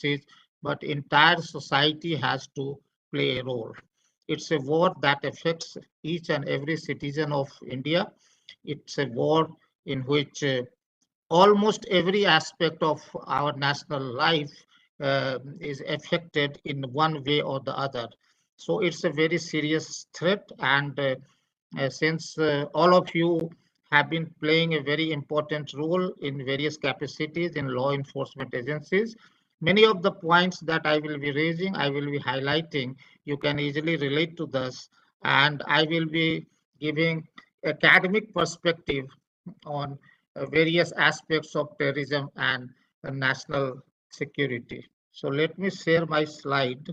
stage, but entire society has to play a role. It's a war that affects each and every citizen of India. It's a war in which almost every aspect of our national life is affected in one way or the other. So it's a very serious threat, and since all of you have been playing a very important role in various capacities in law enforcement agencies, many of the points that I will be raising, I will be highlighting. You can easily relate to this, and I will be giving academic perspective on various aspects of terrorism and national security. So let me share my slide.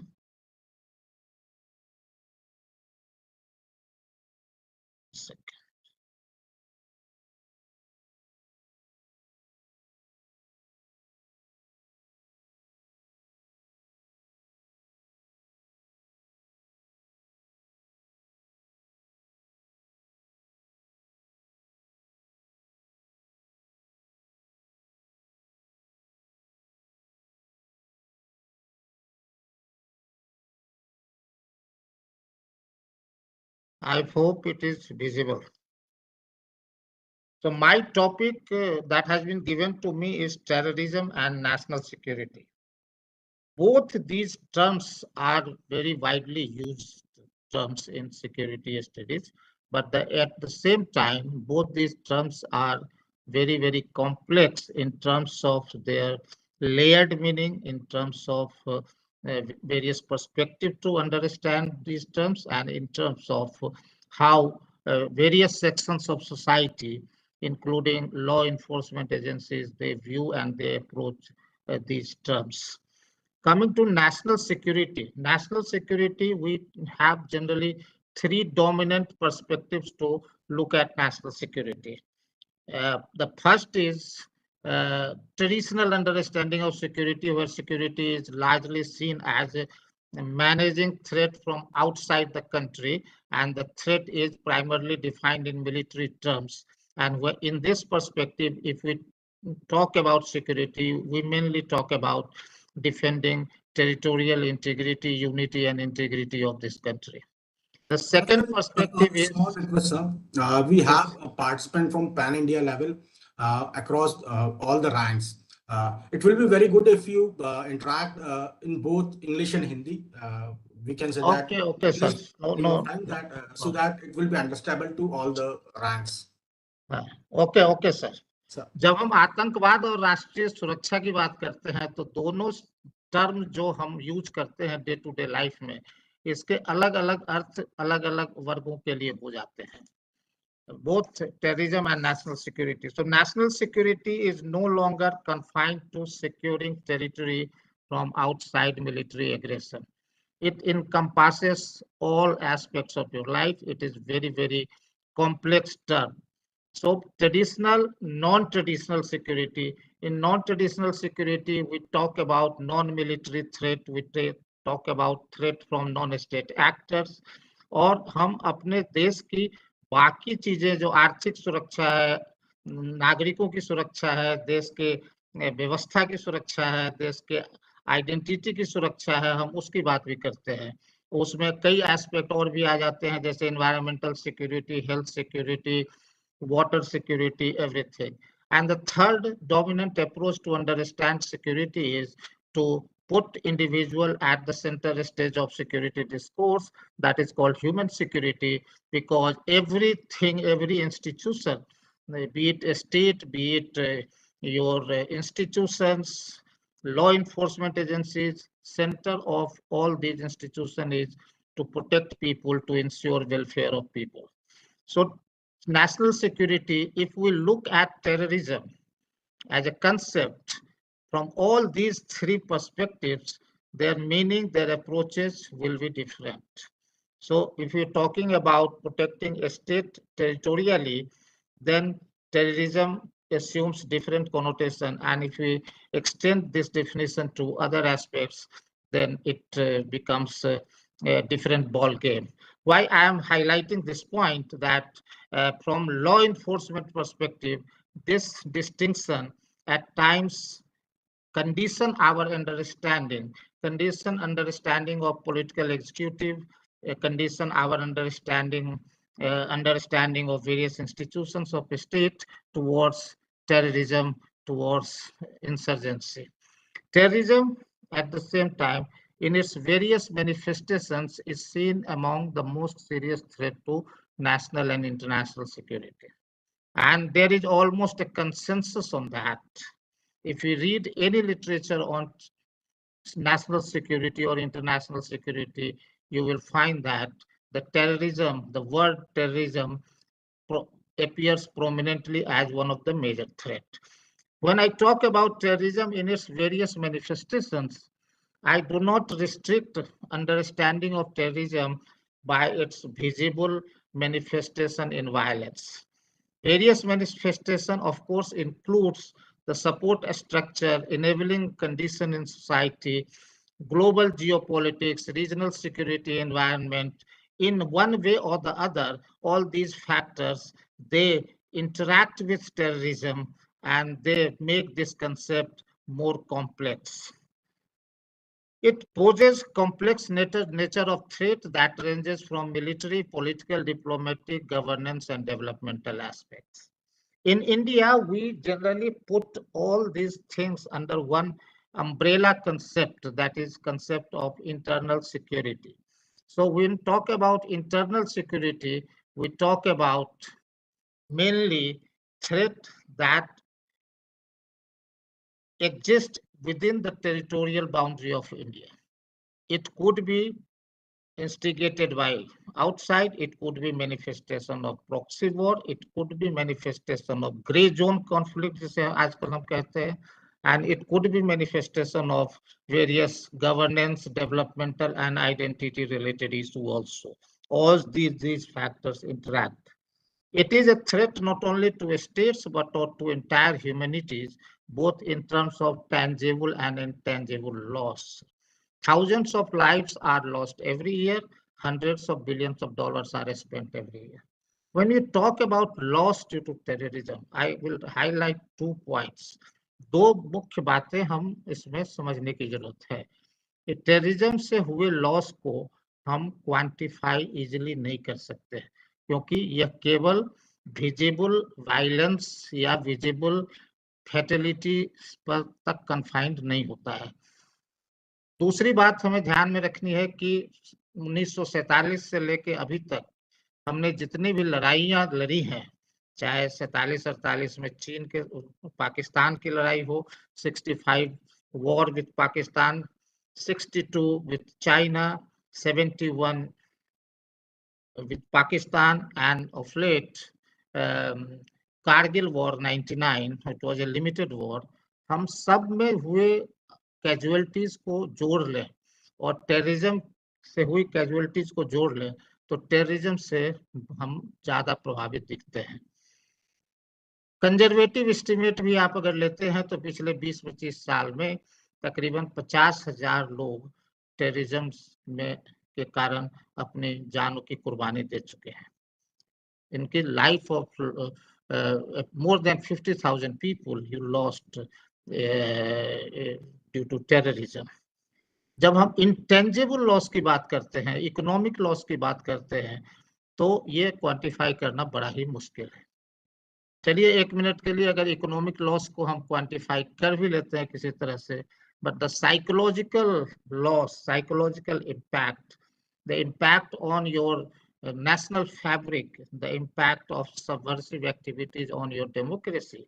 I hope it is visible. So my topic that has been given to me is terrorism and national security. Both these terms are very widely used terms in security studies, but at the same time, both these terms are very, very complex in terms of their layered meaning, in terms of various perspectives to understand these terms, and in terms of how various sections of society, including law enforcement agencies, they view and they approach these terms. Coming to national security, we have generally three dominant perspectives to look at national security. The first is traditional understanding of security, where security is largely seen as a managing threat from outside the country, and the threat is primarily defined in military terms. And in this perspective, if we talk about security, we mainly talk about defending territorial integrity, unity, and integrity of this country. The second perspective is... Small request, sir. We have a participant from pan-India level across all the ranks. It will be very good if you interact in both English and Hindi. We can say that. Okay, sir. No. So that it will be understandable to all the ranks. Okay, sir. जब हम आतंकवाद और राष्ट्रीय सुरक्षा की बात करते हैं तो दोनों टर्म जो हम यूज करते हैं डे टू डे लाइफ में, इसके अलग अलग अर्थ अलग अलग वर्गों के लिए हो जाते हैं. Both terrorism and national security. So national security is no longer confined to securing territory from outside military aggression. It encompasses all aspects of your life. It is very, very complex term. So traditional, non-traditional security. In non-traditional security, we talk about non-military threat, we talk about threat from non-state actors, और हम अपने देश की बाकी चीजें जो आर्थिक सुरक्षा है, नागरिकों की सुरक्षा है, देश के व्यवस्था की सुरक्षा है, देश के आइडेंटिटी की सुरक्षा है, हम उसकी बात भी करते हैं. उसमें कई एस्पेक्ट और भी आ जाते हैं, जैसे environmental security, health security, water security, everything. And the third dominant approach to understand security is to put individual at the center stage of security discourse, that is called human security, because everything, every institution, be it a state, be it your institutions, law enforcement agencies, center of all these institutions is to protect people, to ensure welfare of people. So national security, if we look at terrorism as a concept from all these three perspectives, their meaning, their approaches will be different. So if you're talking about protecting a state territorially, then terrorism assumes different connotation, and if we extend this definition to other aspects, then it becomes a different ball game. Why I am highlighting this point, that from law enforcement perspective, this distinction at times condition our understanding of political executive, condition our understanding of various institutions of the state towards terrorism, towards insurgency. Terrorism, at the same time, in its various manifestations, is seen among the most serious threat to national and international security. And there is almost a consensus on that. If you read any literature on national security or international security, you will find that the word terrorism appears prominently as one of the major threats. When I talk about terrorism in its various manifestations, I do not restrict understanding of terrorism by its visible manifestation in violence. Various manifestation, of course, includes the support structure, enabling condition in society, global geopolitics, regional security environment. In one way or the other, all these factors, they interact with terrorism and they make this concept more complex. It poses complex nature of threat that ranges from military, political, diplomatic, governance, and developmental aspects. In India, we generally put all these things under one umbrella concept, that is concept of internal security. So when we talk about internal security, we talk about mainly threat that exist within the territorial boundary of India. It could be instigated by outside, it could be manifestation of proxy war, it could be manifestation of gray zone conflict, जिसे आजकल हम कहते हैं, and it could be manifestation of various governance, developmental, and identity related issues also. All these factors interact. It is a threat not only to states but to entire humanities, both in terms of tangible and intangible loss. Thousands of lives are lost every year. Hundreds of billions of dollars are spent every year. When we talk about loss due to terrorism, I will highlight 2 points. दो मुख्य बातें हम इसमें समझने की जरूरत है कि टेररिज्म से हुए लॉस को हम क्वांटिफाई इजीली नहीं कर सकते क्योंकि यह केवल विजिबल वायलेंस या विजिबल फैटेलिटी पर तक कन्फाइंड नहीं होता है. दूसरी बात हमें ध्यान में रखनी है कि 1947 से लेके अभी तक हमने जितनी भी लड़ाइयां लड़ी हैं, चाहे 47-48 में चीन के पाकिस्तान की लड़ाई हो, 65 war with Pakistan, 62 with China, 71 with Pakistan, and of late Kargil war 99, it was a limited war. हम सब में हुए कैजुअलिटीज को जोड़ लें और टेररिज्म से हुई कैजुअलिटीज को जोड़ लें तो टेररिज्म से हम ज्यादा प्रभावित दिखते हैं. कंजर्वेटिव एस्टिमेट भी आप अगर लेते हैं तो पिछले 20-25 साल में तकरीबन 50,000 लोग टेररिज्म में के कारण अपनी जानों की कुर्बानी दे चुके हैं. इनकी life of more than 50,000 people you lost due to terrorism. जब हम इंटेंजिबल लॉस की बात करते हैं, इकोनॉमिक लॉस की बात करते हैं, तो ये क्वांटिफाई करना बड़ा ही मुश्किल है. चलिए 1 मिनट के लिए अगर इकोनॉमिक लॉस को हम क्वांटिफाई कर भी लेते हैं किसी तरह से, but the psychological loss, psychological impact, the impact on your national fabric, the impact of subversive activities on your democracy,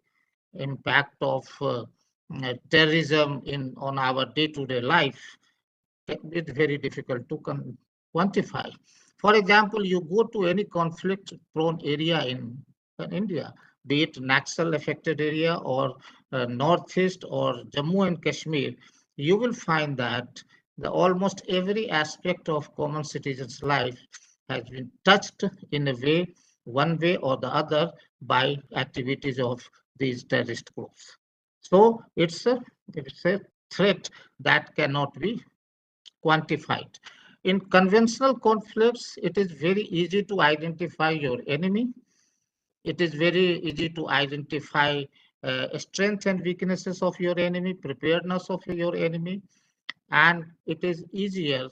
impact of terrorism on our day-to-day life, it's very difficult to quantify. For example, you go to any conflict-prone area in India, be it Naxal-affected area or Northeast or Jammu and Kashmir, you will find that almost every aspect of common citizens' life has been touched in a way, one way or the other, by activities of these terrorist groups. So it's a threat that cannot be quantified. In conventional conflicts, it is very easy to identify your enemy. It is very easy to identify strengths and weaknesses of your enemy, preparedness of your enemy, and it is easier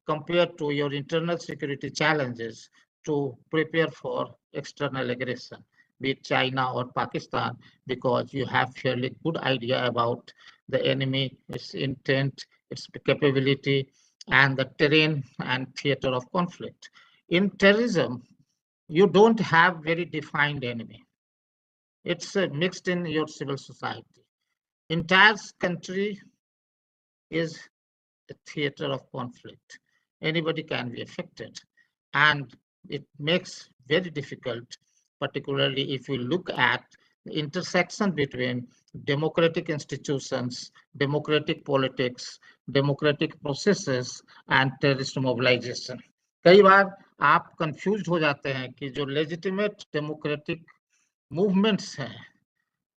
compared to your internal security challenges to prepare for external aggression, be it China or Pakistan, because you have fairly good idea about the enemy, its intent, its capability, and the terrain and theater of conflict. In terrorism, you don't have very defined enemy. It's mixed in your civil society. Entire country is a theater of conflict. Anybody can be affected, and it makes very difficult, particularly if you look at the intersection between democratic institutions, democratic politics, democratic processes, and terrorist mobilization. कई बार आप confuse हो जाते हैं कि जो legitimate democratic movements हैं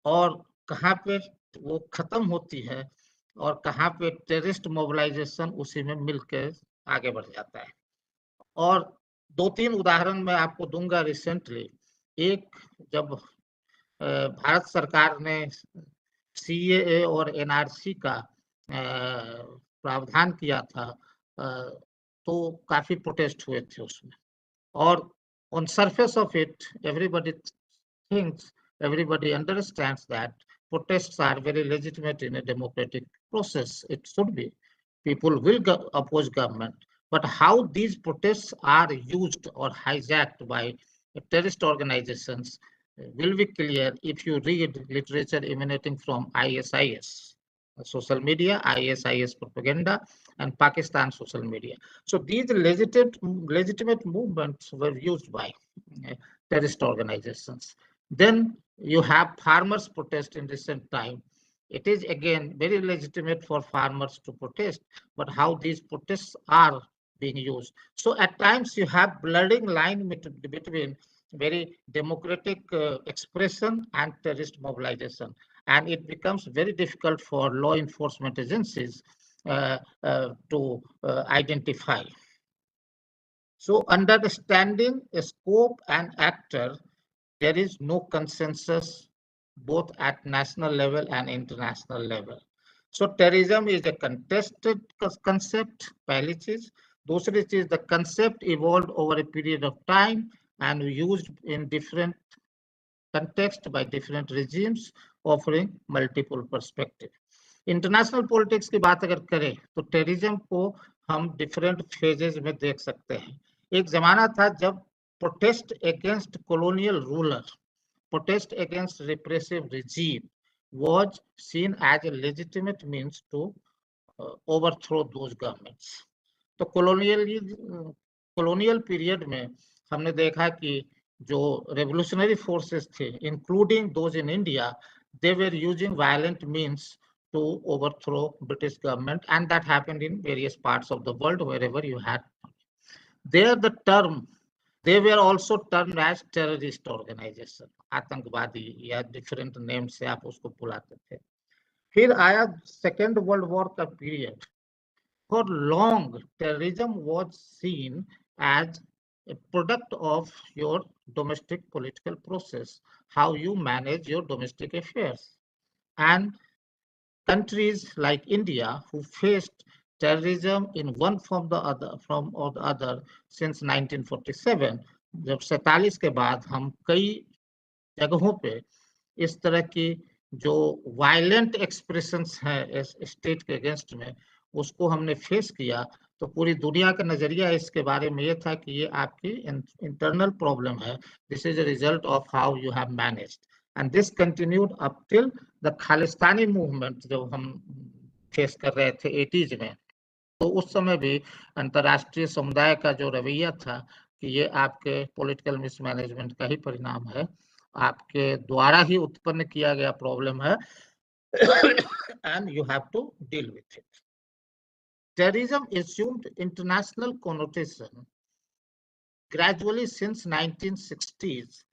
और कहाँ पे वो खत्म होती है और कहाँ पे टेररिस्ट मोबिलाइजेशन उसी में मिलकर आगे बढ़ जाता है। और 2-3 उदाहरण मैं आपको दूंगा रिसेंटली। एक, जब भारत सरकार ने सीएए और एनआरसी का प्रावधान किया था, तो काफी प्रोटेस्ट हुए थे उसमें, और on surface of it everybody thinks, everybody understands that protests are very legitimate in a democratic process. It should be. People will oppose government, but how these protests are used or hijacked by terrorist organizations will be clear if you read literature emanating from ISIS, social media, ISIS propaganda, and Pakistan social media. So these legitimate movements were used by terrorist organizations. Then you have farmers' protest in recent time. It is again very legitimate for farmers to protest, but how these protests are being used. So at times you have blurring line between very democratic expression and terrorist mobilization, and it becomes very difficult for law enforcement agencies to identify. So understanding a scope and actor, there is no consensus both at national level and international level. So terrorism is a contested concept, पहली चीज. दूसरी चीज, the concept evolved over a period of time and used in different context by different regimes, offering multiple perspective. International politics की बात अगर करें तो terrorism को हम डिफरेंट फेजेस में देख सकते हैं. एक जमाना था जब protest against colonial ruler, protest against repressive regime was seen as a legitimate means to overthrow those governments. तो colonial period में हमने देखा कि जो revolutionary forces थे, including those in India, they were using violent means to overthrow British government, and that happened in various parts of the world wherever you had. There the term, they were also termed as terrorist organization, आतंकवादी या different name से आप उसको बुलाते थे. फिर आया second world war का period. For long terrorism was seen as a product of your domestic political process, how you manage your domestic affairs. And countries like India, who faced terrorism in one form or the other since 1947, जब 47 के बाद हम कई जगहों पे इस तरह की जो वायलेंट एक्सप्रेशंस हैं स्टेट के अगेंस्ट में, उसको हमने फेस किया, तो पूरी दुनिया का नजरिया इसके बारे में ये था कि ये आपकी इंटरनल प्रॉब्लम है. This is a result of how you have managed, and this continued up till the Khalistani movement जो हम फेस कर रहे थे 80s में. तो उस समय भी अंतर्राष्ट्रीय समुदाय का जो रवैया था कि ये आपके पॉलिटिकल मिसमैनेजमेंट का ही परिणाम है, आपके द्वारा ही उत्पन्न किया गया प्रॉब्लम है, and you have to deal with it. Terrorism assumed international connotation gradually since 1960s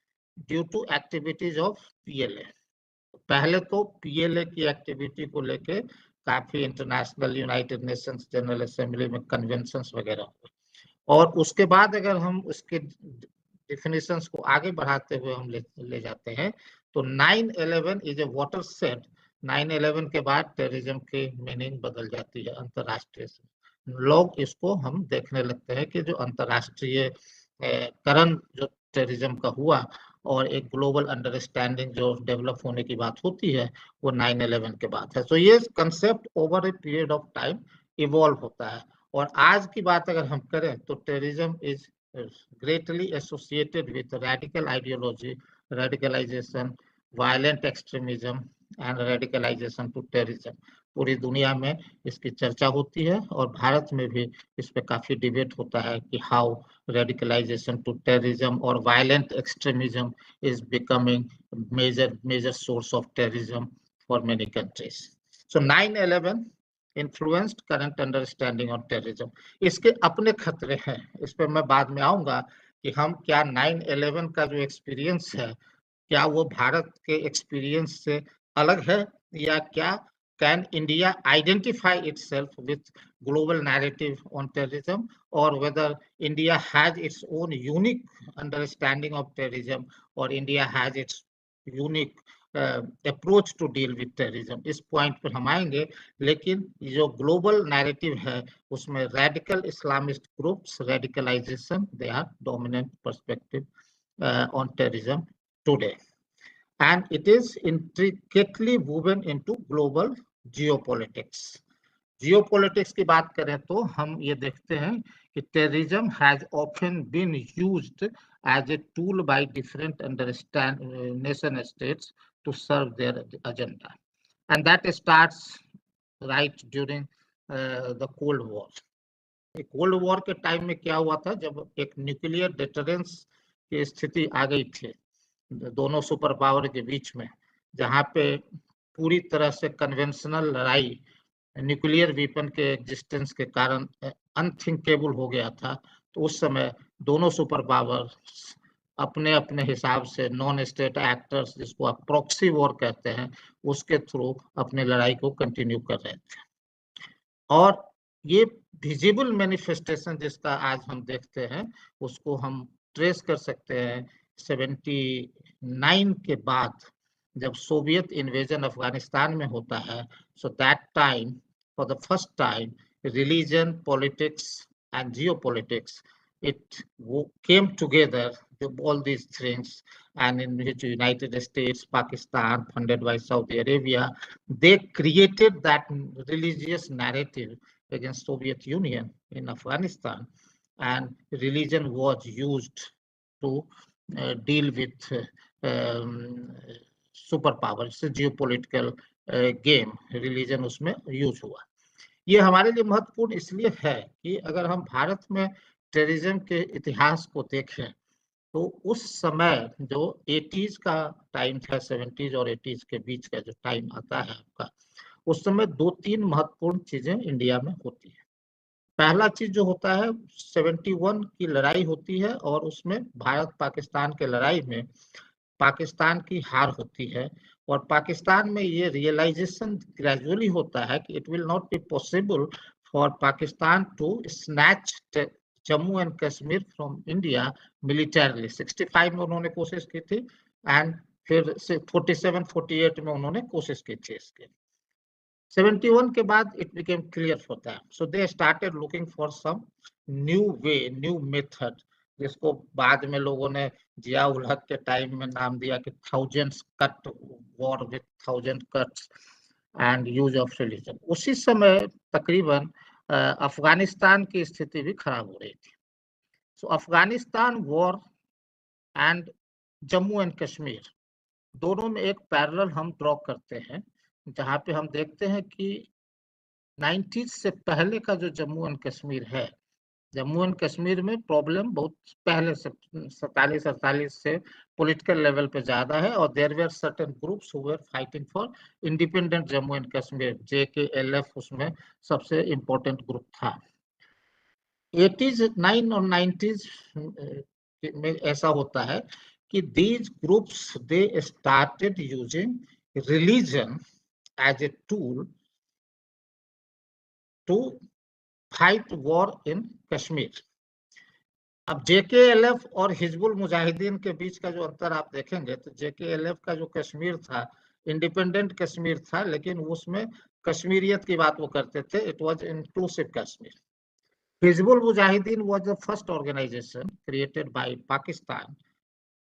due to activities of PLA. पहले तो PLA की एक्टिविटी को लेके काफी international United Nations general assembly में कन्वेंशंस वगैरह हुए, और उसके बाद अगर हम उसके डिफिनेशंस को आगे बढ़ाते हुए हम ले जाते हैं तो 9/11 इज ए वाटर सेट। 9/11 के बाद टेररिज्म की मीनिंग बदल जाती है अंतरराष्ट्रीय से। लोग इसको हम देखने लगते हैं कि जो अंतरराष्ट्रीय करण जो टेररिज्म का हुआ और एक ग्लोबल अंडरस्टैंडिंग जो डेवलप होने की बात होती है वो 9/11 के बाद है। तो ये concept over a period of time evolve होता है। और आज की बात अगर हम करें तो terrorism is greatly associated with radical ideology, radicalization, violent extremism and radicalization to terrorism। पूरी दुनिया में इसकी चर्चा होती है और भारत में भी इस पे काफी डिबेट होता है कि how radicalization to terrorism or violent extremism is becoming major source of terrorism for many countries। So 9/11 influenced current understanding of terrorism. इसके अपने खतरे हैं, इस पर मैं बाद में आऊंगा कि हम क्या 9/11 का जो एक्सपीरियंस है क्या वो भारत के एक्सपीरियंस से अलग है, या क्या can India identify itself with global narrative on terrorism, or whether India has its own unique understanding of terrorism, or India has its unique approach to deal with terrorism. इस पॉइंट पर हम आएंगे, लेकिन जो ग्लोबल नैरेटिव है उसमें radical Islamist groups, radicalization, they are dominant perspective on terrorism today, and it is intricately woven into global geopolitics। Geopolitics की बात करें तो हम ये देखते हैं कि terrorism has often been used as a tool by different nation states to serve their agenda, and that starts right during the Cold War। Cold war के टाइम में क्या हुआ था, जब एक न्यूक्लियर डिटरेंस की स्थिति आ गई थी दोनों सुपर पावर के बीच में, जहां पे पूरी तरह से कन्वेंशनल लड़ाई न्यूक्लियर वेपन के एग्जिस्टेंस के कारण अनथिंकेबल हो गया था। तो उस समय दोनों सुपर पावर अपने अपने हिसाब से नॉन स्टेट एक्टर्स, जिसको आप प्रॉक्सी वॉर कहते हैं, उसके थ्रू अपने लड़ाई को कंटिन्यू कर रहे थे। और ये विजिबल मैनिफेस्टेशन जिसका आज हम देखते हैं उसको हम ट्रेस कर सकते हैं 79 के बाद, जब सोवियत इन्वेजन अफगानिस्तान में होता है। So that time for the first time religion, politics and geopolitics, it came together, all these things, and in which United States, Pakistan, funded by Saudi Arabia, they created that religious narrative against Soviet Union in Afghanistan, and religion was used to deal with superpowers, geopolitical game, religion उसमें use हुआ। ये हमारे लिए महत्वपूर्ण इसलिए है कि अगर हम भारत में टेररिज्म के इतिहास को देखें तो उस समय जो 80s का टाइम था, 70s और 80s के बीच का जो टाइम आता है आपका, उस समय 2-3 महत्वपूर्ण चीजें इंडिया में होती है। पहला चीज जो होता है 71 की लड़ाई होती है और उसमें भारत पाकिस्तान के लड़ाई में पाकिस्तान की हार होती है, और पाकिस्तान में ये रियलाइजेशन ग्रेजुअली होता है कि it will not be possible for Pakistan to snatch Jammu and Kashmir from India militarily. 65 में उन्होंने कोशिश की थी, एंड फिर 47-48 में उन्होंने कोशिश की थी इसके। 71 के बाद it became clear for them, so they started looking for some new way, new method, जिसको बाद में लोगों ने जिया उल हक के टाइम में नाम दिया कि 1000 cut war with 1000 cuts and use of religion. उसी समय तकरीबन अफगानिस्तान की स्थिति भी खराब हो रही थी। So Afghanistan war and Jammu and Kashmir दोनों में एक पैरेलल हम ड्रॉ करते हैं, जहां पे हम देखते हैं कि 90s से पहले का जो जम्मू एंड कश्मीर है, जम्मू एंड कश्मीर में प्रॉब्लम बहुत पहले से 47-48 से पॉलिटिकल लेवल पे ज्यादा है, और there were certain groups who were fighting for independent Jammu and Kashmir, JKLF उसमें सबसे इम्पोर्टेंट ग्रुप था। 80s 9 और 90s में ऐसा होता है कि these groups they started using religion as a tool to fight war in Kashmir। अब JKLF और हिजबुल मुजाहिदीन के बीच का जो अंतर आप देखेंगे तो JKLF का जो कश्मीर था इंडिपेंडेंट कश्मीर था, लेकिन उसमें कश्मीरियत की बात वो करते थे, it was inclusive Kashmir. Hizbul Mujahideen was the first organization created by Pakistan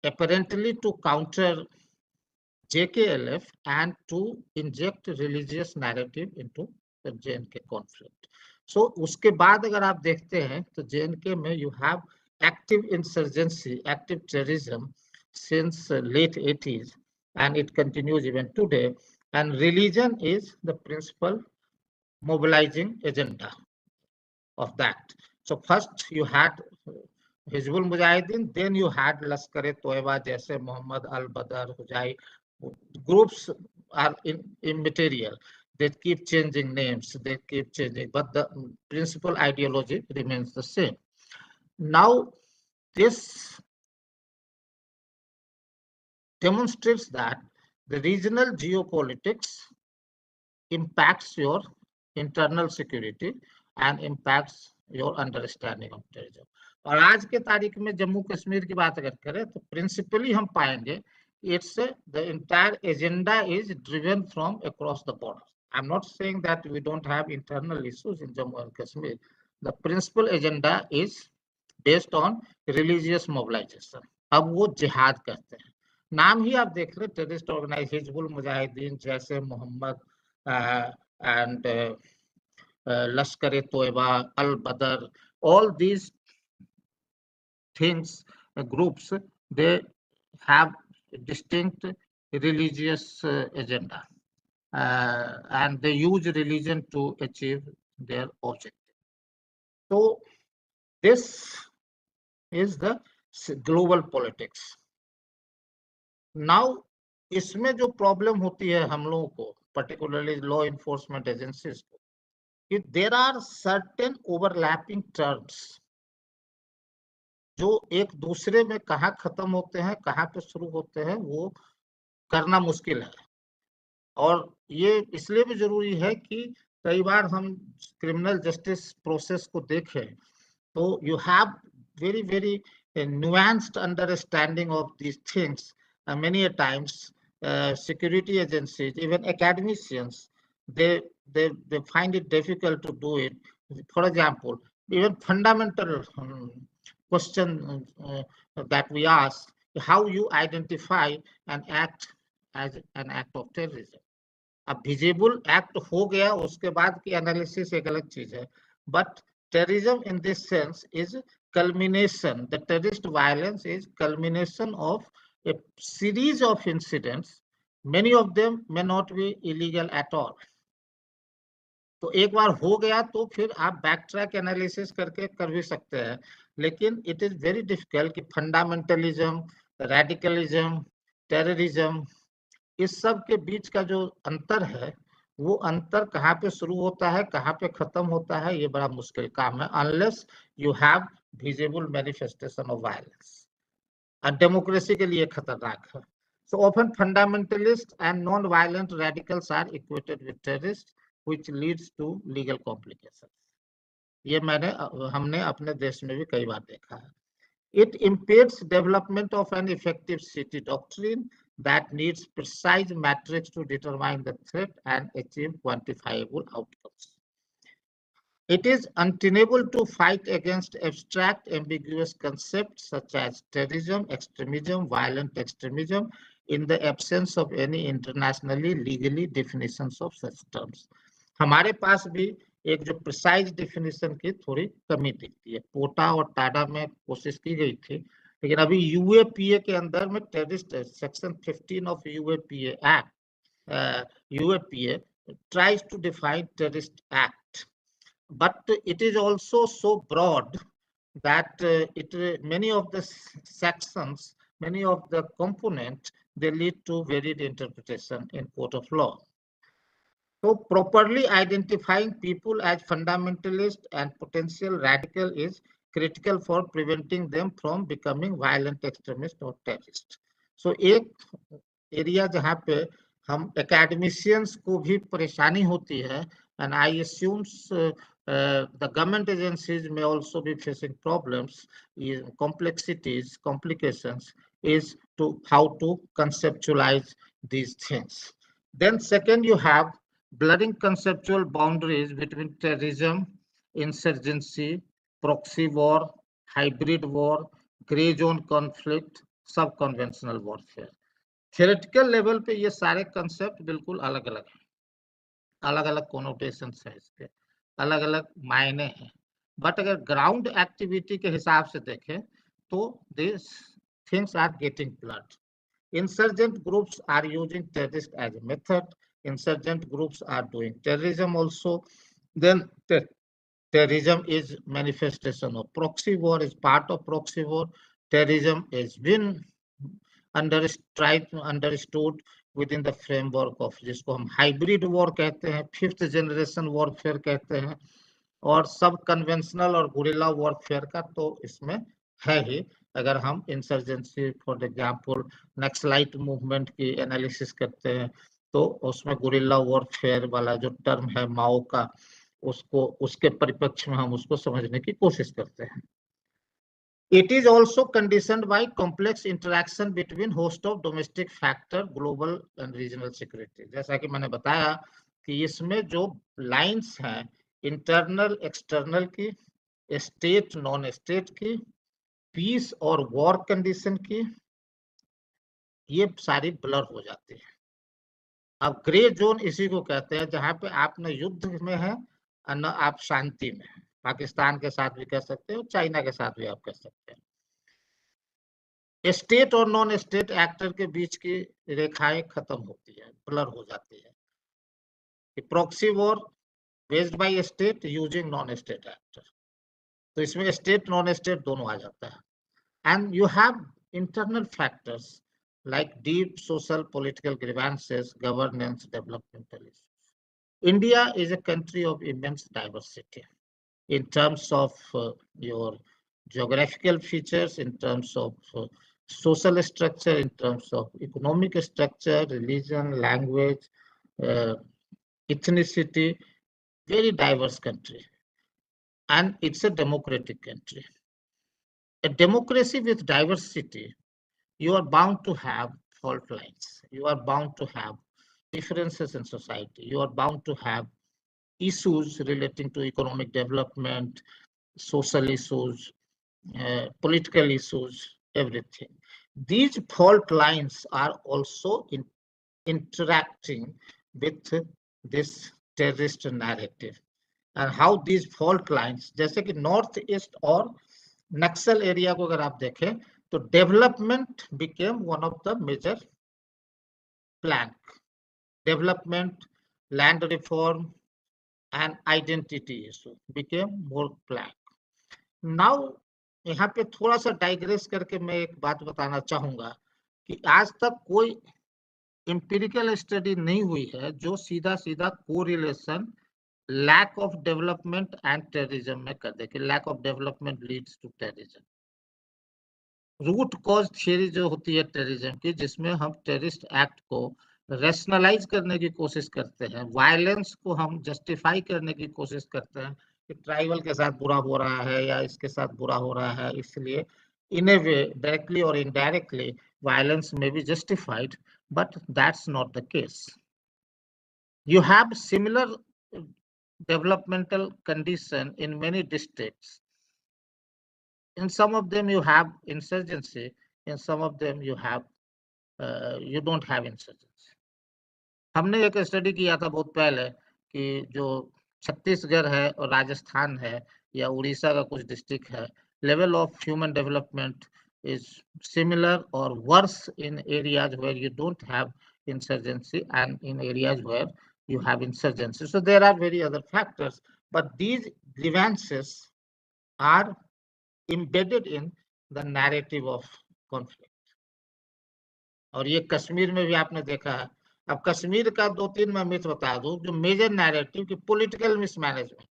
apparently to counter JKLF and to inject religious narrative into the JNK conflict. So उसके बाद अगर आप देखते हैं तो JNK में you have active insurgency, active terrorism since late 80s, and it continues even today. And religion is the principal mobilizing agenda of that. So first you had Hizbul Mujahideen, then you had Lashkar-e-Toiba, जैसे Muhammad al-Badr, Hujai. Groups are immaterial. They keep changing names, they keep changing, but the principal ideology remains the same. Now, this demonstrates that the regional geopolitics impacts your internal security and impacts your understanding of terrorism. और आज के तारीख में जम्मू कश्मीर की बात अगर करें तो प्रिंसिपली हम पाएंगे it's the entire agenda is driven from across the border. I'm not saying that we don't have internal issues in Jammu and Kashmir. The principal agenda is based on religious mobilization. अब वो जिहाद करते हैं, नाम ही आप देख रहे terrorist organise Hizbul Mujahideen, जैसे Mohammad and Lashkar-e-Toiba, al-Badr, all these things, groups, they have distinct religious agenda, and they use religion to achieve their objective. So this is the global politics. Now इसमें जो प्रॉब्लम होती है हम लोगों को, particularly law enforcement agencies को, कि there are certain overlapping terms जो एक दूसरे में कहाँ खत्म होते हैं कहाँ पे शुरू होते हैं वो करना मुश्किल है। और ये इसलिए भी जरूरी है कि कई बार हम क्रिमिनल जस्टिस प्रोसेस को देखें तो you have very very nuanced understanding of these things. Many a times security agencies, even academicians, they find it difficult to do it. For example, even fundamental question that we ask, how you identify an act as an act of terrorism. अब visible act हो गया उसके बाद की analysis एक अलग चीज है, but terrorism in this sense is culmination. The terrorist violence is culmination of a series of incidents. Many of them may not be illegal at all. तो एक बार हो गया तो फिर आप बैक ट्रैक एनालिसिस करके कर भी सकते हैं, लेकिन इट इज वेरी डिफिकल्ट कि फंडामेंटलिज्म, रेडिकलिज्म, टेररिज्म, इस सब के बीच का जो अंतर है वो अंतर कहाँ पे शुरू होता है कहाँ पे खत्म होता है, ये बड़ा मुश्किल काम है, unless you have visible manifestation of violence. और डेमोक्रेसी के लिए खतरनाक है। So often fundamentalists and non-violent radicals are equated with terrorists, which leads to legal complications. ये हमने अपने देश में भी कई बार देखा है। It impedes development of an effective city doctrine that needs precise metrics to determine the threat and achieve quantifiable outcomes. It is untenable to fight against abstract, ambiguous concepts such as terrorism, extremism, violent extremism in the absence of any internationally legally definitions of such terms. हमारे पास भी एक जो precise definition की थोड़ी कमी दिखती है। पोटा और टाडा में कोशिश की गई थी, लेकिन अभी यूएपीए के अंदर में terrorist section 15 of UAPA act, UAPA tries to define terrorist act, but it is also so broad that many of the sections, many of the components, they lead to varied interpretation in court of law. So properly identifying people as fundamentalist and potential radical is critical for preventing them from becoming violent extremist or terrorist. So एक area जहाँ पे हम academicians को भी परेशानी होती है, and I assume the government agencies may also be facing problems, complexities, complications, is to how to conceptualize these things. Then second, you have blurring conceptual boundaries between terrorism, insurgency, proxy war, hybrid war, gray zone conflict, सब conventional warfare. Theoretical level पे ये सारे concept बिल्कुल अलग अलग हैं, अलग अलग कोनोटेशंस है, इसके अलग अलग मायने हैं. बट अगर ग्राउंड एक्टिविटी के हिसाब से देखें तो this things are getting blood. Insurgent groups are using terrorist as a method. Insurgent groups are doing terrorism also. Then terrorism is manifestation of proxy war, is part of proxy war. Terrorism has been understood within the framework of जिसको हम hybrid war कहते हैं, fifth generation warfare कहते हैं, और सब conventional और guerrilla warfare का तो इसमें है ही. अगर हम insurgency for example naxalite movement की एनालिसिस करते हैं तो उसमें गुरिल्ला वॉरफेयर वाला जो टर्म है माओ का, उसको उसके परिप्रेक्ष्य में हम उसको समझने की कोशिश करते हैं. It is also conditioned by complex interaction between host of domestic factor, global and regional security. जैसा कि मैंने बताया कि इसमें जो लाइंस हैं इंटरनल एक्सटर्नल की, स्टेट नॉन स्टेट की, पीस और वॉर कंडीशन की, ये सारी ब्लर हो जाती है. अब ग्रे जोन इसी को कहते हैं जहां पे आप न युद्ध में है और न आप शांति में है. पाकिस्तान के साथ भी कह सकते हो, चाइना के साथ भी आप कह सकते हैं. स्टेट और नॉन स्टेट एक्टर के बीच की रेखाएं खत्म होती है, ब्लर हो जाती है. Proxy war based by state using non state actor, तो इसमें स्टेट नॉन स्टेट दोनों आ जाता है. And you have internal factors like deep social political grievances, governance, developmental issues. India is a country of immense diversity in terms of your geographical features, in terms of social structure, in terms of economic structure, religion, language, ethnicity, very diverse country. And it's a democratic country. A democracy with diversity, you are bound to have fault lines. You are bound to have differences in society. You are bound to have issues relating to economic development, social issues, political issues, everything. These fault lines are also interacting with this terrorist narrative. And how these fault lines, जैसे कि north east और नक्सल area को अगर आप देखें तो development became one of the major plank. Development, land reform, and identity issue became more plank. Now यहाँ पे थोड़ा सा डाइग्रेस करके मैं एक बात बताना चाहूंगा कि आज तक कोई एम्पिरिकल स्टडी नहीं हुई है जो सीधा सीधा correlation lack of development and terrorism में कर दे कि lack of development leads to terrorism. Root cause theory जो होती है टेररिज्म की, जिसमें हम टेररिस्ट एक्ट को रेशनलाइज करने की कोशिश करते हैं, वायलेंस को हम जस्टिफाई करने की कोशिश करते हैं कि ट्राइबल के साथ बुरा हो रहा है या इसके साथ बुरा हो रहा है, इसलिए इन ए वे डायरेक्टली और इनडायरेक्टली वायलेंस में be justified, but that's not the case. You have similar developmental condition in many districts. In some of them you have insurgency, in some of them you have you don't have insurgency. हमने एक study किया था बहुत पहले कि जो छत्तीसगढ़ है और राजस्थान है या उड़ीसा का कुछ डिस्ट्रिक्ट है, level of human development is similar or worse in areas where you don't have insurgency and in areas where you have insurgency. So there are very other factors, but these grievances are embedded in the narrative of conflict. और ये कश्मीर में भी आपने देखा है. अब कश्मीर का 2-3 मैं मिथ बता दूं जो मेजर नैरेटिव की political mismanagement.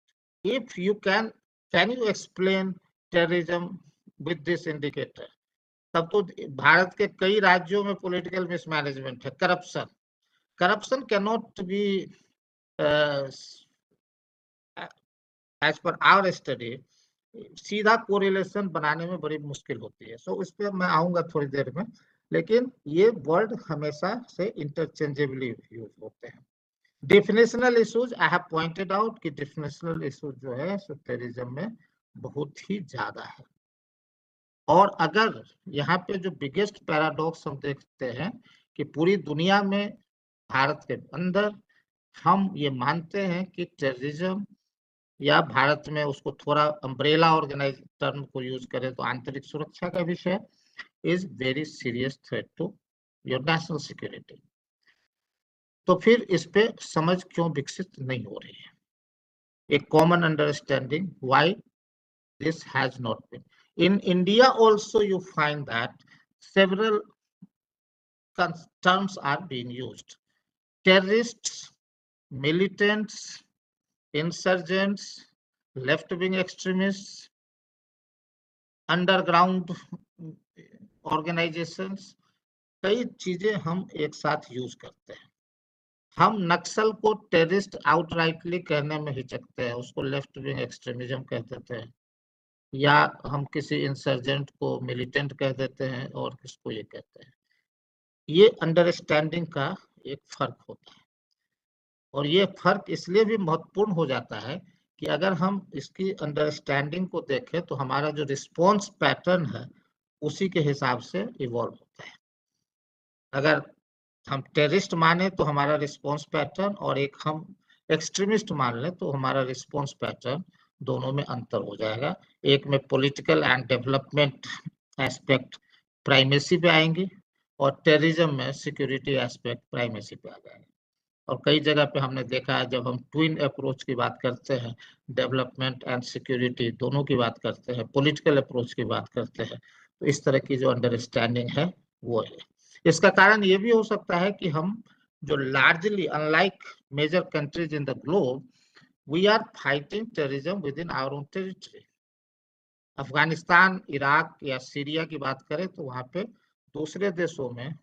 If you can you explain terrorism with this indicator, तब तो भारत के कई राज्यों में पॉलिटिकल मिसमैनेजमेंट है. Corruption can not be as per our study सीधा कोरिलेशन बनाने में बड़ी मुश्किल होती है। सो इस पर मैं आऊंगा थोड़ी देर में, लेकिन ये वर्ड हमेशा से इंटरचेंजेबली यूज होते हैं। Definitional issues I have pointed out कि डिफिनेशनल इश्यूज जो है टेररिज्म में बहुत ही ज्यादा है। और अगर यहाँ पे जो बिगेस्ट पैराडॉक्स हम देखते हैं कि पूरी दुनिया में, भारत के अंदर हम ये मानते हैं कि टेररिज्म, या भारत में उसको थोड़ा अम्ब्रेला ऑर्गेनाइज टर्म को यूज करें तो आंतरिक सुरक्षा का विषय, is very serious threat to your national security. तो फिर इस पे समझ क्यों विकसित नहीं हो रही है, एक common understanding why this has not been. In India also you find that several terms are being used. Terrorists, militants, insurgents, left-wing extremists, underground organizations, कई चीजें हम एक साथ यूज करते हैं। हम नक्सल को टेररिस्ट आउटराइटली कहने में हिचकते हैं, उसको लेफ्ट विंग एक्सट्रीमिज्म कह देते हैं, या हम किसी इंसर्जेंट को मिलिटेंट कह देते हैं और किसको ये कहते हैं। ये अंडरस्टैंडिंग का एक फर्क होता है, और ये फर्क इसलिए भी महत्वपूर्ण हो जाता है कि अगर हम इसकी अंडरस्टैंडिंग को देखें तो हमारा जो रिस्पॉन्स पैटर्न है उसी के हिसाब से इवॉल्व होता है। अगर हम टेररिस्ट माने तो हमारा रिस्पॉन्स पैटर्न, और एक हम एक्सट्रीमिस्ट मान लें तो हमारा रिस्पॉन्स पैटर्न, दोनों में अंतर हो जाएगा। एक में political and development aspect primacy पे आएंगे, और टेररिज्म में सिक्योरिटी एस्पेक्ट प्राइमेसी पे आ जाएंगे। और कई जगह पे हमने देखा है, जब हम ट्विन अप्रोच की बात करते हैं, डेवलपमेंट एंड सिक्योरिटी दोनों की बात करते हैं, पॉलिटिकल अप्रोच की बात करते हैं, तो इस तरह की जो अंडरस्टैंडिंग है वो है। इसका कारण ये भी हो सकता है कि हम जो largely unlike major countries in the globe, we are fighting terrorism with in our own territory. Afghanistan, Iraq या सीरिया की बात करें तो वहां पे दूसरे देशों में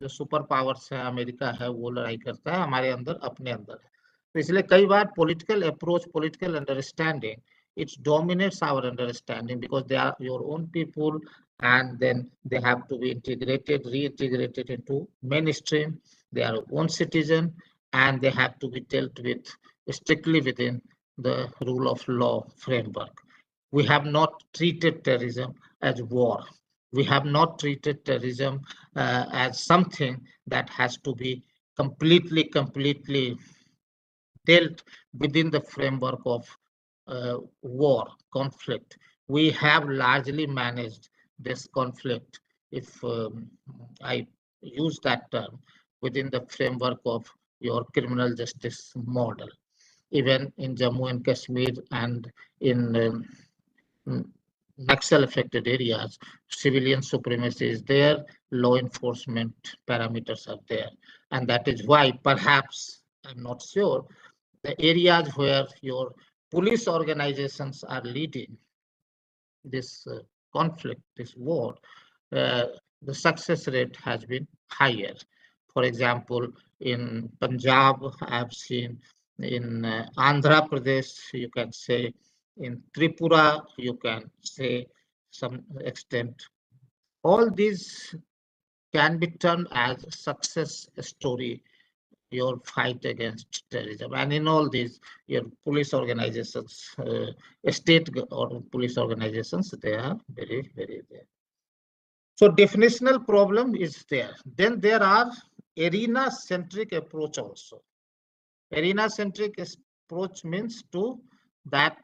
जो सुपर पावर्स है, अमेरिका है, वो लड़ाई करता है, हमारे अंदर अपने अंदर है। तो इसलिए कई बार political approach, political understanding, it dominates our understanding because they are your own people, and then they have to be integrated, reintegrated into mainstream. They are own citizen, and they have to be dealt with strictly within the rule of law framework. We have not treated terrorism as war. We have not treated terrorism as something that has to be completely dealt within the framework of war, conflict. We have largely managed this conflict, if I use that term, within the framework of your criminal justice model. Even in Jammu and Kashmir and in Naxal affected areas, civilian supremacy is there, law enforcement parameters are there. And that is why, perhaps, I'm not sure, the areas where your police organizations are leading this conflict, this war, the success rate has been higher. For example, in Punjab, I've seen, in Andhra Pradesh, you can say, in Tripura, you can say some extent. All these can be termed as success story, your fight against terrorism. And in all these, your police organizations, state or police organizations, they are very there. So definitional problem is there. Then there are arena-centric approach also. Arena-centric approach means to that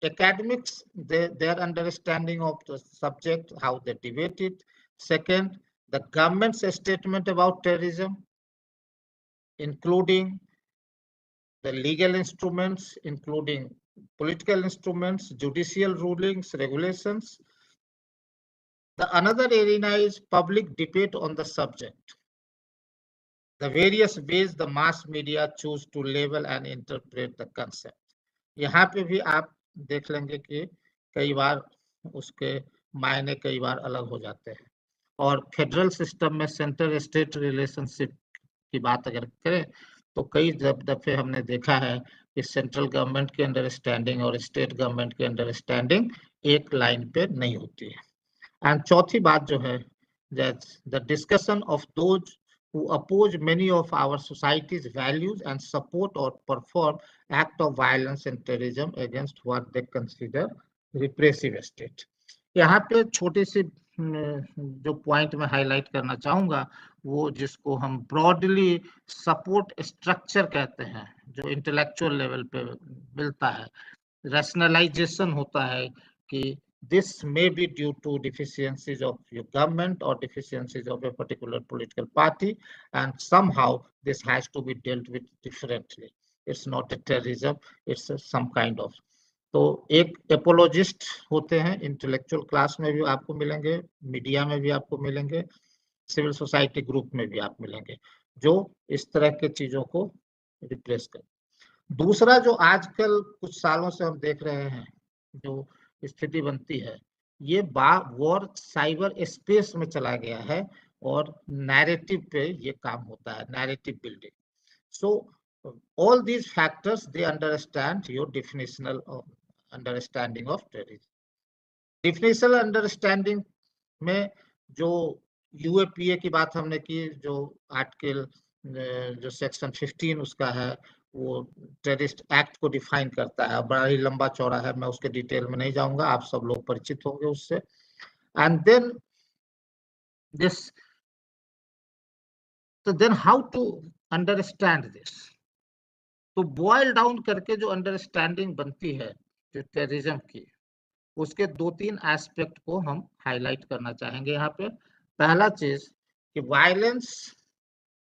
academics, their understanding of the subject, how they debate it. Second, the government's statement about terrorism, including the legal instruments, including political instruments, judicial rulings, regulations. The another arena is public debate on the subject. The various ways the mass media choose to label and interpret the concept. यहाँ पे भी आप देख लेंगे कि कई बार उसके मायने कई बार अलग हो जाते हैं। और फेडरल सिस्टम में सेंटर स्टेट रिलेशनशिप की बात अगर करें तो कई दफे हमने देखा है इस सेंट्रल गवर्नमेंट की अंडरस्टैंडिंग और स्टेट गवर्नमेंट की अंडरस्टैंडिंग एक लाइन पे नहीं होती है। एंड चौथी बात जो है, the discussion of those who oppose many of our society's values and support or perform act of violence and terrorism against what they consider repressive state। यहाँ पे छोटी सी जो पॉइंट मैं हाईलाइट करना चाहूंगा, वो जिसको हम ब्रॉडली सपोर्ट स्ट्रक्चर कहते हैं, जो इंटेलेक्चुअल लेवल पे मिलता है, रैशनलाइजेशन होता है कि this may be due to deficiencies of your government or deficiencies of a particular political party, and somehow this has to be dealt with differently. It's not a terrorism, it's some kind of। तो एक एपोलॉजिस्ट होते हैं, intellectual class में भी आपको मिलेंगे, media में भी आपको मिलेंगे, सिविल सोसाइटी ग्रुप में भी आप मिलेंगे, जो इस तरह के चीजों को रिप्लेस कर। दूसरा जो आजकल कुछ सालों से हम देख रहे हैं जो स्थिति बनती है, ये वॉर साइबर स्पेस में चला गया है और नैरेटिव पे ये काम होता है, narrative building. So all these factors they understand your definitional understanding of terrorism। definitional understanding में जो यूएपीए की बात हमने की, जो आर्टिकल जो सेक्शन 15 उसका है, वो टेररिस्ट एक्ट को डिफाइन करता है, बड़ा ही लंबा चौड़ा है, मैं उसके डिटेल में नहीं जाऊंगा, आप सब लोग परिचित होंगे उससे। एंड देन दिस, तो then how to understand this, तो बॉयल डाउन करके जो अंडरस्टैंडिंग बनती है जो टेररिज्म की, उसके 2-3 एस्पेक्ट को हम हाईलाइट करना चाहेंगे यहाँ पे। पहला चीज कि violence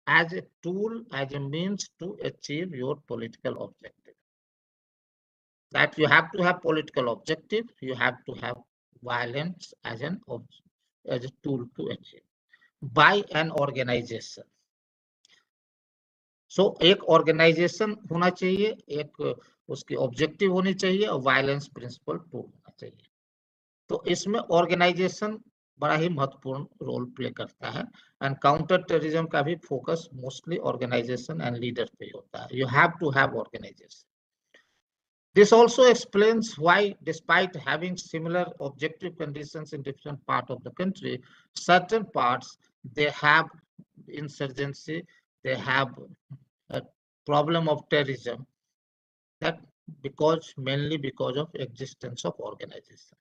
as a tool, as a means to achieve your political objective, that you have to have political objective, you have to have violence as a tool to achieve by an organization। so एक organisation होना चाहिए, एक उसकी objective होनी चाहिए और violence principal tool होना चाहिए। तो इसमें ऑर्गेनाइजेशन बड़ा ही महत्वपूर्ण रोल प्ले करता है, एंड काउंटर टेररिज्म का भी focus mostly organization and leader पे होता है। You have to have organization. This also explains why, despite having similar objective conditions in different parts of the country, certain parts they have insurgency, they have a problem of terrorism, that mainly because of existence of organization।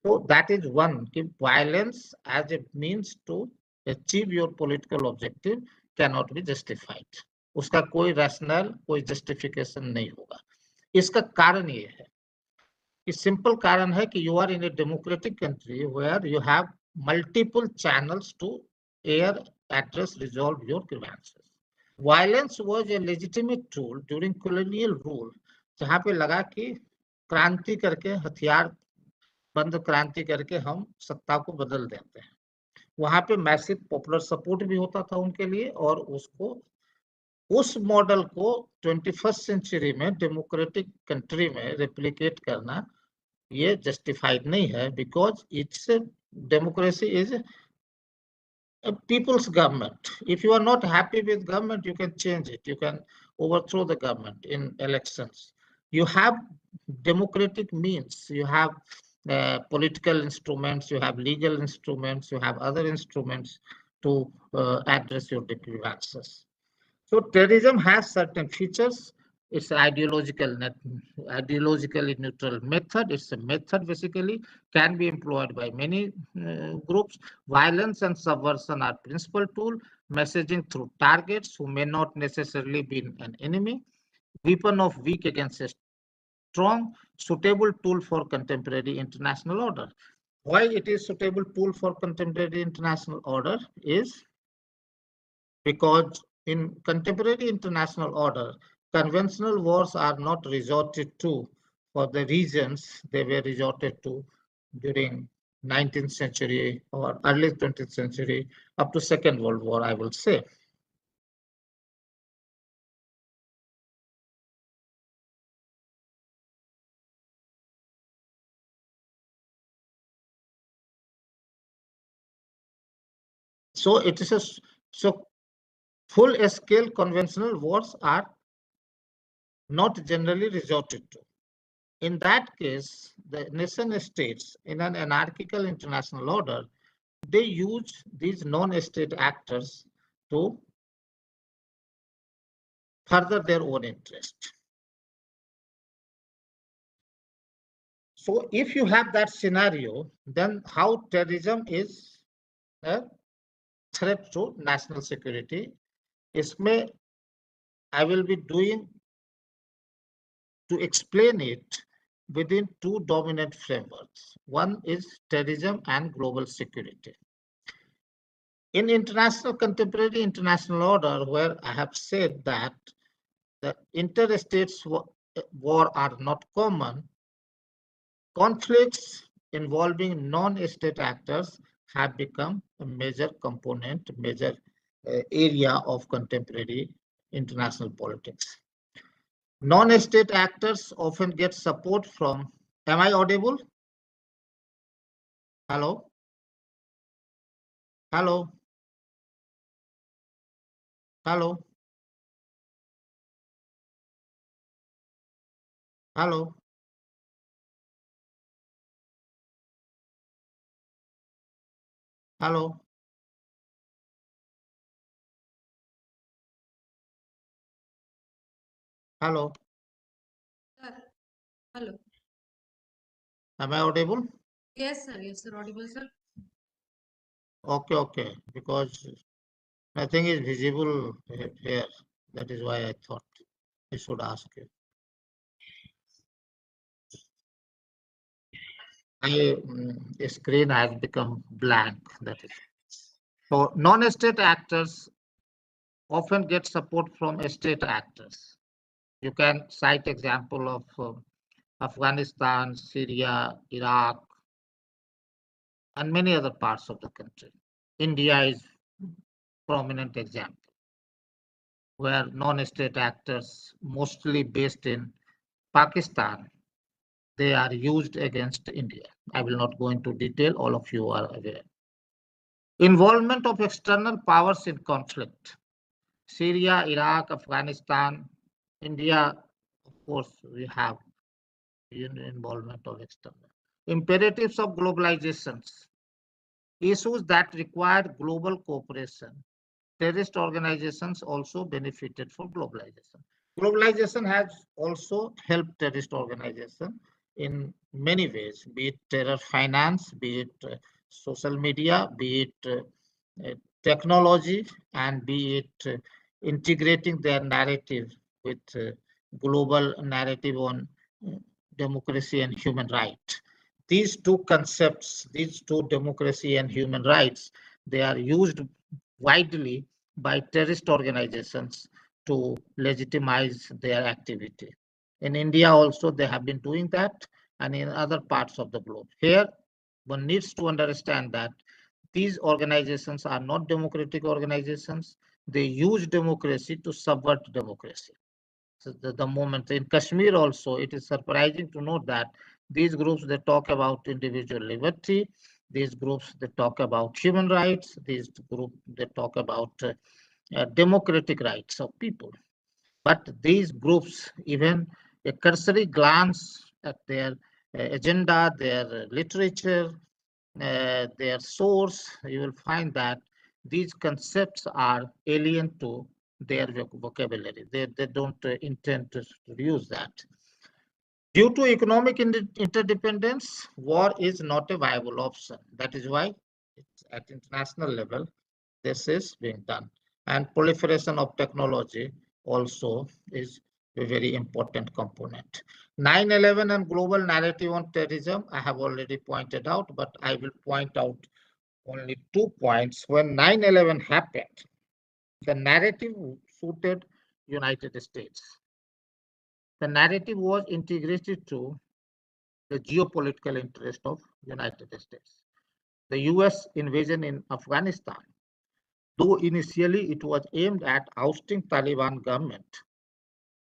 So that is one, violence as a means to achieve your political objective cannot be justified। उसका कोई rational, कोई justification नहीं होगा। इसका कारण ये है, कि सिंपल कारण है कि you are in a democratic country where you have multiple channels to air, address, resolve your grievances. Violence was a legitimate tool during colonial rule, जहां पे लगा कि क्रांति करके, हथियार बंद क्रांति करके हम सत्ता को बदल देते हैं। वहां पे मैसिव पॉपुलर सपोर्ट भी होता था उनके लिए, और उसको, उस मॉडल को 21st सेंचुरी में डेमोक्रेटिक कंट्री में रेप्लिकेट करना ये जस्टिफाइड नहीं है, because it's democracy is a people's government। if you are not happy with government, you can change it, you can overthrow the government in elections। you have democratic means, you have political instruments, you have legal instruments, you have other instruments to address your grievances। so terrorism has certain features. It's an ideologically neutral method. It's a method basically, can be employed by many groups. Violence and subversion are principal tool. Messaging through targets who may not necessarily be an enemy. Weapon of weak against a strong. Suitable tool for contemporary international order. Why it is suitable tool for contemporary international order is because in contemporary international order, conventional wars are not resorted to for the reasons they were resorted to during 19th century or early 20th century up to Second World War, I will say। So it is so full-scale conventional wars are not generally resorted to. In that case, the nation states in an anarchical international order, they use these non-state actors to further their own interest. So if you have that scenario, then how terrorism is a threat to national security, इसमें I will be doing to explain it within two dominant frameworks. One is terrorism and global security. In international contemporary international order, where I have said that the interstate war are not common, conflicts involving non-state actors have become a major component, major area of contemporary international politics. Non-state actors often get support from, am I audible? Hello? Hello? Hello? Hello? Hello? Hello? Sir, hello. Am I audible? Yes, sir, audible, sir. Okay, because nothing is visible here. That is why I thought I should ask you. My screen has become blank. That is so. Non-state actors often get support from state actors. You can cite example of Afghanistan, Syria, Iraq, and many other parts of the country. India is prominent example where non-state actors, mostly based in Pakistan, they are used against India. I will not go into detail, all of you are aware. Involvement of external powers in conflict. Syria, Iraq, Afghanistan, India, of course, we have involvement of external. Imperatives of globalizations. Issues that require global cooperation. Terrorist organizations also benefited from globalization. Globalization has also helped terrorist organizations in many ways, be it terror finance, be it social media, be it technology, and be it integrating their narrative with global narrative on democracy and human rights. These two concepts, these two, democracy and human rights, they are used widely by terrorist organizations to legitimize their activity. In India also, they have been doing that, and in other parts of the globe. Here, one needs to understand that these organizations are not democratic organizations. They use democracy to subvert democracy. So the moment in Kashmir also, it is surprising to note that these groups, they talk about individual liberty. These groups, they talk about human rights. These groups, they talk about democratic rights of people. But these groups, even a cursory glance at their agenda, their literature, their source, you will find that these concepts are alien to their vocabulary. They don't intend to use that. Due to economic interdependence, war is not a viable option. That is why it's at international level, this is being done. And proliferation of technology also is a very important component. 9/11 and global narrative on terrorism, I have already pointed out, but I will point out only 2 points. When 9/11 happened, the narrative suited United States. The narrative was integrated to the geopolitical interest of United States. The US invasion in Afghanistan, though initially it was aimed at ousting Taliban government,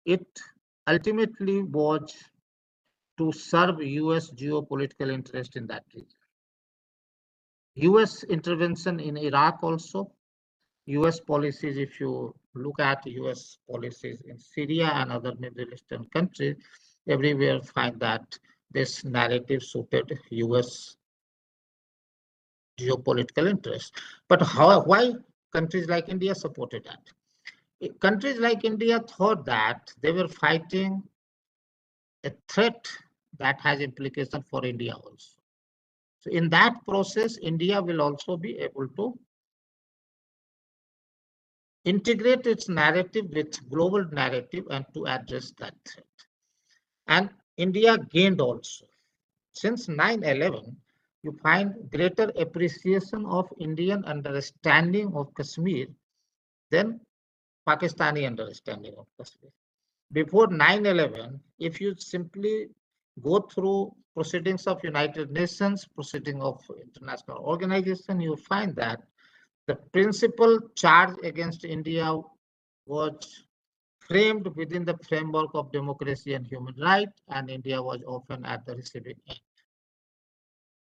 it ultimately was to serve US geopolitical interest in that region. US intervention in Iraq also, US policies, if you look at US policies in Syria and other Middle Eastern countries, everywhere find that this narrative suited US geopolitical interests. But why countries like India supported that? Countries like India thought that they were fighting a threat that has implication for India also. So in that process, India will also be able to integrate its narrative with global narrative and to address that threat. And India gained also. Since 9/11, you find greater appreciation of Indian understanding of Kashmir than Pakistani understanding of Kashmir. Before 9/11, if you simply go through proceedings of United Nations, proceeding of international organization, you find that the principal charge against India was framed within the framework of democracy and human rights, and India was often at the receiving end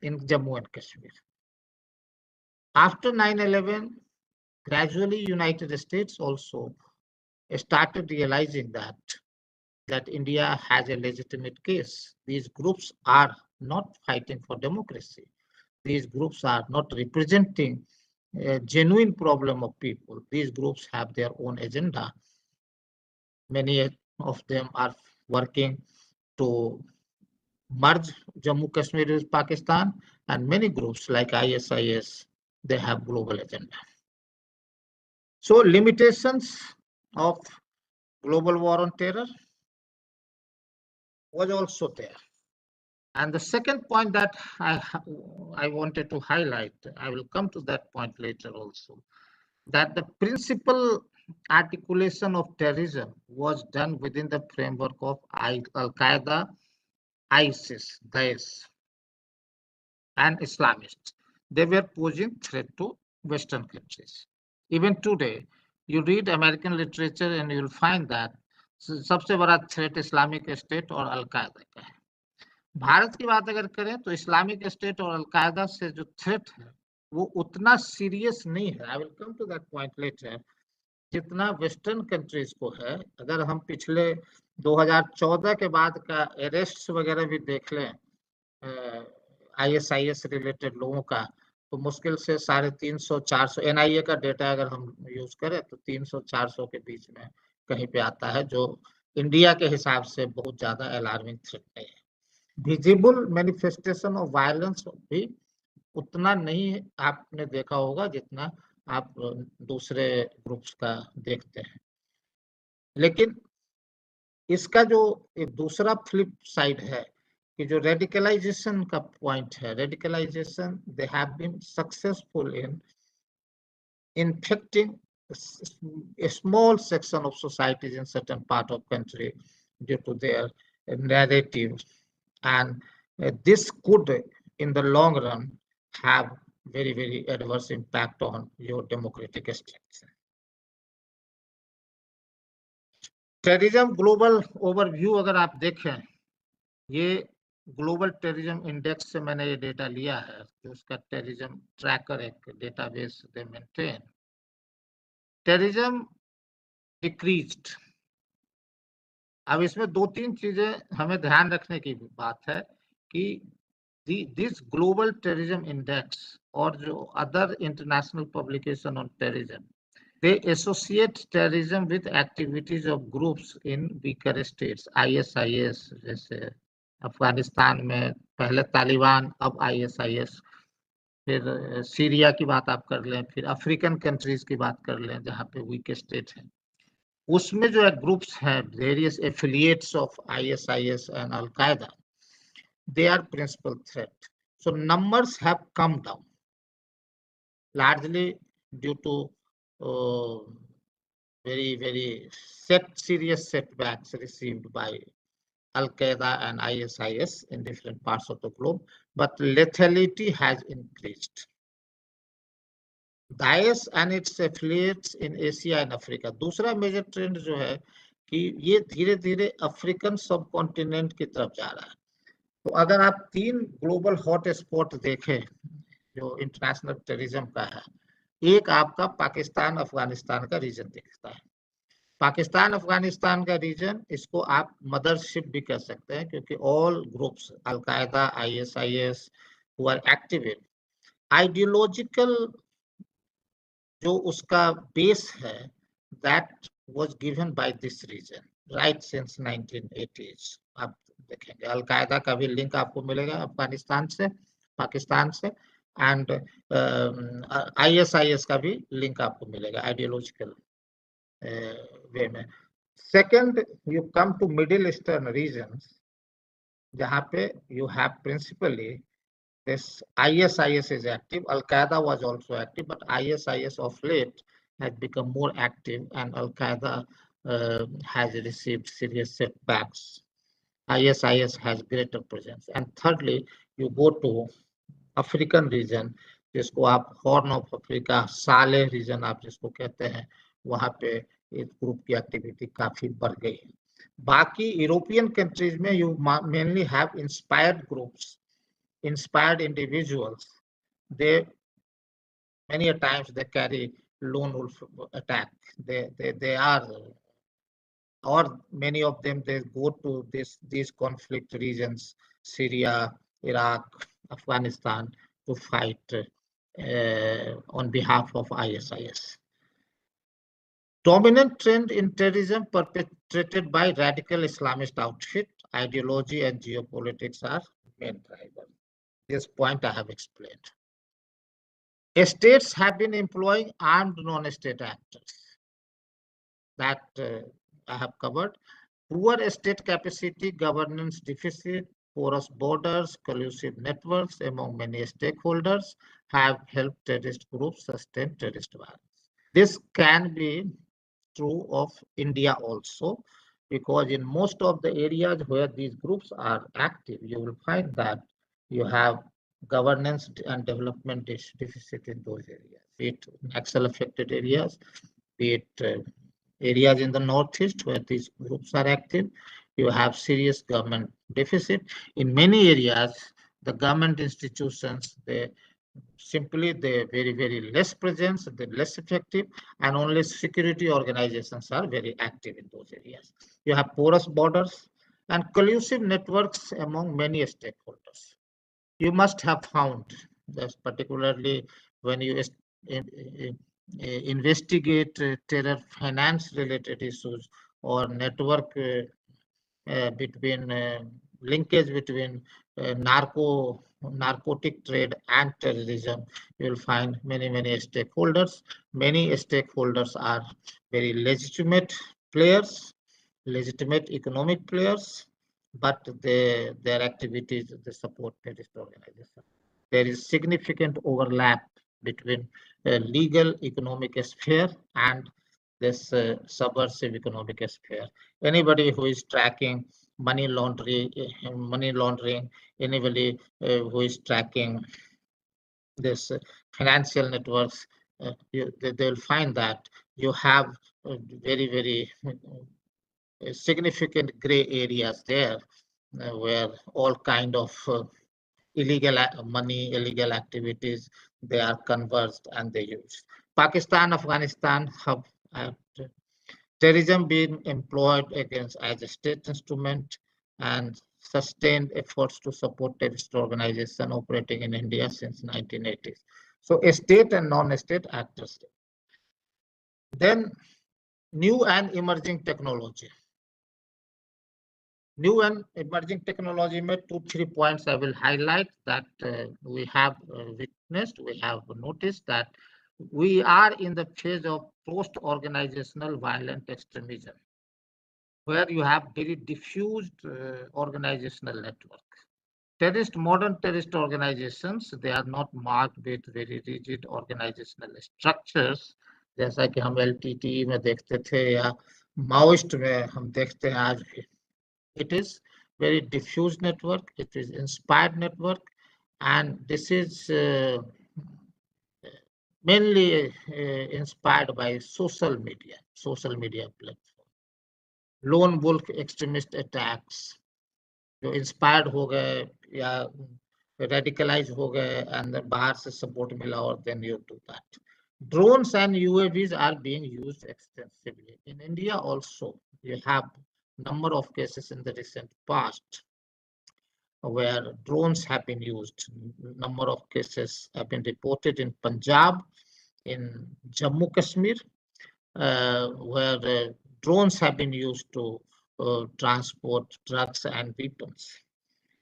in Jammu and Kashmir. After 9/11, gradually United States also started realizing that India has a legitimate case. These groups are not fighting for democracy. These groups are not representing a genuine problem of people. These groups have their own agenda. Many of them are working to merge Jammu Kashmir with Pakistan, and many groups like ISIS, they have global agenda. So limitations of global war on terror was also there. And the second point that I wanted to highlight, I will come to that point later also, that the principal articulation of terrorism was done within the framework of Al-Qaeda, ISIS, Daesh, and Islamists. They were posing threat to Western countries. Even today, you read American literature and you'll find that सबसे बड़ा threat Islamic state और al Qaeda का है. भारत की बात अगर करें तो इस्लामिक स्टेट और अलकायदा से जो थ्रेट है वो उतना सीरियस नहीं है. I will come to that point later. जितना वेस्टर्न कंट्रीज को है. अगर हम पिछले 2014 के बाद का अरेस्ट वगैरह भी देख लें ISIS रिलेटेड लोगों का, तो मुश्किल से 350-400 NIA का डेटा अगर हम यूज करें तो 300-400 के बीच में कहीं पे आता है, जो इंडिया के हिसाब से बहुत ज्यादा अलार्मिंग थ्रेट नहीं है. विजिबल मैनिफेस्टेशन ऑफ वायलेंस भी उतना नहीं आपने देखा होगा जितना आप दूसरे ग्रुप्स का देखते हैं. लेकिन इसका जो एक दूसरा फ्लिप साइड है कि जो रेडिकलाइजेशन का पॉइंट है, radicalization they have been successful in infecting a small section of societies in certain part of country due to their narrative, and this could in the long run have very adverse impact on your democratic structure. Terrorism global overview अगर आप देखें, ये global terrorism index से मैंने ये data लिया है कि उसका टेररिज्म ट्रैकर एक डेटाबेस दे मेंटेन. Terrorism decreased. अब इसमें 2-3 चीजें हमें ध्यान रखने की बात है कि दिस ग्लोबल टेररिज्म इंडेक्स और जो other international publication on terrorism, they associate terrorism with activities of groups in weaker states. ISIS जैसे अफगानिस्तान में पहले तालिबान, अब ISIS, फिर सीरिया की बात आप कर लें, फिर अफ्रीकन कंट्रीज की बात कर लें जहाँ पे वीक स्टेट है, उसमें जो है ग्रुप्स हैं various affiliates of ISIS and Al-Qaeda, they are principal threat. So numbers have come down largely due to very serious setbacks received by Al-Qaeda and ISIS in different parts of the globe, but lethality has increased. Daesh and its affiliates in Asia and Africa. दूसरा major trend जो है कि ये धीरे धीरे African सब continent की तरफ जा रहा है. तो अगर आप 3 ग्लोबल हॉट स्पॉट देखें जो इंटरनेशनल टेररिज्म का है, एक आपका पाकिस्तान अफगानिस्तान का रीजन दिखता है। पाकिस्तान अफगानिस्तान का रीजन, इसको आप मदरशिप भी कह सकते हैं, क्योंकि all groups al Qaeda, ISIS who are active in ideological, जो उसका बेस है, that was given by this region right since 1980s। आप देखेंगे अल-कायदा का भी लिंक आपको मिलेगा अफगानिस्तान से, पाकिस्तान से, एंड ISIS का भी लिंक आपको मिलेगा आइडियोलॉजिकल वे में। Second, you come to middle eastern regions, जहाँ पे you have principally this ISIS is active. Al-Qaeda was also active, but ISIS of late has become more active, and Al-Qaeda has received serious setbacks. ISIS has greater presence. And thirdly, you go to African region, जिसको आप horn of Africa, साले reason आप जिसको कहते हैं, वहां पे इस ग्रुप की एक्टिविटी काफी बढ़ गई है। बाकी यूरोपियन कंट्रीज में you mainly have inspired groups, inspired individuals. They many a times they carry lone wolf attack. They are, or many of them they go to these conflict regions, Syria, Iraq, Afghanistan, to fight on behalf of ISIS. Dominant trend in terrorism perpetrated by radical Islamist outfit, ideology and geopolitics are main drivers. This point I have explained. States have been employing armed non-state actors. That I have covered. Poor state capacity, governance deficit, porous borders, collusive networks among many stakeholders have helped terrorist groups sustain terrorist violence. This can be true of India also, because in most of the areas where these groups are active, you will find that you have governance and development deficit in those areas, be it Naxal affected areas, be it areas in the northeast where these groups are active. You have serious government deficit. In many areas, the government institutions, they very less presence, they're less effective, and only security organizations are very active in those areas. You have porous borders and collusive networks among many stakeholders. You must have found that, particularly when you investigate terror finance related issues or network between linkage between narcotic trade and terrorism, you will find many stakeholders. Many stakeholders are very legitimate players, legitimate economic players, but their activities, they support terrorist organizations. There is significant overlap between legal economic sphere and this subversive economic sphere. Anybody who is tracking money laundering, anybody who is tracking this financial networks, they will find that you have very significant gray areas there, where all kind of illegal money, illegal activities, they are converged and they use. Pakistan, Afghanistan have terrorism being employed against as a state instrument, and sustained efforts to support terrorist organizations operating in India since 1980s. So a state and non-state actors. Then new and emerging technology. New and emerging technology में 2-3 points I will highlight that we have witnessed, we have noticed that we are in the phase of post-organizational violent extremism, where you have very diffused organizational network. Modern terrorist organizations, they are not marked with very rigid organizational structures, जैसा कि हम LTTE में देखते थे या Maoist में हम देखते हैं आज भी. It is very diffuse network, it is inspired network, and this is mainly inspired by social media platform. Lone wolf extremist attacks, जो inspired हो गए या radicalized हो गए and बाहर से support मिला, और then you do that. Drones and UAVs are being used extensively. In India also, you have number of cases in the recent past where drones have been used. Number of cases have been reported in Punjab, in Jammu Kashmir, where drones have been used to transport drugs and weapons.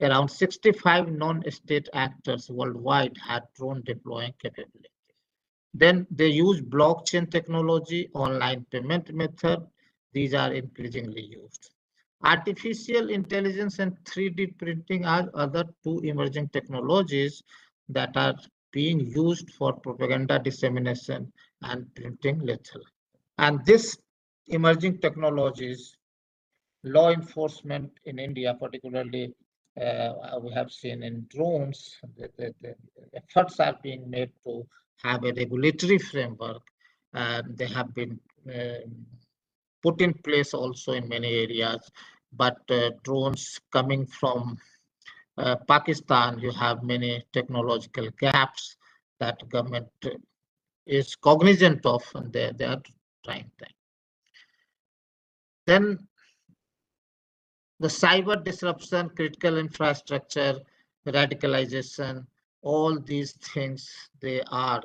Around 65 non-state actors worldwide had drone deploying capability. Then they use blockchain technology, online payment method. These are increasingly used. Artificial intelligence and 3D printing are other two emerging technologies that are being used for propaganda dissemination and printing lethal. And this emerging technologies, law enforcement in India, particularly we have seen in drones, the efforts are being made to have a regulatory framework. They have been put in place also in many areas, but drones coming from Pakistan, you have many technological gaps that government is cognizant of, and they are trying that. Then the cyber disruption, critical infrastructure, radicalization, all these things, they are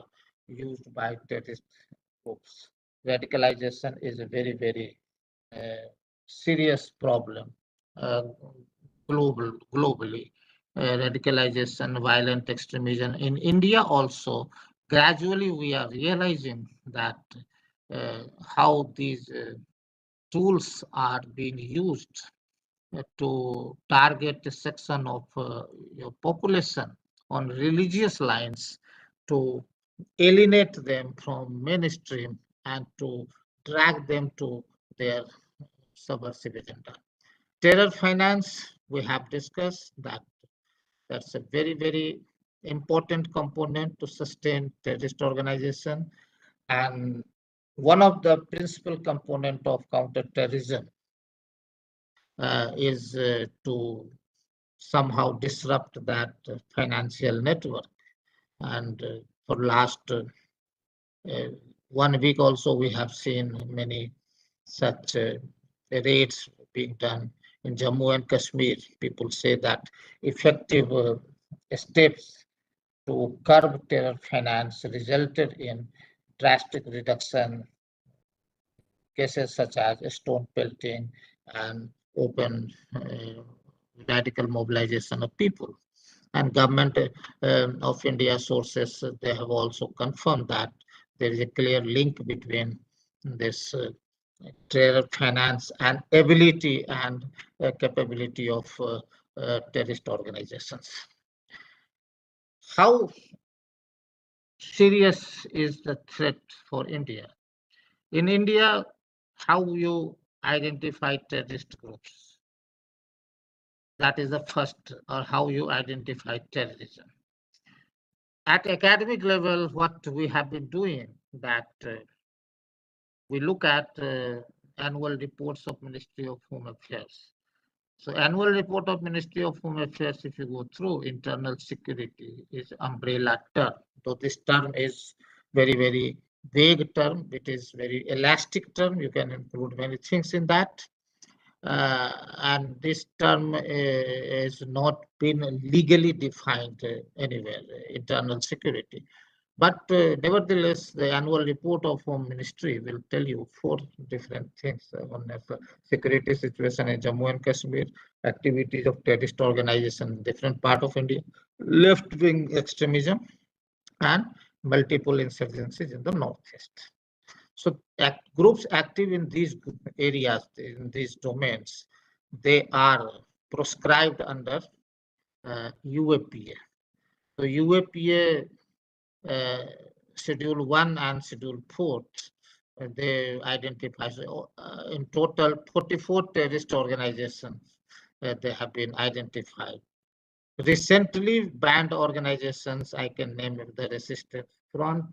used by terrorist groups. Radicalization is a very, very serious problem globally. Radicalization, violent extremism. In India also, gradually we are realizing that how these tools are being used to target a section of your population on religious lines, to alienate them from mainstream and to drag them to their subversive agenda. Terror finance, we have discussed that that's a very, very important component to sustain terrorist organization. And one of the principal component of counterterrorism is to somehow disrupt that financial network. And for last 1 week also, we have seen many such raids being done in Jammu and Kashmir. People say that effective steps to curb terror finance resulted in drastic reduction cases such as stone pelting and open radical mobilization of people. And government of India sources, they have also confirmed that there is a clear link between this terror finance and ability and capability of terrorist organizations. How serious is the threat for India? In India, how you identify terrorist groups? That is the first, or how you identify terrorism. At academic level, what we have been doing, that we look at annual reports of Ministry of Home Affairs. So annual report of Ministry of Home Affairs, if you go through, internal security is umbrella term. So this term is very, very vague term. It is very elastic term. You can include many things in that. And this term has not been legally defined anywhere, internal security. But nevertheless, the annual report of Home Ministry will tell you 4 different things on the security situation in Jammu and Kashmir, activities of terrorist organization in different part of India, left-wing extremism, and multiple insurgencies in the northeast. So groups active in these areas, in these domains, they are proscribed under UAPA. So UAPA Schedule 1 and Schedule 4, they identify in total 44 terrorist organizations they have been identified. Recently banned organizations, I can name the Resistance Front,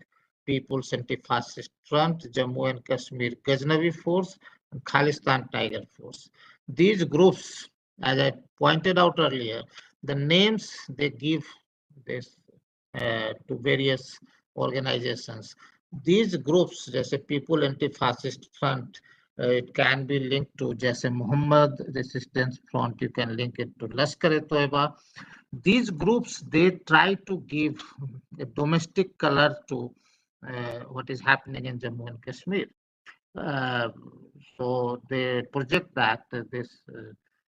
People's Anti-Fascist Front, Jammu and Kashmir Ghaznavi Force, and Khalistan Tiger Force. These groups, as I pointed out earlier, the names they give this to various organizations, these groups, जैसे People Anti-Fascist Front, it can be linked to जैसे Muhammad Resistance Front, you can link it to Lashkar-e-Toiba. These groups, they try to give a domestic color to what is happening in Jammu and Kashmir. So they project that this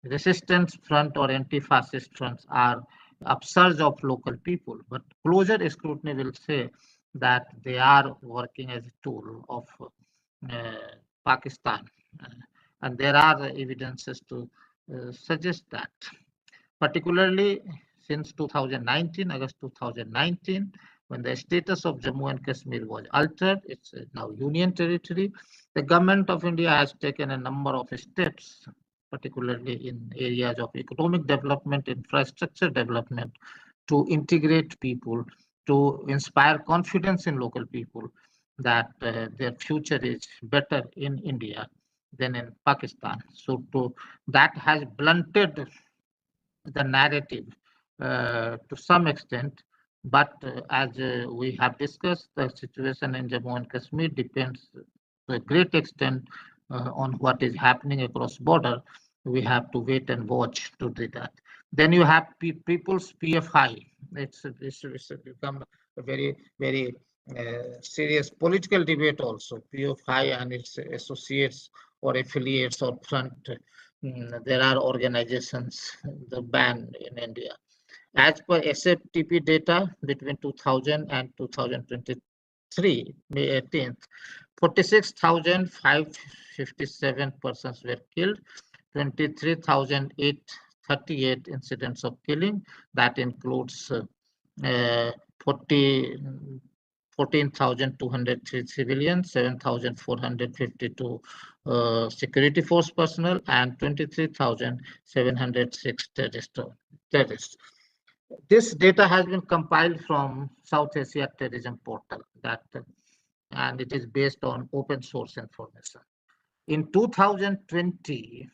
resistance front or anti-fascist fronts are upsurge of local people, but closer scrutiny will say that they are working as a tool of Pakistan, and there are evidences to suggest that, particularly since 2019, August 2019, when the status of Jammu and Kashmir was altered. It's now union territory. The government of India has taken a number of steps, particularly in areas of economic development, infrastructure development, to integrate people, to inspire confidence in local people that their future is better in India than in Pakistan. So that has blunted the narrative to some extent, but as we have discussed, the situation in Jammu and Kashmir depends to a great extent on what is happening across border. We have to wait and watch to do that. Then you have People's PFI. It's become a very serious political debate also. PFI and its associates or affiliates or front. There are organizations, the ban in India. As per SFTP data between 2000 and 2023, May 18th, 46,557 persons were killed, 23,838 incidents of killing. That includes 14,203 civilians, 7,452 security force personnel, and 23,706 terrorists. This data has been compiled from South Asia Terrorism portal, and it is based on open source information. In 2020,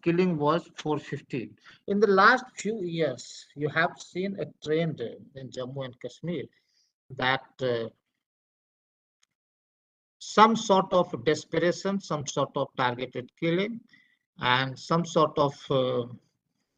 killing was 415. In the last few years, you have seen a trend in Jammu and Kashmir that some sort of desperation, some sort of targeted killing, and some sort of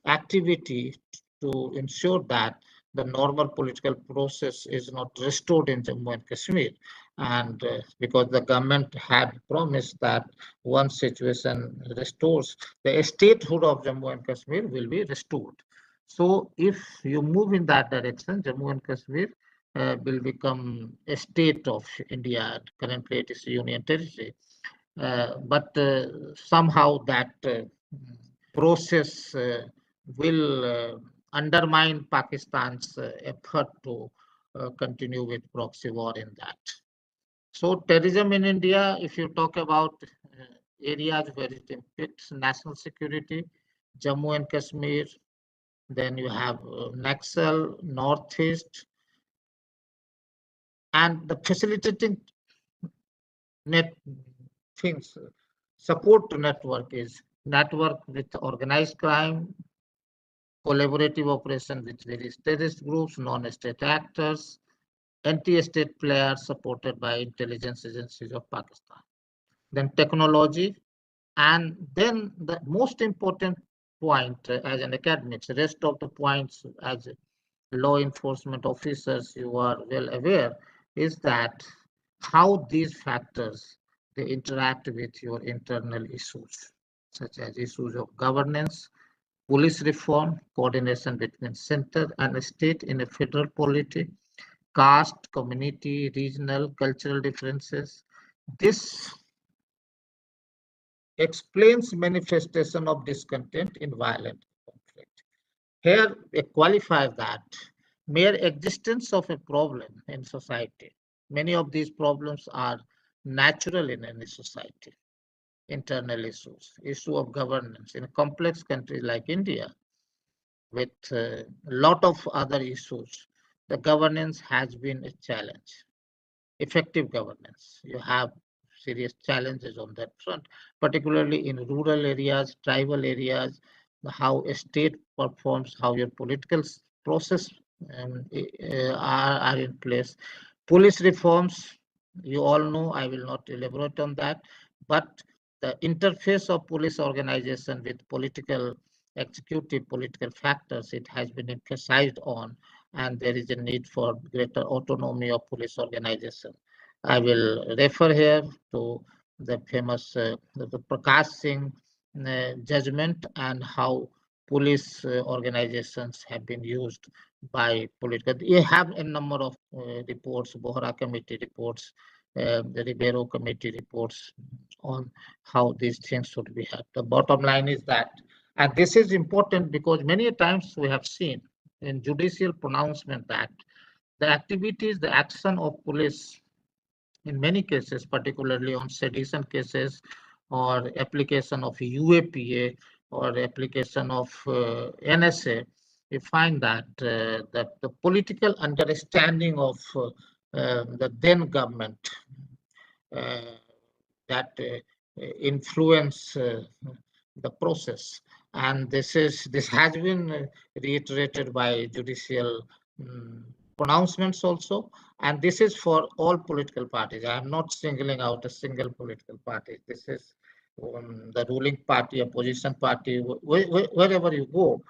activity to ensure that the normal political process is not restored in Jammu and Kashmir. And because the government had promised that once situation restores, the statehood of Jammu and Kashmir will be restored. So if you move in that direction, Jammu and Kashmir will become a state of India. Currently, it is a union territory. But somehow that process will undermine Pakistan's effort to continue with proxy war in that. So terrorism in India, if you talk about areas where it impacts national security, Jammu and Kashmir, then you have Naxal, Northeast, and the facilitating net things, support to network is network with organized crime, collaborative operation with various terrorist groups, non-state actors, anti-state players supported by intelligence agencies of Pakistan. Then technology, and then the most important point as an academic, the rest of the points as law enforcement officers you are well aware, is that how these factors they interact with your internal issues, such as issues of governance, police reform, coordination between center and state in a federal polity, caste, community, regional, cultural differences. This explains manifestation of discontent in violent conflict. Here, we qualify that mere existence of a problem in society. Many of these problems are natural in any society. Internal issues, issue of governance in a complex country like India, with a lot of other issues, the governance has been a challenge. Effective governance, you have serious challenges on that front, particularly in rural areas, tribal areas, how a state performs, how your political process are in place. Police reforms, you all know, I will not elaborate on that, but the interface of police organization with political, executive political factors, it has been emphasized on, and there is a need for greater autonomy of police organization. I will refer here to the famous the Prakash Singh judgment and how police organizations have been used by political. You have a number of reports, Bohra Committee reports, the Ribeiro Committee reports on how these things should be had. The bottom line is that, and this is important because many times we have seen in judicial pronouncement that the activities, the action of police in many cases, particularly on sedition cases or application of UAPA or application of NSA, we find that that the political understanding of the then government uh, that influence the process, and this has been reiterated by judicial pronouncements also, and this is for all political parties. I am not singling out a single political party. This is the ruling party, opposition party, wherever you go,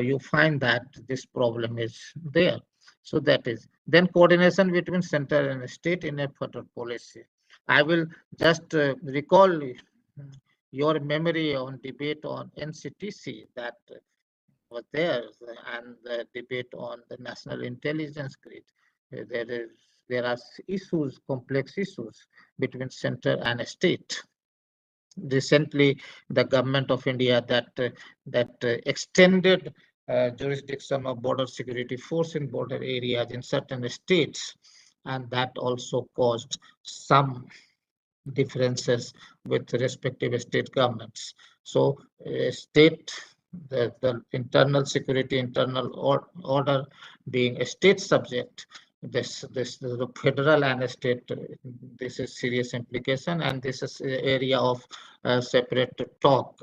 you find that this problem is there. So that is then coordination between center and state in effort of policy. I will just recall your memory on debate on NCTC that was there, and the debate on the national intelligence grid. There are issues, complex issues between center and state. Recently, the government of India that extended jurisdiction of border security force in border areas in certain states, and that also caused some differences with respective state governments. So state, the internal security, internal order being a state subject, this the federal and state, this is serious implication, and this is area of separate talk.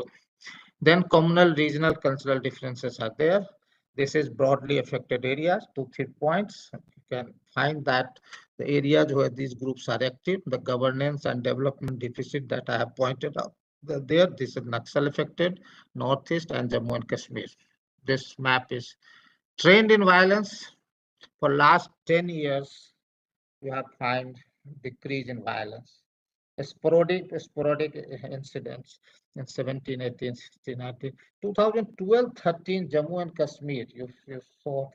Then communal, regional, cultural differences are there. This is broadly affected areas, 2-3 points. You can find that the areas where these groups are active, the governance and development deficit that I have pointed out, there, this is Naxal affected, Northeast and Jammu and Kashmir. This map is trend in violence. For last 10 years, you have find decrease in violence. Sporadic incidents in 17, 18, 16, 19, 2012, 13, Jammu and Kashmir, you saw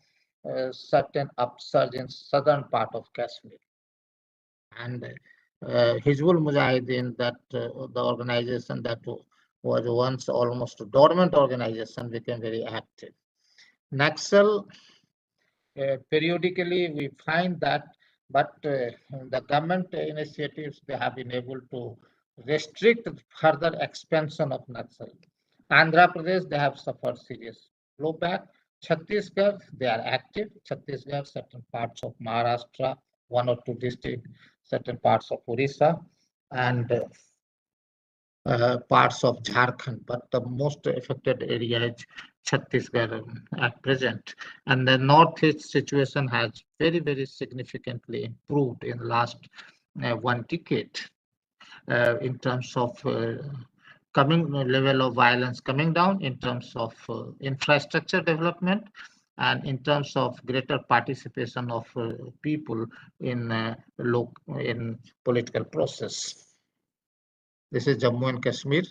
certain upsurge in southern part of Kashmir. And Hizbul Mujahideen, that the organization that was once almost a dormant organization, became very active. Naxal, periodically we find that, but the government initiatives, they have been able to restrict further expansion of Naxal. Andhra Pradesh, they have suffered serious blowback. Chhattisgarh, they are active. Chhattisgarh, certain parts of Maharashtra, 1 or 2 districts, certain parts of Orissa, and parts of Jharkhand, but the most affected area is Chhattisgarh at present. And the northeast situation has very, very significantly improved in the last 1 decade in terms of coming level of violence coming down, in terms of infrastructure development, and in terms of greater participation of people in political process. This is Jammu and Kashmir.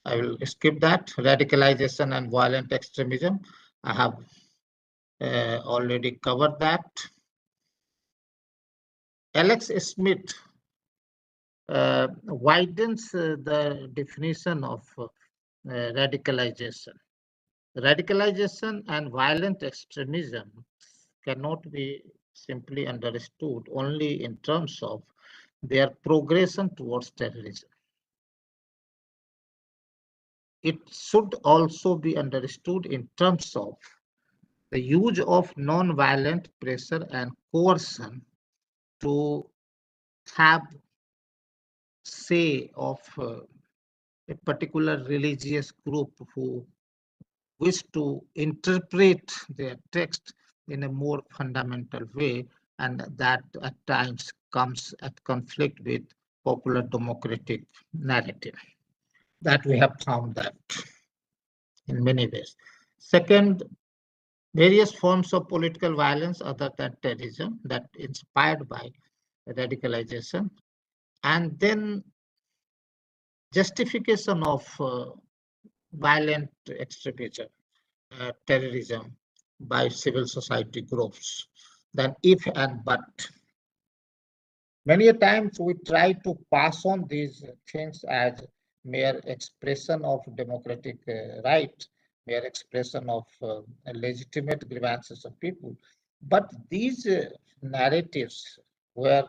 I will skip that. Radicalization and violent extremism, I have already covered that. Alex Smith widens the definition of radicalization. Radicalization and violent extremism cannot be simply understood only in terms of their progression towards terrorism. It should also be understood in terms of the use of non-violent pressure and coercion to have say of a particular religious group who wish to interpret their text in a more fundamental way and that at times comes at conflict with popular democratic narrative. That we have found that in many ways. Second, various forms of political violence other than terrorism that inspired by radicalization, and then justification of violent extremism, terrorism by civil society groups, then if and but. Many a times we try to pass on these things as mere expression of democratic right, mere expression of legitimate grievances of people. But these narratives where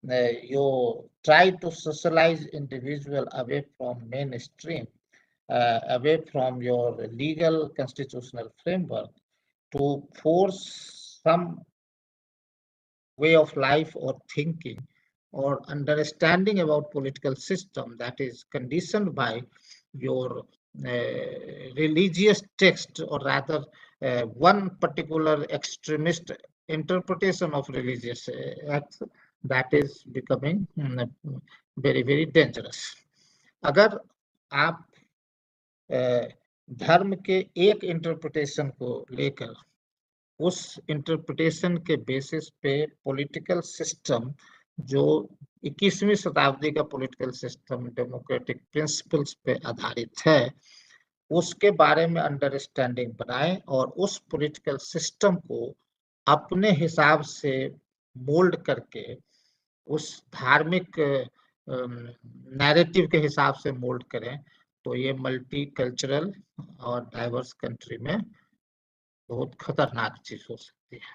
you try to socialize individual away from mainstream, away from your legal constitutional framework to force some way of life or thinking or understanding about political system that is conditioned by your religious text, or rather one particular extremist interpretation of religious acts, that is becoming very very dangerous. अगर आप धर्म के एक interpretation को लेकर उस interpretation के basis पे पॉलिटिकल सिस्टम जो 21वीं शताब्दी का पॉलिटिकल सिस्टम डेमोक्रेटिक प्रिंसिपल्स पे आधारित है, उसके बारे में अंडरस्टैंडिंग बनाए और उस पॉलिटिकल सिस्टम को अपने हिसाब से मोल्ड करके उस धार्मिक नैरेटिव के हिसाब से मोल्ड करें, तो ये मल्टी कल्चरल और डाइवर्स कंट्री में बहुत खतरनाक चीज हो सकती है।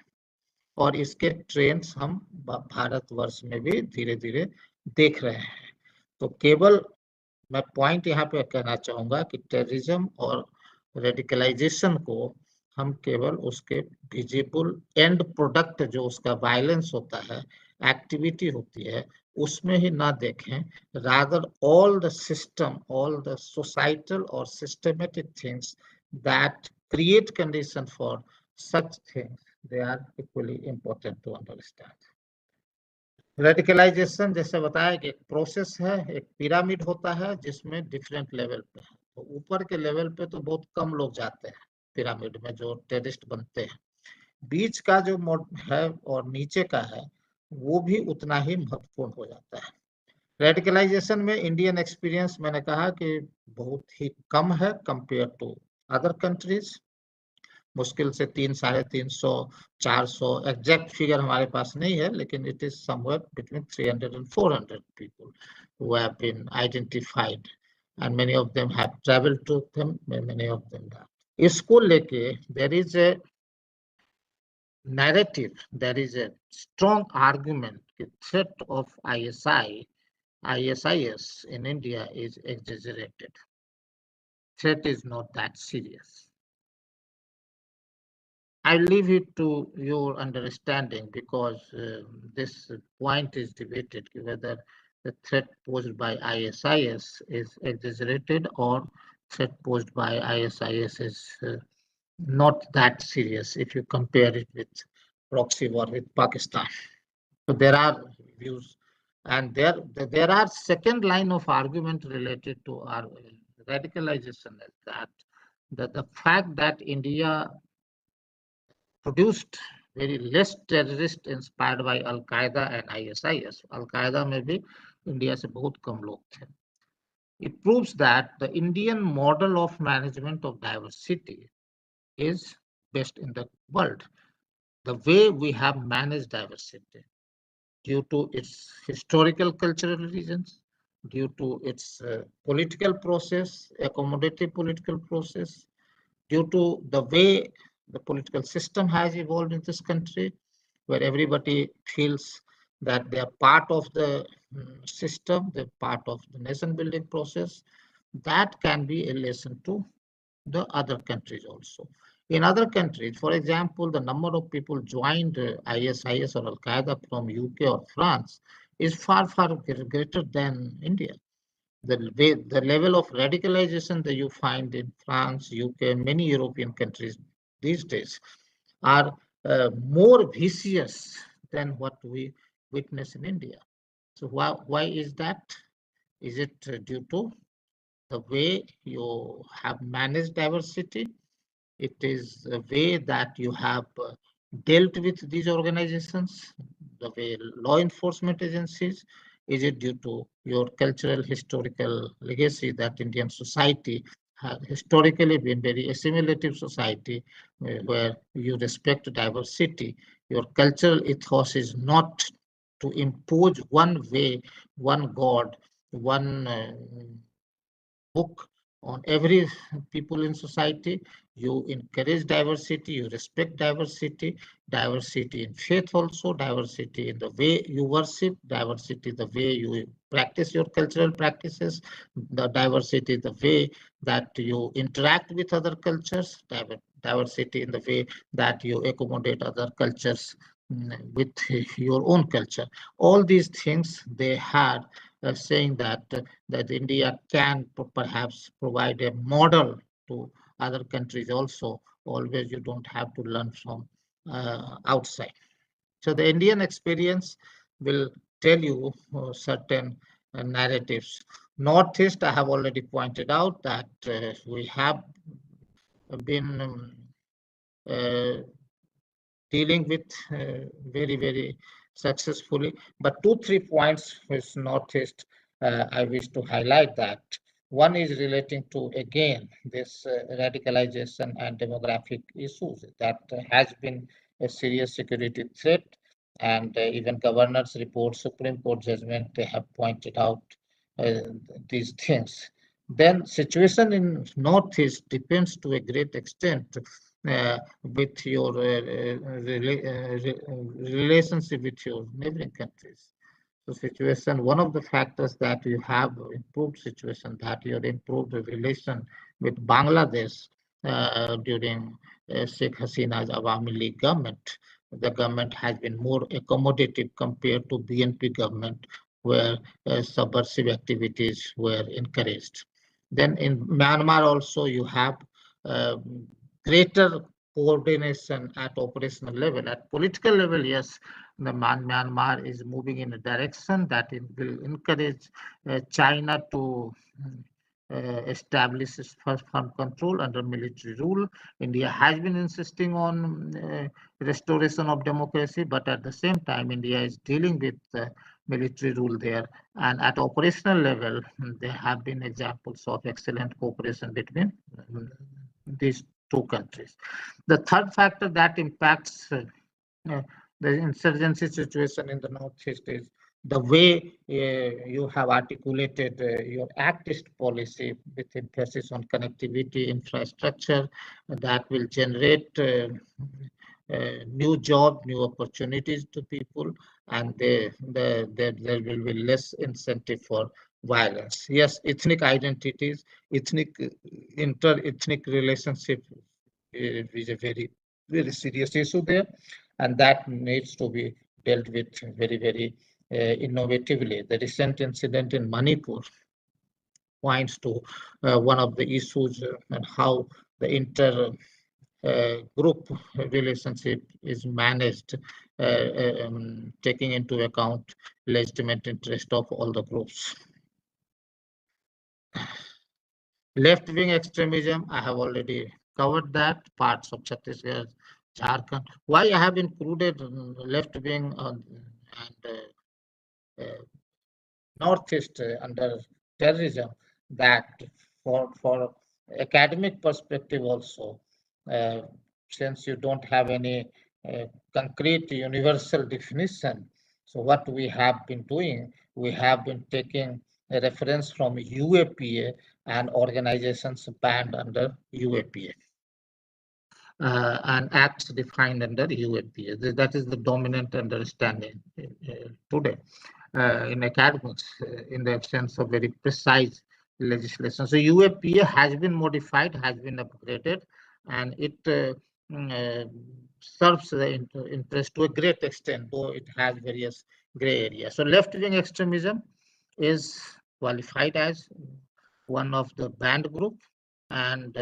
और इसके ट्रेंड्स हम भारतवर्ष में भी धीरे धीरे देख रहे हैं। तो केवल मैं पॉइंट यहाँ पे कहना चाहूंगा कि टेररिज्म और रेडिकलाइजेशन को हम केवल उसके विजिबल एंड प्रोडक्ट जो उसका वायलेंस होता है, एक्टिविटी होती है, उसमें ही ना देखें, rather all the system, all the societal और systematic things that create condition for such things, they are equally important to understand. Radicalisation जैसे बताया कि एक प्रोसेस है, एक पिरामिड होता है जिसमें डिफरेंट लेवल पे है। तो ऊपर के लेवल पे तो बहुत कम लोग जाते हैं पिरामिड में जो टेररिस्ट बनते हैं, बीच का जो है और नीचे का है वो भी उतना ही महत्वपूर्ण हो जाता है। रेडिकलाइजेशन में इंडियन एक्सपीरियंस मैंने कहा कि बहुत ही कम है कंपेयर टू अदर कंट्रीज। मुश्किल से 300-350, 400 एग्जैक्ट फिगर हमारे पास नहीं है, लेकिन it is somewhere between 300 and 400 people who have been identified and many of them have traveled to them, many of them have. इसको लेके there is a narrative, there is a strong argument the threat of ISIS in India is exaggerated. Threat is not that serious. I leave it to your understanding because this point is debated whether the threat posed by ISIS is exaggerated or threat posed by ISIS is not that serious if you compare it with proxy war with Pakistan. So there are views, and there are second line of argument related to our radicalization, that the fact that India produced very less terrorist inspired by Al Qaeda and ISIS. Al Qaeda में भी India से बहुत कम लोग थे. It proves that the Indian model of management of diversity is best in the world. The way we have managed diversity, due to its historical cultural reasons, due to its political process, accommodative political process, due to the way the political system has evolved in this country, where everybody feels that they are part of the system, they're part of the nation building process. That can be a lesson to the other countries also. In other countries, for example, the number of people joined ISIS or Al Qaeda from UK or France is far, far greater than India. The level of radicalization that you find in France, UK, many European countries these days are more vicious than what we witness in India. So why is that? Is it due to the way you have managed diversity? It is a way that you have dealt with these organizations, the way law enforcement agencies. Is it due to your cultural historical legacy that Indian society has historically been very assimilative society where you respect diversity? Your cultural ethos is not to impose one way, one God, one book on every people in society. You encourage diversity, you respect diversity, diversity in faith also, diversity in the way you worship, diversity the way you practice your cultural practices, the diversity the way that you interact with other cultures, diversity in the way that you accommodate other cultures with your own culture. All these things they had saying that India can perhaps provide a model to other countries also. Always you don't have to learn from outside. So the Indian experience will tell you certain narratives. Northeast, I have already pointed out that we have been dealing with very successfully. But 2-3 points with Northeast I wish to highlight that. One is relating to, again, this radicalization and demographic issues that has been a serious security threat. And even governor's report, Supreme Court judgment, they have pointed out these things. Then situation in Northeast depends to a great extent with your relationship with your neighboring countries. So situation, one of the factors that you have improved situation, that your improved relation with Bangladesh during Sheikh Hasina's Awami League government. The government has been more accommodative compared to BNP government, where subversive activities were encouraged. Then in Myanmar also you have greater coordination at operational level. At political level, yes, the Myanmar is moving in a direction that it will encourage China to establish its firm control under military rule. India has been insisting on restoration of democracy, but at the same time, India is dealing with military rule there. And at operational level, there have been examples of excellent cooperation between these two countries. The third factor that impacts the insurgency situation in the Northeast is the way you have articulated your actist policy with emphasis on connectivity, infrastructure that will generate new jobs, new opportunities to people, and there will be less incentive for violence. Yes, ethnic identities, inter-ethnic relationship is a very serious issue there, and that needs to be dealt with very innovatively. The recent incident in Manipur points to one of the issues and how the group relationship is managed, taking into account legitimate interest of all the groups. Left-wing extremism, I have already covered that, parts of Chhattisgarh, Jharkhand. Why I have included left-wing and Northeast under terrorism, that for academic perspective also, since you don't have any concrete universal definition, so what we have been doing, we have been taking a reference from UAPA and organizations banned under UAPA. And acts defined under UAPA. That is the dominant understanding today in academics, in the sense of very precise legislation. So UAPA has been modified, has been upgraded, and it serves the interest to a great extent, though it has various gray areas. So left-wing extremism is qualified as one of the banned group, and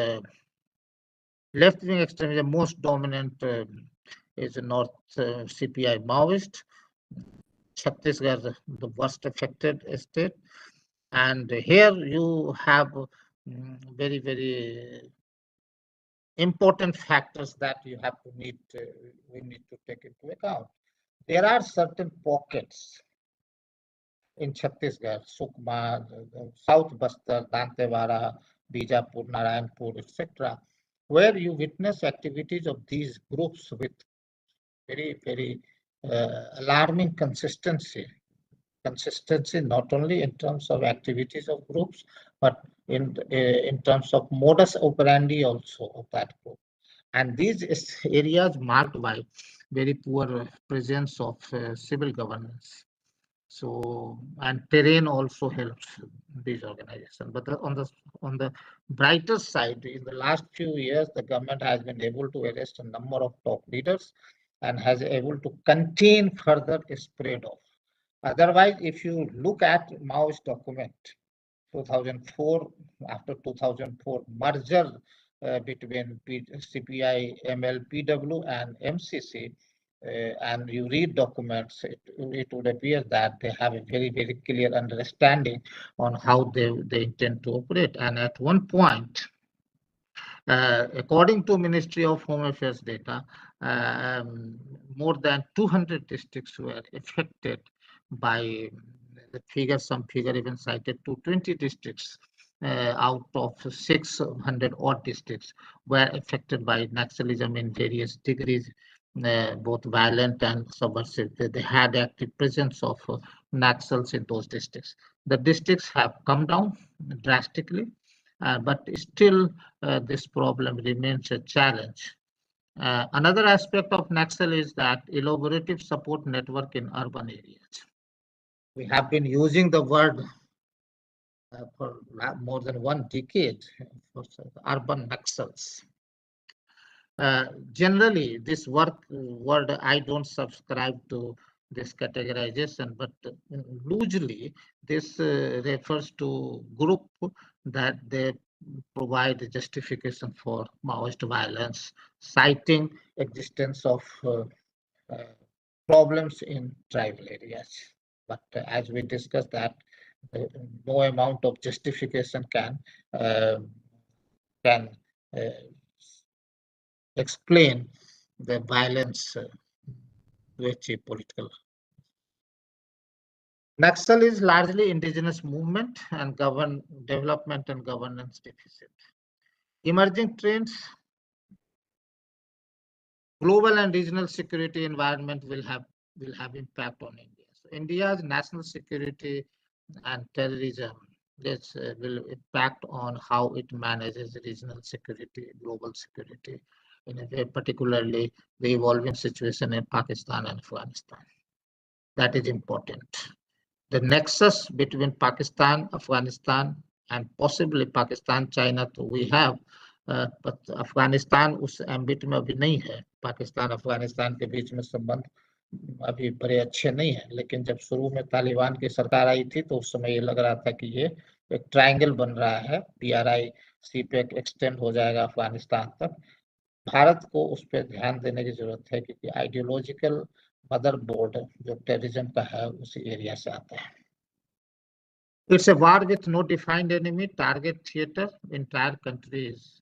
left-wing extremism, most dominant is North CPI Maoist. Chhattisgarh, the worst affected state. And here you have very, very important factors that you have to we need to take into account. There are certain pockets in Chhattisgarh, Sukma, South Bastar, Dantewara, Bijapur, Narayanpur, etc., where you witness activities of these groups with very, very alarming consistency. Consistency not only in terms of activities of groups, but in terms of modus operandi also of that group. And these areas marked by very poor presence of civil governance. So, and terrain also helps these organizations. But on the brighter side, in the last few years, the government has been able to arrest a number of top leaders and has able to contain further spread of. Otherwise, if you look at Maoist document, 2004, after 2004 merger between CPI, ML, PW and MCC, and you read documents, it would appear that they have a very, very clear understanding on how they intend to operate. And at one point, according to Ministry of Home Affairs data, more than 200 districts were affected by the figure, some figure even cited 220 districts out of 600 odd districts were affected by Naxalism in various degrees, both violent and subversive. They had active presence of Naxals in those districts. The districts have come down drastically, but still this problem remains a challenge. Another aspect of Naxal is that elaborative support network in urban areas. We have been using the word for more than 1 decade for urban Naxals. Generally, this word I don't subscribe to this categorization, but loosely this refers to group that they provide justification for Maoist violence, citing existence of problems in tribal areas. But as we discussed that, no amount of justification can explain the violence to achieve political. Naxal is largely indigenous movement and development and governance deficit. Emerging trends, global and regional security environment will have impact on India. So India's national security and terrorism will impact on how it manages regional security, global security, in a way, particularly the evolving situation in Pakistan and Afghanistan. That is important. The nexus between Pakistan, Afghanistan, and possibly Pakistan, China, तो we have, but Afghanistan उस ambit में अभी नहीं है. पाकिस्तान अफगानिस्तान के बीच में संबंध अभी बड़े अच्छे नहीं है, लेकिन जब शुरू में तालिबान की सरकार आई थी तो उस समय ये लग रहा था कि ये एक ट्रायंगल बन रहा है, PRI-C पे एक्सटेंड हो जाएगा अफगानिस्तान तक. भारत को उस पर ध्यान देने की जरूरत है क्योंकि आइडियोलॉजिकल मदरबोर्ड जो टेररिज्म का है उसी एरिया से आता है. It's a war with no defined enemy, target theater, entire countries.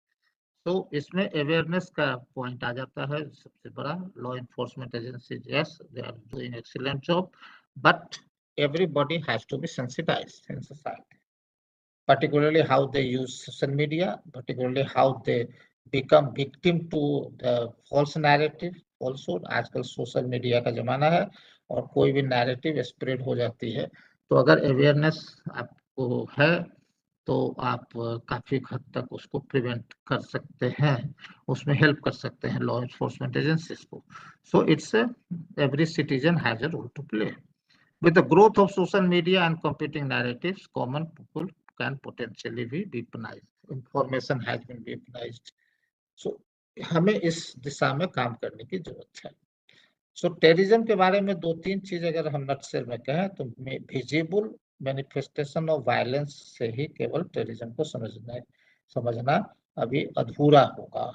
तो इसमें अवेयरनेस का पॉइंट आ जाता है सबसे बड़ा. Law enforcement agencies, yes, they are doing excellent job, but everybody has to be sensitized in society, particularly how they use social media, particularly how they become victim to the false narrative. Also, आजकल social media का जमाना है और कोई भी narrative spread हो जाती है, तो अगर अवेयरनेस आपको है तो आप काफी हद तक उसको प्रिवेंट कर सकते हैं, उसमें हेल्प कर सकते हैं लॉ एनफोर्समेंट एजेंसीज को. So it's every citizen has a role to play. With the growth of social media and competing narratives, common people can potentially be weaponized. Information has been weaponized. So, हमें इस दिशा में काम करने की जरूरत है. So, terrorism के बारे में 2-3 चीज अगर हम नटसेल में कहें तो विजिबल मैनिफेस्टेशन ऑफ वायलेंस से ही केवल टेररिज्म को समझना अभी अधूरा होगा,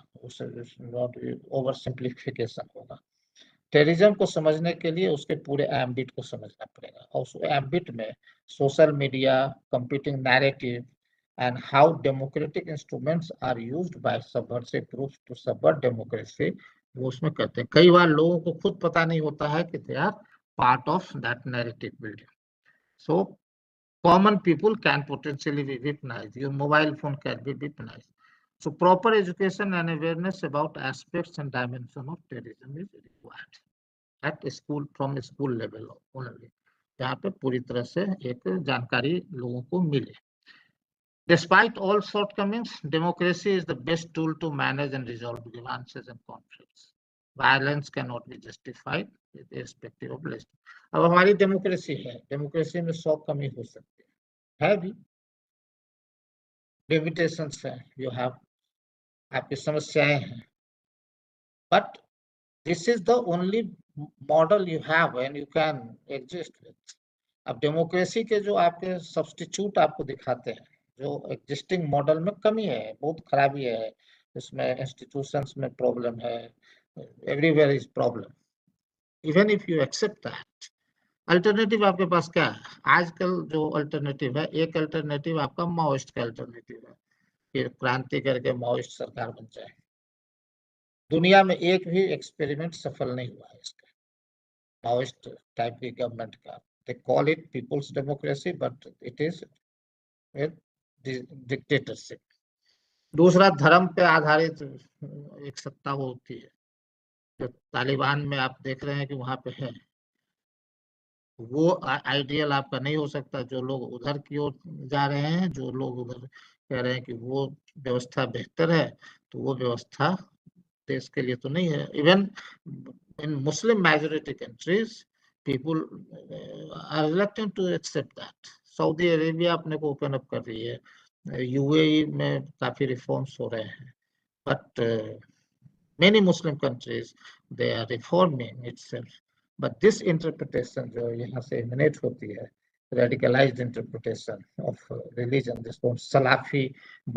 ओवर सिंप्लीफिकेशन होगा. टेररिज्म को समझने के लिए उसके पूरे एम्बिट को समझना पड़ेगा, और उस एम्बिट में social media, computing narrative and how democratic instruments are used by subversive groups to subvert democracy, वो उसमें करते हैं। कई बार लोगों को खुद पता नहीं होता है कि they are part of that narrative building. So common people can potentially be weaponized. Your mobile phone can be weaponized. So proper education and awareness about aspects and dimensions of terrorism is required at school, from school level only, जहाँ पे पूरी तरह से एक जानकारी लोगों को मिले। Despite all shortcomings, democracy is the best tool to manage and resolve grievances and conflicts. Violence cannot be justified irrespective of legislation. अब हमारी डेमोक्रेसी है, डेमोक्रेसी में 100 कमी हो सकती है भी, लिमिटेशंस है, यू हैव, आपकी समस्याएं हैं, but this is the only model you have and you can exist with. अब डेमोक्रेसी के जो आपके सब्स्टिट्यूट आपको दिखाते हैं, जो एग्जिस्टिंग मॉडल में कमी है, बहुत खराबी है, इसमें इंस्टीट्यूशंस में प्रॉब्लम है, everywhere is problem, even if you accept that. Alternative आपके पास क्या है? आजकल जो अल्टरनेटिव है, एक अल्टरनेटिव आपका माओइस्ट का अल्टरनेटिव है, फिर क्रांति करके माओइस्ट सरकार बन जाए। दुनिया में एक भी एक्सपेरिमेंट सफल नहीं हुआ है इसका, माओइस्ट टाइप की गवर्नमेंट का। They call it people's democracy, but it is dictatorship. दूसरा, धर्म पे आधारित एक सत्ता होती है, जो तालिबान में आप देख रहे हैं कि वहां पे है, वो आइडियल आपका नहीं हो सकता। जो लोग उधर की ओर जा रहे हैं, जो लोग उधर कह रहे हैं कि वो व्यवस्था बेहतर है, तो वो व्यवस्था देश के लिए तो नहीं है। Even in Muslim majority countries people are reluctant to accept that. Saudi Arabia अपने को ओपन अप कर रही है, यूएई में काफी रिफॉर्म्स हो रहे हैं, but many Muslim countries they are reforming itself, but this interpretation जो यहाँ से emanate होती है, radicalized interpretation of religion, जिसको सलाफी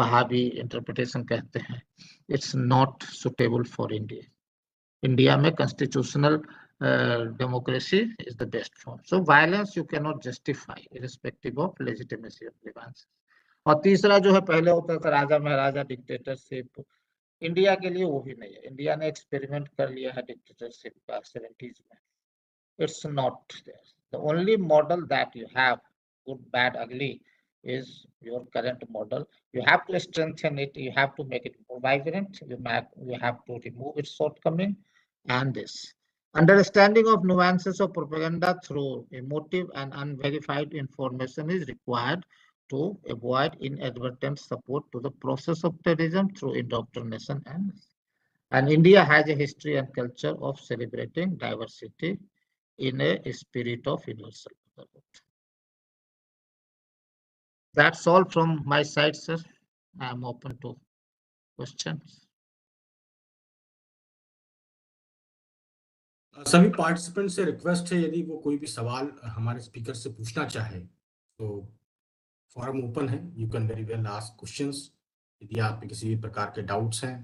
बहावी interpretation कहते हैं, it's not suitable for India. India में constitutional democracy is the best form. So violence you cannot justify irrespective of legitimacy of grievances. और तीसरा जो है, पहले होता था राजा महाराजा डिक्टेटरशिप, इंडिया के लिए वो भी नहीं है। इंडिया ने एक्सपेरिमेंट कर लिया है डिक्टेटरशिप का 70s में, it's not there. The only model that you have, good bad ugly, is your current model. You have to strengthen it, you have to make it more vibrant, you have to remove its shortcoming, and this understanding of nuances of propaganda through emotive and unverified information is required to avoid inadvertent support to the process of terrorism through indoctrination. And India has a history and culture of celebrating diversity in a spirit of universal brotherhood. That's all from my side, sir. I am open to questions. सभी participant से request है, यदि वो कोई भी सवाल हमारे speaker से पूछना चाहे तो फोरम ओपन है, you can very well ask questions, यदि आप पे किसी भी प्रकार के डाउट्स हैं।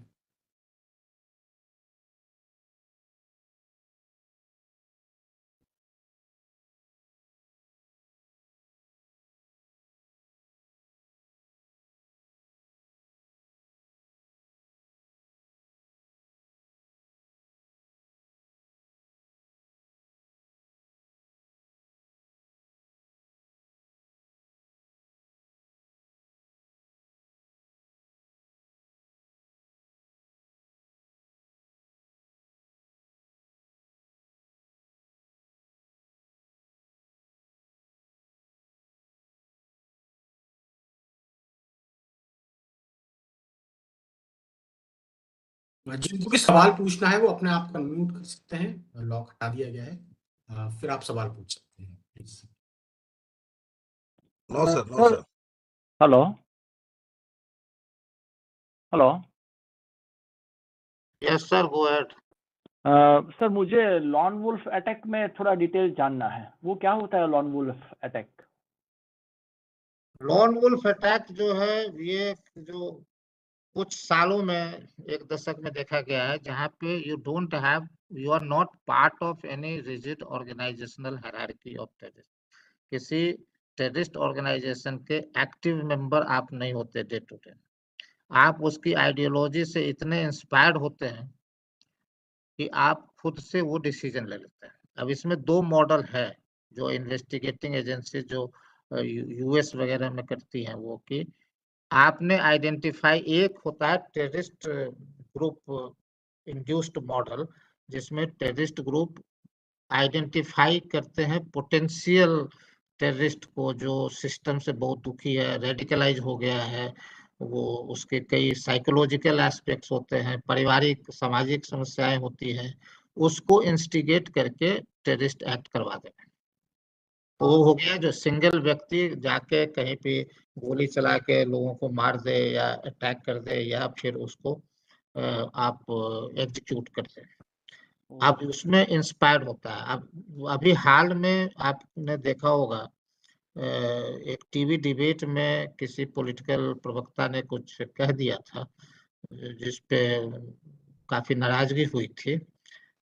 जिनको भी सवाल पूछना है वो अपने आप को अनम्यूट कर सकते हैं, लॉक हटा दिया गया है, फिर आप सवाल पूछ सकते हैं please. No sir. Hello hello. Yes, sir. Go ahead. Sir, मुझे लॉन वुल्फ अटैक में थोड़ा डिटेल जानना है, वो क्या होता है lone wolf attack? Lone wolf attack जो है, ये जो कुछ सालों में, एक दशक में देखा गया है जहाँ पे you are not part of any rigid organisational hierarchy of terrorist. किसी टेररिस्ट ऑर्गेनाइजेशन के एक्टिव मेंबर आप नहीं होते डे टू डे। आप उसकी आइडियोलॉजी से इतने इंस्पायर्ड होते हैं कि आप खुद से वो डिसीजन ले लेते हैं। अब इसमें दो मॉडल है जो इन्वेस्टिगेटिंग एजेंसी जो यूएस वगैरह में करती हैं, वो कि आपने आइडेंटिफाई, एक होता है टेररिस्ट ग्रुप इंड्यूस्ड मॉडल, जिसमें टेररिस्ट ग्रुप आइडेंटिफाई करते हैं पोटेंशियल टेररिस्ट को जो सिस्टम से बहुत दुखी है, रेडिकलाइज हो गया है, वो उसके कई साइकोलॉजिकल एस्पेक्ट्स होते हैं, पारिवारिक सामाजिक समस्याएं होती हैं, उसको इंस्टिगेट करके टेररिस्ट एक्ट करवा दें। तो वो हो गया जो सिंगल व्यक्ति जाके कहीं पे गोली चला के लोगों को मार दे या अटैक कर दे या फिर उसको आप एग्जीक्यूट कर दे। अब उसमें इंस्पायर्ड होता है। अब अभी हाल में आपने देखा होगा, एक टीवी डिबेट में किसी पॉलिटिकल प्रवक्ता ने कुछ कह दिया था जिसपे काफी नाराजगी हुई थी,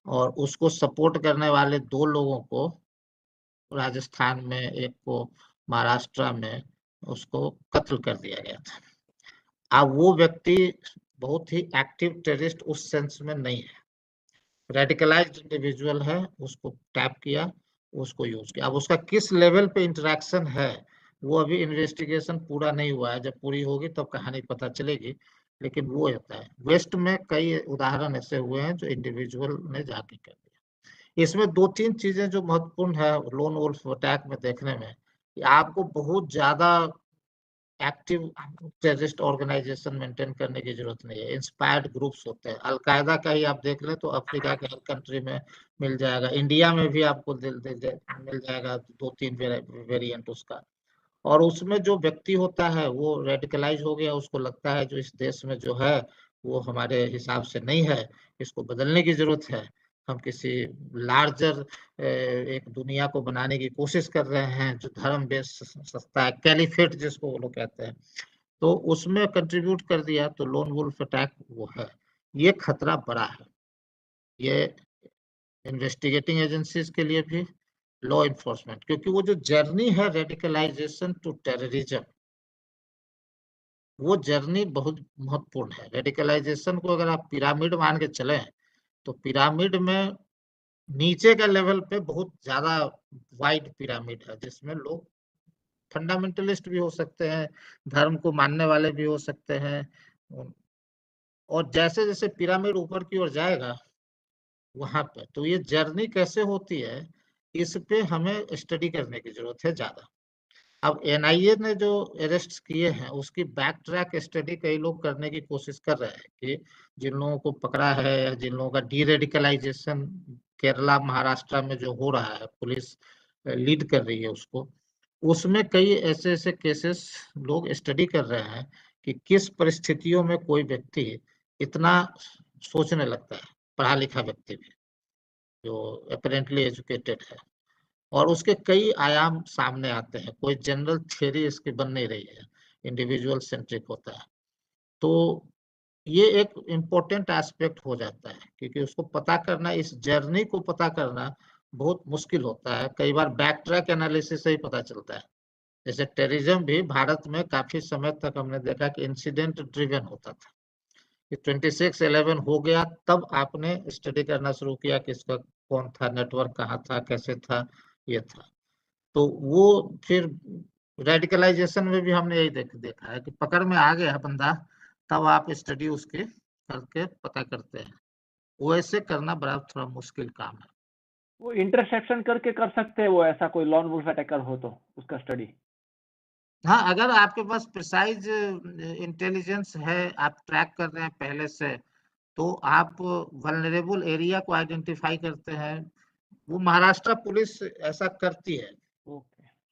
और उसको सपोर्ट करने वाले दो लोगों को राजस्थान में, एक को महाराष्ट्र में, उसको कत्ल कर दिया गया था। अब वो व्यक्ति बहुत ही एक्टिव टेररिस्ट उस सेंस में नहीं है, रेडिकलाइज्ड इंडिविजुअल है, उसको टैप किया, उसको यूज किया। अब उसका किस लेवल पे इंटरेक्शन है वो अभी इन्वेस्टिगेशन पूरा नहीं हुआ है, जब पूरी होगी तब कहानी पता चलेगी। लेकिन वो होता है, वेस्ट में कई उदाहरण ऐसे हुए हैं जो इंडिविजुअल ने जाके कर दिया। इसमें दो तीन चीजें जो महत्वपूर्ण है लोन वुल्फ अटैक में देखने में, कि आपको बहुत ज्यादा एक्टिव टेररिस्ट ऑर्गेनाइजेशन मेंटेन करने की जरूरत नहीं है। इंस्पायर्ड ग्रुप्स होते हैं, अलकायदा का ही आप देख लें तो अफ्रीका के हर कंट्री में मिल जाएगा, इंडिया में भी आपको मिल जाएगा दो तीन वेरिएंट उसका। और उसमें जो व्यक्ति होता है वो रेडिकलाइज हो गया, उसको लगता है जो इस देश में जो है वो हमारे हिसाब से नहीं है, इसको बदलने की जरूरत है। हम किसी लार्जर एक दुनिया को बनाने की कोशिश कर रहे हैं जो धर्म बेस्ड सस्ता है, कैलिफेट जिसको वो लोग कहते हैं, तो उसमें कंट्रीब्यूट कर दिया। तो लोन वुल्फ अटैक वो है, ये खतरा बड़ा है, ये इन्वेस्टिगेटिंग एजेंसीज के लिए भी, लॉ इन्फोर्समेंट, क्योंकि वो जो जर्नी है रेडिकलाइजेशन टू टेररिज्म, वो जर्नी बहुत महत्वपूर्ण है। रेडिकलाइजेशन को अगर आप पिरामिड मान के चले, तो पिरामिड में नीचे का लेवल पे बहुत ज्यादा वाइड पिरामिड है, जिसमें लोग फंडामेंटलिस्ट भी हो सकते हैं, धर्म को मानने वाले भी हो सकते हैं, और जैसे जैसे पिरामिड ऊपर की ओर जाएगा वहां पे, तो ये जर्नी कैसे होती है इस पे हमें स्टडी करने की जरूरत है ज्यादा। अब एनआईए ने जो अरेस्ट किए हैं उसकी बैक ट्रैक स्टडी कई लोग करने की कोशिश कर रहे हैं कि जिन लोगों को पकड़ा है या जिन लोगों का डी रेडिकलाइजेशन केरला महाराष्ट्र में जो हो रहा है, पुलिस लीड कर रही है उसको, उसमें कई ऐसे ऐसे केसेस लोग स्टडी कर रहे हैं कि किस परिस्थितियों में कोई व्यक्ति इतना सोचने लगता है, पढ़ा लिखा व्यक्ति भी जो अपेरेंटली एजुकेटेड है, और उसके कई आयाम सामने आते हैं, कोई जनरल थ्योरी इसकी बन नहीं रही है, इंडिविजुअल सेंट्रिक होता है। तो ये एक इम्पोर्टेंट एस्पेक्ट हो जाता है, क्योंकि उसको पता करना, इस जर्नी को पता करना बहुत मुश्किल होता है, कई बार बैक ट्रैक एनालिसिस से ही पता चलता है। जैसे टेररिज्म भी भारत में काफी समय तक हमने देखा कि इंसिडेंट ड्रिवन होता था, कि 26/11 हो गया तब आपने स्टडी करना शुरू किया कि इसका कौन था, नेटवर्क कहाँ था, कैसे था, ये था। तो वो फिर रेडिकलाइजेशन में भी हमने यही देखा है कि पकड़ में आ गया बंदा, तब आप स्टडी उसके करके पता करते हैं। वैसे करना बड़ा थोड़ा मुश्किल काम है। वो इंटरसेप्शन करके कर सकते हैं वो, ऐसा कोई लॉन वुल्फ अटैकर हो तो उसका स्टडी? हाँ, अगर आपके पास प्रिसाइज इंटेलिजेंस है, आप ट्रैक कर रहे हैं पहले से, तो आप वल्नरेबल एरिया को आइडेंटिफाई करते हैं। वो महाराष्ट्र पुलिस ऐसा करती है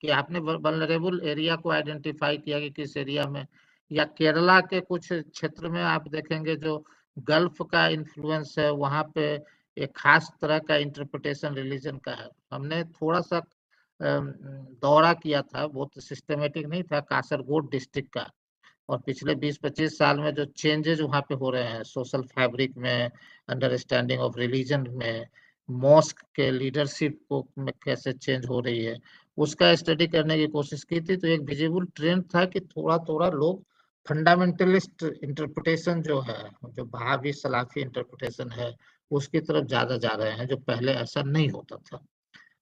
कि आपने वल्नरेबल एरिया को आइडेंटिफाई किया कि किस एरिया में, या केरला के कुछ क्षेत्र में आप देखेंगे जो गल्फ का इन्फ्लुएंस है, वहां पे एक खास तरह का इंटरप्रिटेशन रिलीजन का है। हमने थोड़ा सा दौरा किया था, बहुत सिस्टमेटिक नहीं था, कासरगोड डिस्ट्रिक्ट का, और पिछले 20-25 साल में जो चेंजेज वहाँ पे हो रहे हैं सोशल फैब्रिक में, अंडरस्टैंडिंग ऑफ रिलीजन में, मॉस्क के लीडरशिप को में कैसे चेंज हो रही है, उसका स्टडी करने की कोशिश की थी। तो एक विजिबल ट्रेंड था कि थोड़ा थोड़ा लोग फंडामेंटलिस्ट इंटरप्रिटेशन जो है, जो वहाबी सलाफी इंटरप्रिटेशन है, उसकी तरफ ज्यादा जा रहे हैं, जो पहले ऐसा नहीं होता था।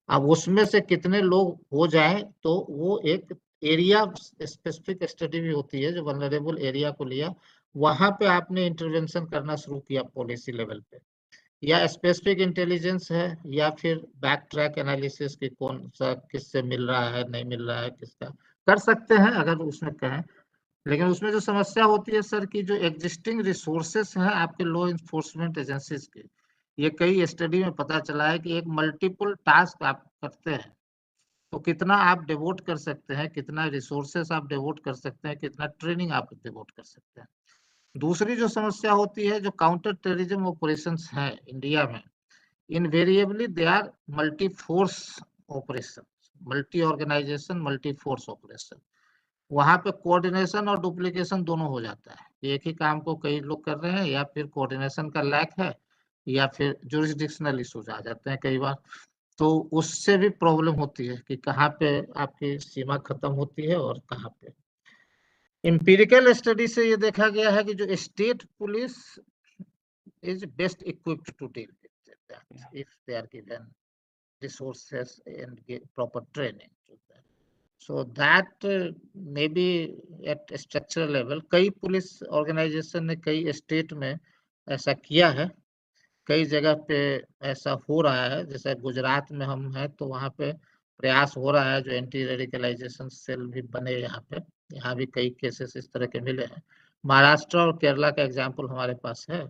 अब उसमें से कितने लोग हो जाए तो वो एक एरिया स्पेसिफिक स्टडी भी होती है, जो वल्नरेबल एरिया को लिया, वहां पे आपने इंटरवेंशन करना शुरू किया पॉलिसी लेवल पे, या स्पेसिफिक इंटेलिजेंस है, या फिर बैक ट्रैक एनालिसिस की कौन सा किससे मिल रहा है नहीं मिल रहा है, किसका कर सकते हैं अगर उसमें कहें। लेकिन उसमें जो समस्या होती है सर की, जो एग्जिस्टिंग रिसोर्सेस हैं आपके लॉ इन्फोर्समेंट एजेंसीज के, ये कई स्टडी में पता चला है कि एक मल्टीपल टास्क आप करते हैं तो कितना आप डिवोट कर सकते हैं, कितना रिसोर्सेस आप डिवोट कर सकते हैं, कितना ट्रेनिंग आप डिवोट कर सकते हैं। दूसरी जो समस्या होती है, जो काउंटर टेररिज्म ऑपरेशंस हैं इंडिया में, invariably they are multi force operation, multi organisation, multi force operation. वहां पे कोऑर्डिनेशन और डुप्लीकेशन दोनों हो जाता है, एक ही काम को कई लोग कर रहे हैं, या फिर कोऑर्डिनेशन का लैक है, या फिर जुरिस्डिक्शनल इश्यूज आ जाते हैं कई बार। तो उससे भी प्रॉब्लम होती है कि कहाँ पे आपकी सीमा खत्म होती है और कहाँ पे। एम्पिरिकल स्टडी से ये देखा गया है कि जो state police is best equipped to deal with that if they are given resources and proper training to that. So that maybe at structural level कई पुलिस ऑर्गेनाइजेशन ने कई स्टेट में ऐसा किया है, कई जगह पे ऐसा हो रहा है। जैसे गुजरात में हम हैं तो वहाँ पे प्रयास हो रहा है, जो एंटी रेडिकलाइजेशन सेल भी बने यहाँ पे, यहाँ भी कई केसेस इस तरह के मिले हैं। महाराष्ट्र और केरला का एग्जाम्पल हमारे पास है,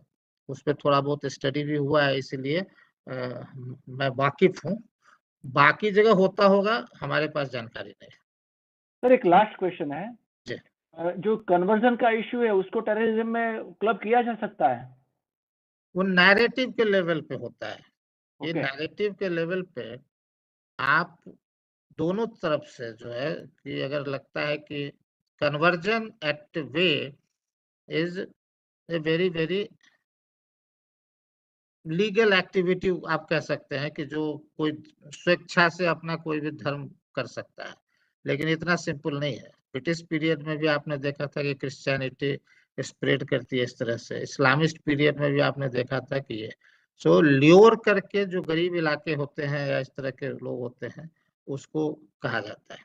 उस पर थोड़ा बहुत स्टडी भी हुआ है, इसीलिए मैं वाकिफ हूँ। बाकी जगह होता होगा, हमारे पास जानकारी नहीं है। सर एक लास्ट क्वेश्चन है जी। जो कन्वर्जन का इश्यू है उसको टेररिज्म में क्लब किया जा सकता है? वो नैरेटिव के लेवल पे होता है। ये Okay. नैरेटिव के लेवल पे आप दोनों तरफ से जो है कि अगर लगता है कि conversion at way is a very very legal activity, आप कह सकते हैं कि जो कोई स्वेच्छा से अपना कोई भी धर्म कर सकता है, लेकिन इतना सिंपल नहीं है। ब्रिटिश पीरियड में भी आपने देखा था कि क्रिश्चियनिटी स्प्रेड करती है इस तरह से, इस्लामिस्ट पीरियड में भी आपने देखा था कि ये सो ल्योर करके जो गरीब इलाके होते हैं या इस तरह के लोग होते हैं उसको कहा जाता है।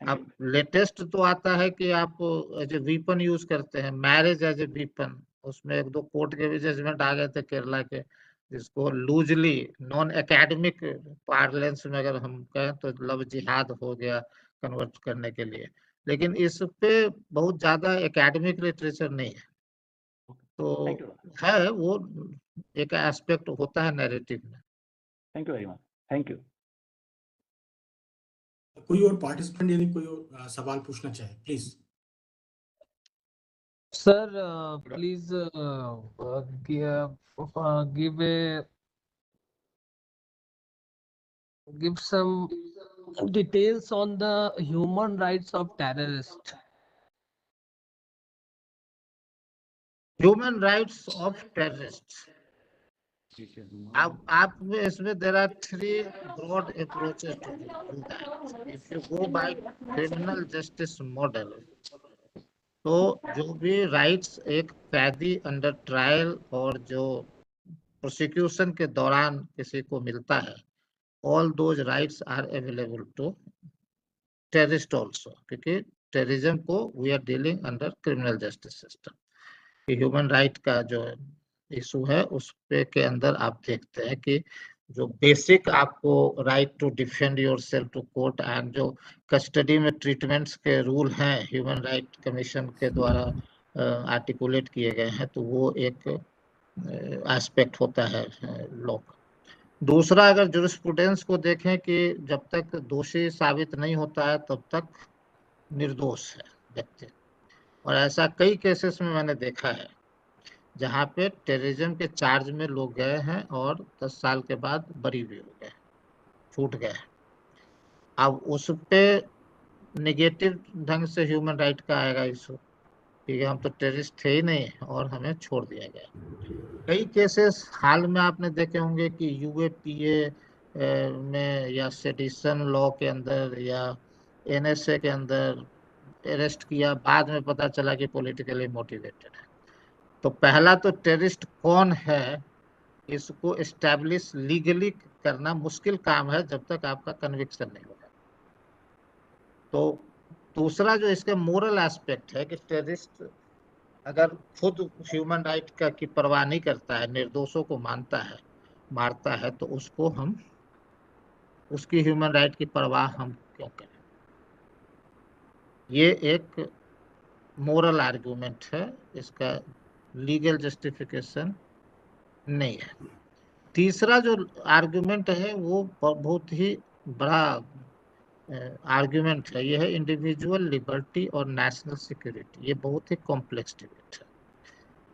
अब लेटेस्ट तो आता है कि आप एज ए वीपन यूज करते हैं, मैरिज एज ए वीपन। उसमें एक दो कोर्ट के भी जजमेंट आ गए थे केरला के, जिसको लूजली नॉन एकेडमिक पार्लेंस में अगर हम कहें तो लव जिहाद हो गया कन्वर्ट करने के लिए। लेकिन इस पे बहुत ज्यादा एकेडमिक लिटरेचर नहीं है, तो है वो एक एस्पेक्ट होता है नैरेटिव में। Thank you very much. Thank you. कोई और पार्टिसिपेंट यदि कोई और सवाल पूछना चाहे please. Sir, please give some details on the human rights of terrorists. Human rights of terrorists. अब आप में इसमें there are three broad approaches to do that. If you go by criminal justice model, तो जो भी rights एक कैदी under trial और जो प्रोसिक्यूशन के दौरान किसी को मिलता है, all those rights are available to terrorist also, क्योंकि टेररिज्म को we are dealing under criminal justice system। Human right का जो इशू है उस पे के अंदर आप देखते हैं कि जो बेसिक आपको right to defend yourself to court and जो कस्टडी में ट्रीटमेंट्स के रूल हैं ह्यूमन राइट कमीशन के द्वारा आर्टिकुलेट किए गए हैं, तो वो एक एस्पेक्ट होता है लॉ का। दूसरा, अगर जुरिस्प्रूडेंस को देखें कि जब तक दोषी साबित नहीं होता है तब तक निर्दोष है व्यक्ति, और ऐसा कई केसेस में मैंने देखा है जहाँ पे टेररिज्म के चार्ज में लोग गए हैं और 10 साल के बाद बरी भी हो गए, छूट गए। अब उस पे नेगेटिव ढंग से ह्यूमन राइट का आएगा इशू, क्योंकि हम तो टेररिस्ट थे ही नहीं और हमें छोड़ दिया गया। कई केसेस हाल में आपने देखे होंगे कि यूएपीए में या सेडिशन लॉ के अंदर या एनएसए के अंदर अरेस्ट किया, बाद में पता चला कि पॉलिटिकली मोटिवेटेड है। तो पहला तो टेररिस्ट कौन है इसको एस्टैब्लिश लीगली करना मुश्किल काम है जब तक आपका कन्विक्शन नहीं होगा। तो दूसरा जो इसके मोरल एस्पेक्ट है कि टेररिस्ट अगर खुद ह्यूमन राइट का की परवाह नहीं करता है, निर्दोषों को मानता है, मारता है, तो उसको हम उसकी ह्यूमन राइट की परवाह हम क्यों करें? ये एक मोरल आर्गुमेंट है, इसका लीगल जस्टिफिकेशन नहीं है। तीसरा जो आर्गुमेंट है वो बहुत ही बड़ा आर्गुमेंट है, ये है इंडिविजुअल लिबर्टी और नेशनल सिक्योरिटी। ये बहुत ही कॉम्प्लेक्स डिबेट है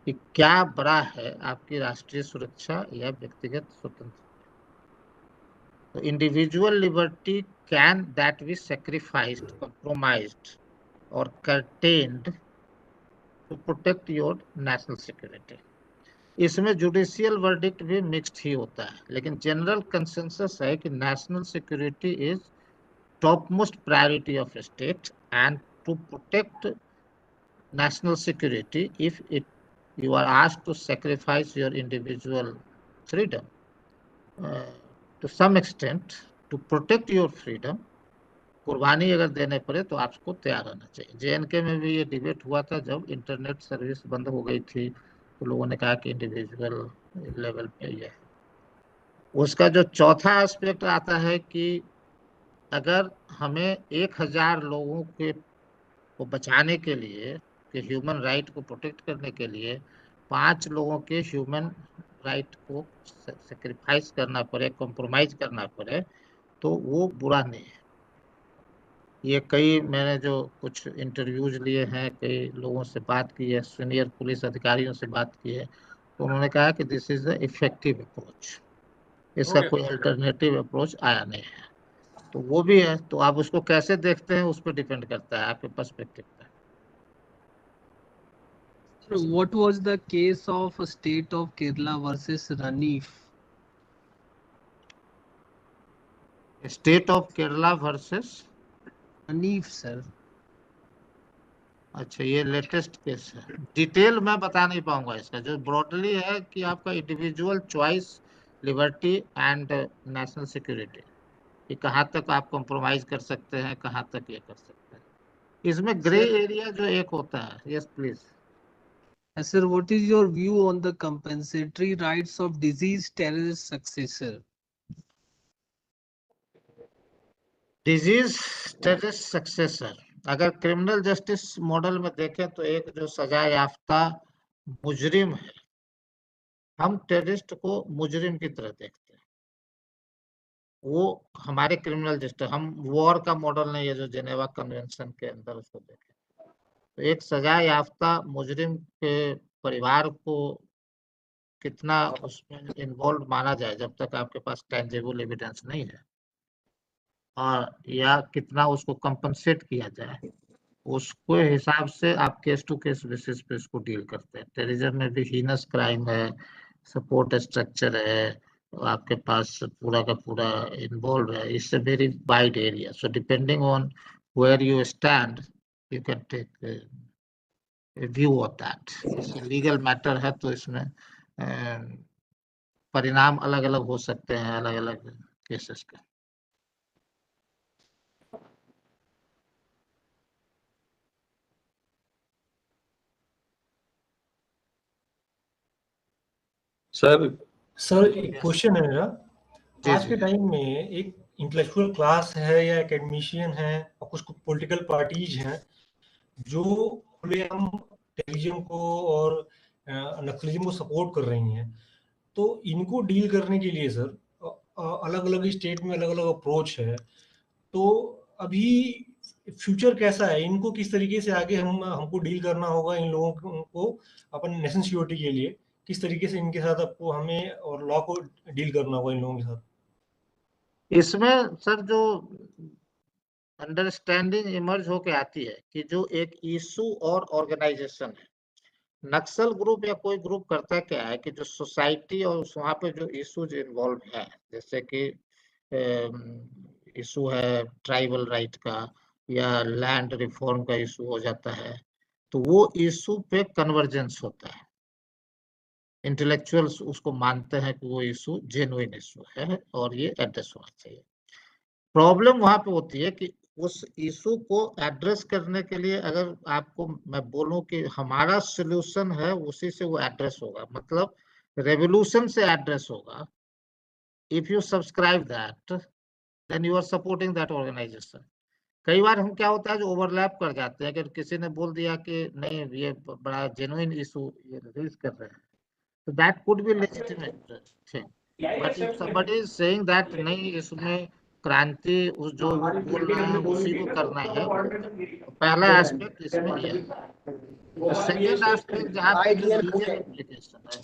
कि क्या बड़ा है, आपकी राष्ट्रीय सुरक्षा या व्यक्तिगत स्वतंत्रता। तो individual liberty can that be sacrificed, compromised or curtailed to protect your national security। इसमें जुडिशियल वर्डिक्ट भी मिक्स्ड ही होता है, लेकिन जनरल कंसेंसस है कि national security is top most priority of state and to protect national security, if you are asked to sacrifice your individual freedom to some extent to protect your freedom, कुर्बानी अगर देने पड़े तो आपको तैयार रहना चाहिए। जेएनके में भी ये डिबेट हुआ था जब इंटरनेट सर्विस बंद हो गई थी, तो लोगों ने कहा कि इंडिविजुअल लेवल पे ये है। उसका जो चौथा एस्पेक्ट आता है कि अगर हमें 1000 लोगों के को बचाने के लिए, कि ह्यूमन राइट को प्रोटेक्ट करने के लिए 5 लोगों के ह्यूमन राइट को सेक्रीफाइस करना पड़े, कॉम्प्रोमाइज करना पड़े, तो वो बुरा नहीं है। ये मैंने जो कुछ इंटरव्यूज लिए हैं, कई लोगों से बात की है, सीनियर पुलिस अधिकारियों से बात की है, तो उन्होंने कहा कि this is the effective approach, इसका कोई अल्टरनेटिव अप्रोच आया नहीं है। तो वो भी है, तो आप उसको कैसे देखते हैं उस पर डिपेंड करता है, आपके पर्सपेक्टिव पे। What was the case of state of Kerala versus Ranif? State of Kerala versus Ranif, sir. अच्छा, ये लेटेस्ट केस है। डिटेल मैं बता नहीं पाऊंगा इसका। जो ब्रॉडली है कि आपका individual choice, liberty and national security, कि कहाँ तक आप कॉम्प्रोमाइज कर सकते हैं, कहाँ तक ये कर सकते हैं। इसमें ग्रे एरिया जो एक होता है। Yes please. Sir, what is your view on the compensatory rights of deceased terrorist successor? Disease terrorist successor, अगर क्रिमिनल जस्टिस मॉडल में देखें तो एक जो सजा याफ्ता मुजरिम है, हम टेररिस्ट को मुजरिम की तरह देखते हैं। वो हमारे क्रिमिनल जस्टिस, हम वॉर का मॉडल नहीं है जो जेनेवा कन्वेंशन के अंदर उसको देखें। तो एक सजा याफ्ता मुजरिम के परिवार को कितना उसमें इन्वॉल्व माना जाए, जब तक आपके पास टेंजिबल एविडेंस नहीं है, और या कितना उसको कंपनसेट किया जाए, उसको हिसाब से आप केस टू केस बेसिस पे इसको डील करते हैं। टेररिज्म में भी हीनस क्राइम है, सपोर्ट स्ट्रक्चर है, आपके पास पूरा का पूरा इन्वॉल्व है। It's a very wide area, so depending on where you stand you can take view of that. Legal matter है तो इसमें परिणाम अलग अलग हो सकते हैं, अलग अलग केसेस के। सर एक क्वेश्चन है मेरा। जी आज के जी। टाइम में एक इंटेलेक्चुअल क्लास है या एकेडमिशियन है और कुछ पॉलिटिकल पार्टीज हैं जो खुलेआम टेररिज्म को और नक्सलिज्म को सपोर्ट कर रही हैं। तो इनको डील करने के लिए सर अलग अलग स्टेट में अलग अलग अप्रोच है। तो अभी फ्यूचर कैसा है, इनको किस तरीके से आगे हमको डील करना होगा, इन लोगों को अपन नेशनल सिक्योरिटी के लिए किस तरीके से इनके साथ आपको हमें और लॉ को डील करना होगा इन लोगों के साथ? इसमें सर जो अंडरस्टैंडिंग इमर्ज होके आती है कि जो एक इशू और ऑर्गेनाइजेशन है, नक्सल ग्रुप या कोई ग्रुप करता क्या है कि जो सोसाइटी और वहाँ पे जो इशूज इन्वॉल्व है, जैसे कि इशू है ट्राइबल राइट का या लैंड रिफॉर्म का इशू हो जाता है, तो वो इशू पे कन्वर्जेंस होता है। इंटेलेक्चुअल्स उसको मानते हैं कि वो इशू जेन्युइन इशू है और ये एड्रेस होना चाहिए। प्रॉब्लम वहां पे होती है कि उस इशू को एड्रेस करने के लिए अगर आपको मैं बोलूं कि हमारा सॉल्यूशन है, उसी से वो एड्रेस होगा, मतलब रेवोल्यूशन से एड्रेस होगा। If you subscribe that then you are supporting that organisation. कई बार हम क्या होता है जो ओवरलैप कर जाते हैं, अगर किसी ने बोल दिया कि नहीं ये बड़ा जेन्युइन इशू ये रेज कर रहे हैं, तो that could be legitimate thing, but if somebody is saying that नहीं इसमें क्रांति उस जो वो बोल रहे हैं उसी को करना है, तो पहला एस्पेक्ट इसमें ये है। सेकेंड एस्पेक्ट जहाँ पे जो लीगल इम्प्लीकेशन है,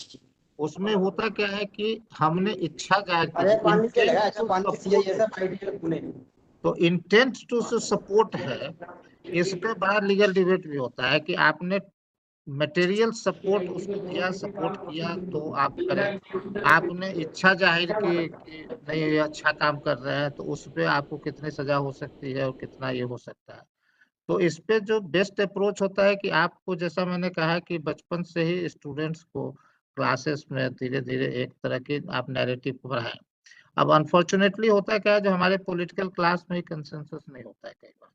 उसमें होता क्या है कि हमने इच्छा जाहिर की, तो इंटेंट टू सपोर्ट है, इस पे बड़ा लीगल डिबेट भी होता है कि आपने मटेरियल सपोर्ट उसको दिया, सपोर्ट किया तो आप करें, आपने इच्छा जाहिर की कि नहीं ये अच्छा काम कर रहे हैं, तो उस पे आपको कितनी सजा हो सकती है और कितना ये हो सकता है। तो इस पे जो बेस्ट अप्रोच होता है कि आपको, जैसा मैंने कहा कि बचपन से ही स्टूडेंट्स को क्लासेस में धीरे धीरे एक तरह की आप नैरेटिव पढ़ाएं। अब अनफॉर्चुनेटली होता क्या है, जो हमारे पॉलिटिकल क्लास में कंसेंसस नहीं होता है कई बार।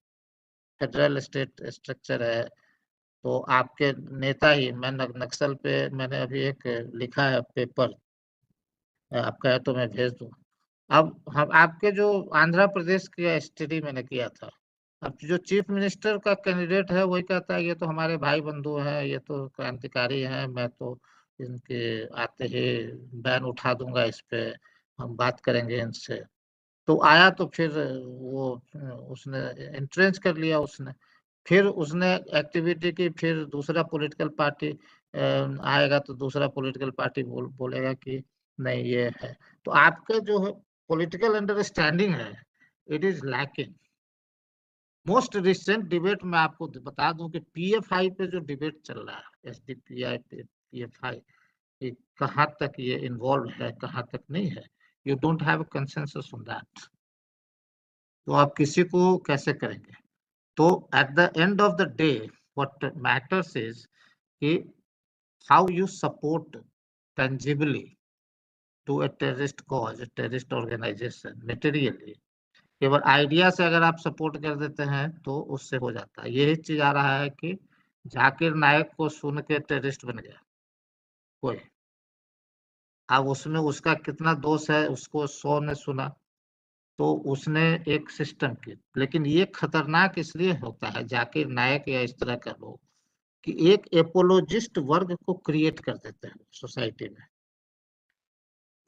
फेडरल स्टेट स्ट्रक्चर है, तो आपके नेता ही, मैं नक्सल पे मैंने अभी एक लिखा है पेपर, आपका है तो मैं भेज दूँ। अब हम आपके जो आंध्र प्रदेश की स्टडी मैंने किया था, अब जो चीफ मिनिस्टर का कैंडिडेट है वही कहता है ये तो हमारे भाई बंधु हैं, ये तो क्रांतिकारी हैं, मैं तो इनके आते ही बैन उठा दूंगा, इस पे हम बात करेंगे इनसे। तो आया तो फिर वो उसने एंट्रेंस कर लिया उसने, फिर उसने एक्टिविटी की, फिर दूसरा पॉलिटिकल पार्टी आएगा तो दूसरा पॉलिटिकल पार्टी बोलेगा कि नहीं ये है। तो आपका जो है पॉलिटिकल अंडरस्टैंडिंग है, it is lacking. Most recent debate में आपको बता दूं कि पीएफआई पे जो डिबेट चल रहा है, एसडीपीआई पे पीएफआई, कहाँ तक ये इन्वॉल्व है कहाँ तक नहीं है, you don't have consensus on that, तो आप किसी को कैसे करेंगे। तो at the end of the day what matters is कि how you support tangibly to a terrorist cause, a terrorist organization materially। केवल आइडिया से अगर आप सपोर्ट कर देते हैं तो उससे हो जाता है। यही चीज आ रहा है कि जाकिर नायक को सुन के टेररिस्ट बन गया कोई, अब उसमें उसका कितना दोष है, उसको 100 ने सुना तो उसने एक सिस्टम की। लेकिन ये खतरनाक इसलिए होता है जाकिर नायक या इस तरह का लोग कि एक एपोलॉजिस्ट वर्ग को क्रिएट कर देते हैं सोसाइटी में।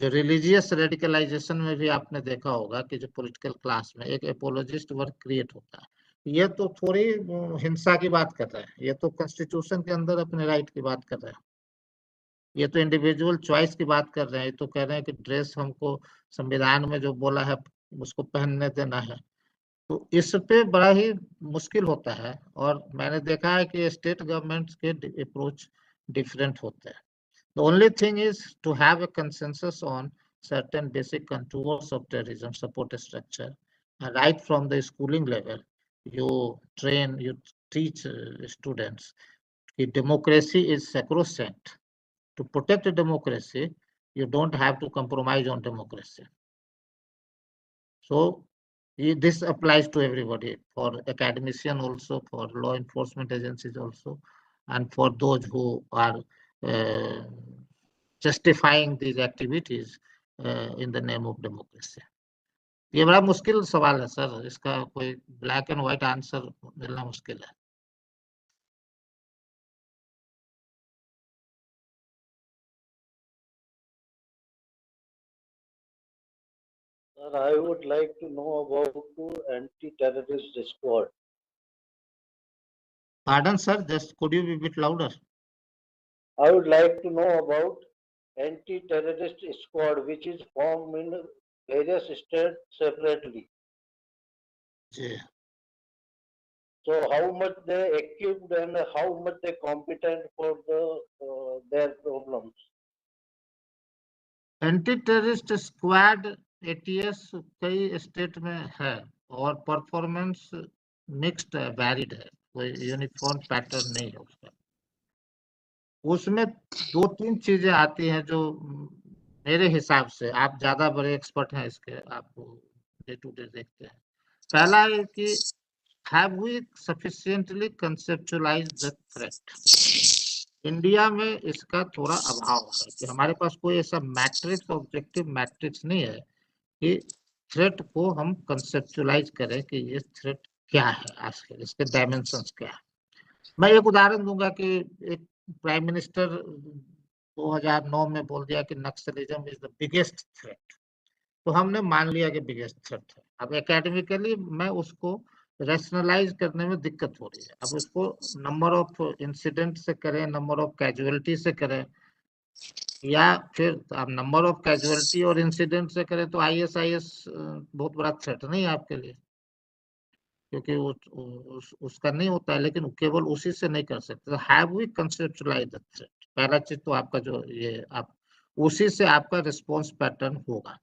जो रिलीजियस रेडिकलाइजेशन में भी आपने देखा होगा कि जो पॉलिटिकल क्लास में एक एपोलॉजिस्ट वर्ग क्रिएट होता है। ये तो थोड़ी हिंसा की बात कर रहे हैं, ये तो कॉन्स्टिट्यूशन के अंदर अपने राइट की बात कर रहे हैं, ये तो इंडिविजुअल चॉइस की बात कर रहे हैं, ये तो कह रहे हैं कि ड्रेस हमको संविधान में जो बोला है उसको पहनने देना है। तो इस पे बड़ा ही मुश्किल होता है, और मैंने देखा है कि स्टेट गवर्नमेंट्स के अप्रोच डिफरेंट होते हैं। The only thing is to have a consensus on certain basic contours of terrorism support structure. And right from the schooling level, you teach students that democracy is sacrosanct. To protect democracy, you don't have to compromise on democracy. So this applies to everybody, for academician also, for law enforcement agencies also, and for those who are justifying these activities in the name of democracy। ये बड़ा मुश्किल सवाल है sir, इसका कोई black and white answer मिलना मुश्किल है। Sir, I would like to know about anti-terrorist squad. Pardon sir, just could you be a bit louder? I would like to know about anti-terrorist squad, which is formed in various states separately. जी, So how much they equipped and how much they competent for their problems? Anti terrorist squad ATS कई state में है और performance mixed है, varied है, कोई uniform pattern नहीं है उसका। उसमें 2-3 चीजें आती हैं जो मेरे हिसाब से, आप ज्यादा बड़े एक्सपर्ट हैं इसके, आप डे टू डे देखते हैं। पहला है कि have we sufficiently conceptualized the threat? India में इसका थोड़ा अभाव है कि हमारे पास कोई ऐसा मैट्रिक्स, ऑब्जेक्टिव मैट्रिक्स नहीं है कि थ्रेट को हम कंसेप्चुलाइज करें कि ये थ्रेट क्या है, आजकल इसके डायमेंशंस क्या है। मैं एक उदाहरण दूंगा कि एक प्राइम मिनिस्टर 2009 में बोल दिया कि Naxalism is the biggest threat, तो हमने मान लिया कि बिगेस्ट थ्रेट है। अब एकेडमिकली मैं उसको रैशनलाइज करने में दिक्कत हो रही है। अब उसको नंबर ऑफ इंसिडेंट से करें, नंबर ऑफ कैजुअलिटी से करें, या फिर आप नंबर ऑफ कैजुअलिटी और इंसिडेंट से करें तो आईएसआईएस बहुत बड़ा थ्रेट नहीं है आपके लिए, क्योंकि उसका नहीं होता है, लेकिन केवल उसी से नहीं कर सकते। तो have we conceptualise the threat, पहला चीज तो आपका जो ये आप उसी से आपका रिस्पॉन्स पैटर्न होगा।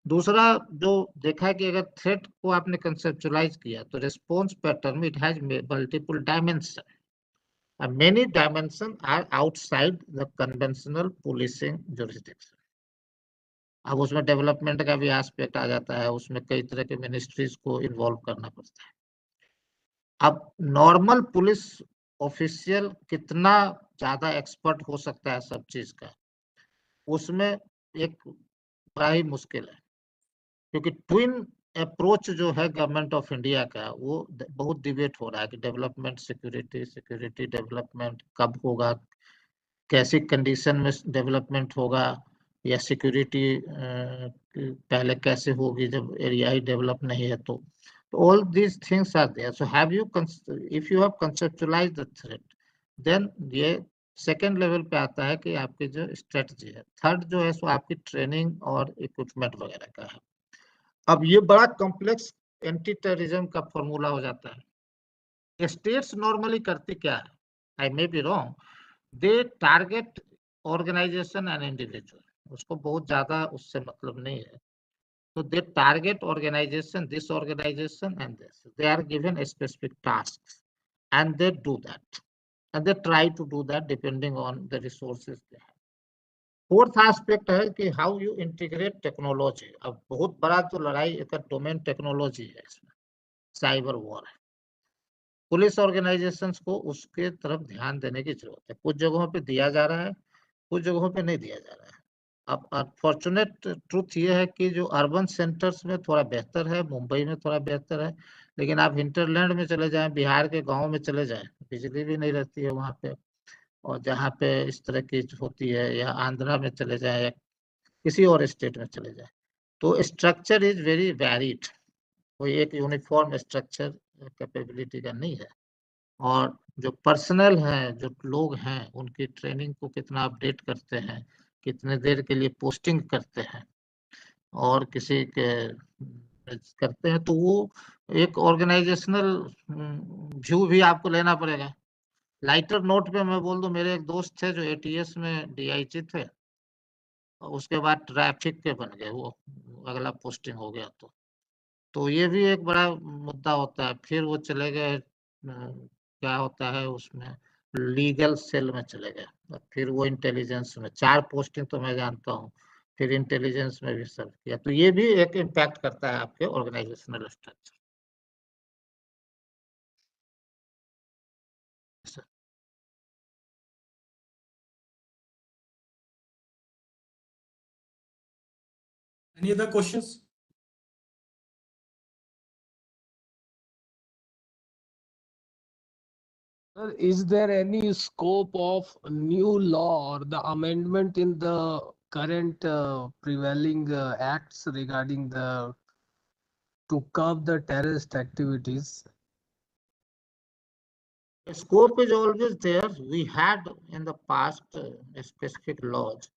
दूसरा जो देखा है कि अगर थ्रेट को आपने कंसेप्चुलाइज किया तो रिस्पॉन्स पैटर्न में it has multiple dimension, and many dimensions are outside the conventional policing jurisdiction। अब उसमें डेवलपमेंट का भी एस्पेक्ट आ जाता है, उसमें कई तरह के मिनिस्ट्रीज को इन्वॉल्व करना पड़ता है। अब नॉर्मल पुलिस ऑफिशियल कितना ज्यादा एक्सपर्ट हो सकता है सब चीज का, उसमें एक बड़ा ही मुश्किल है, क्योंकि ट्विन अप्रोच जो है गवर्नमेंट ऑफ इंडिया का, वो बहुत डिबेट हो रहा है कि डेवलपमेंट सिक्योरिटी, सिक्योरिटी डेवलपमेंट कब होगा, कैसी कंडीशन में डेवलपमेंट होगा, या सिक्योरिटी पहले कैसे होगी जब एरिया ही डेवलप नहीं है। तो all these things are there. So have you, if you have conceptualised the threat, then ये सेकेंड लेवल पे आता है कि आपकी जो स्ट्रेटजी है। थर्ड जो है सो आपकी ट्रेनिंग और इक्विपमेंट वगैरह का है। अब ये बड़ा कॉम्प्लेक्स एंटी टेररिज्म का फॉर्मूला हो जाता है। स्टेट्स नॉर्मली करती क्या है, I may be wrong, they target organisation and individual, उसको बहुत ज्यादा उससे मतलब नहीं है। तो they target organisation, this organisation and this, they are given specific task and they do that, and they try to do that depending on the resources they have. Fourth aspect है कि हाउ यू इंटीग्रेट टेक्नोलॉजी। अब बहुत बड़ा तो लड़ाई का domain technology है, इसमें साइबर वॉर है। पुलिस ऑर्गेनाइजेशंस को उसके तरफ ध्यान देने की जरूरत है। कुछ जगहों पे दिया जा रहा है, कुछ जगहों पे नहीं दिया जा रहा है। अब अनफॉर्चुनेट ट्रूथ ये है कि जो अर्बन सेंटर्स में थोड़ा बेहतर है, मुंबई में थोड़ा बेहतर है, लेकिन आप हिंटरलैंड में चले जाएं, बिहार के गांव में चले जाएं, बिजली भी नहीं रहती है वहां पे, और जहाँ पे इस तरह की होती है, या आंध्रा में चले जाएं या किसी और स्टेट में चले जाएं, तो स्ट्रक्चर इज वेरी वैरिड, कोई एक यूनिफॉर्म स्ट्रक्चर कैपेबिलिटी का नहीं है। और जो पर्सनल है, जो लोग हैं, उनकी ट्रेनिंग को कितना अपडेट करते हैं, कितने देर के लिए पोस्टिंग करते हैं और किसी के करते हैं, तो वो एक ऑर्गेनाइजेशनल व्यू भी आपको लेना पड़ेगा। लाइटर नोट पे मैं बोल दूं, मेरे एक दोस्त थे जो एटीएस में डीआईजी थे, उसके बाद ट्रैफिक के बन गए, वो अगला पोस्टिंग हो गया। तो ये भी एक बड़ा मुद्दा होता है। फिर वो चले गए, क्या होता है उसमें, लीगल सेल में चले गए, फिर वो इंटेलिजेंस में, 4 पोस्टिंग तो मैं जानता हूँ, फिर इंटेलिजेंस में भी सर्व किया। तो ये भी एक इम्पैक्ट करता है आपके organisational structure. Any other questions? Sir, is there any scope of new law or the amendment in the current prevailing acts regarding the to curb the terrorist activities? Scope is always there. We had in the past specific laws,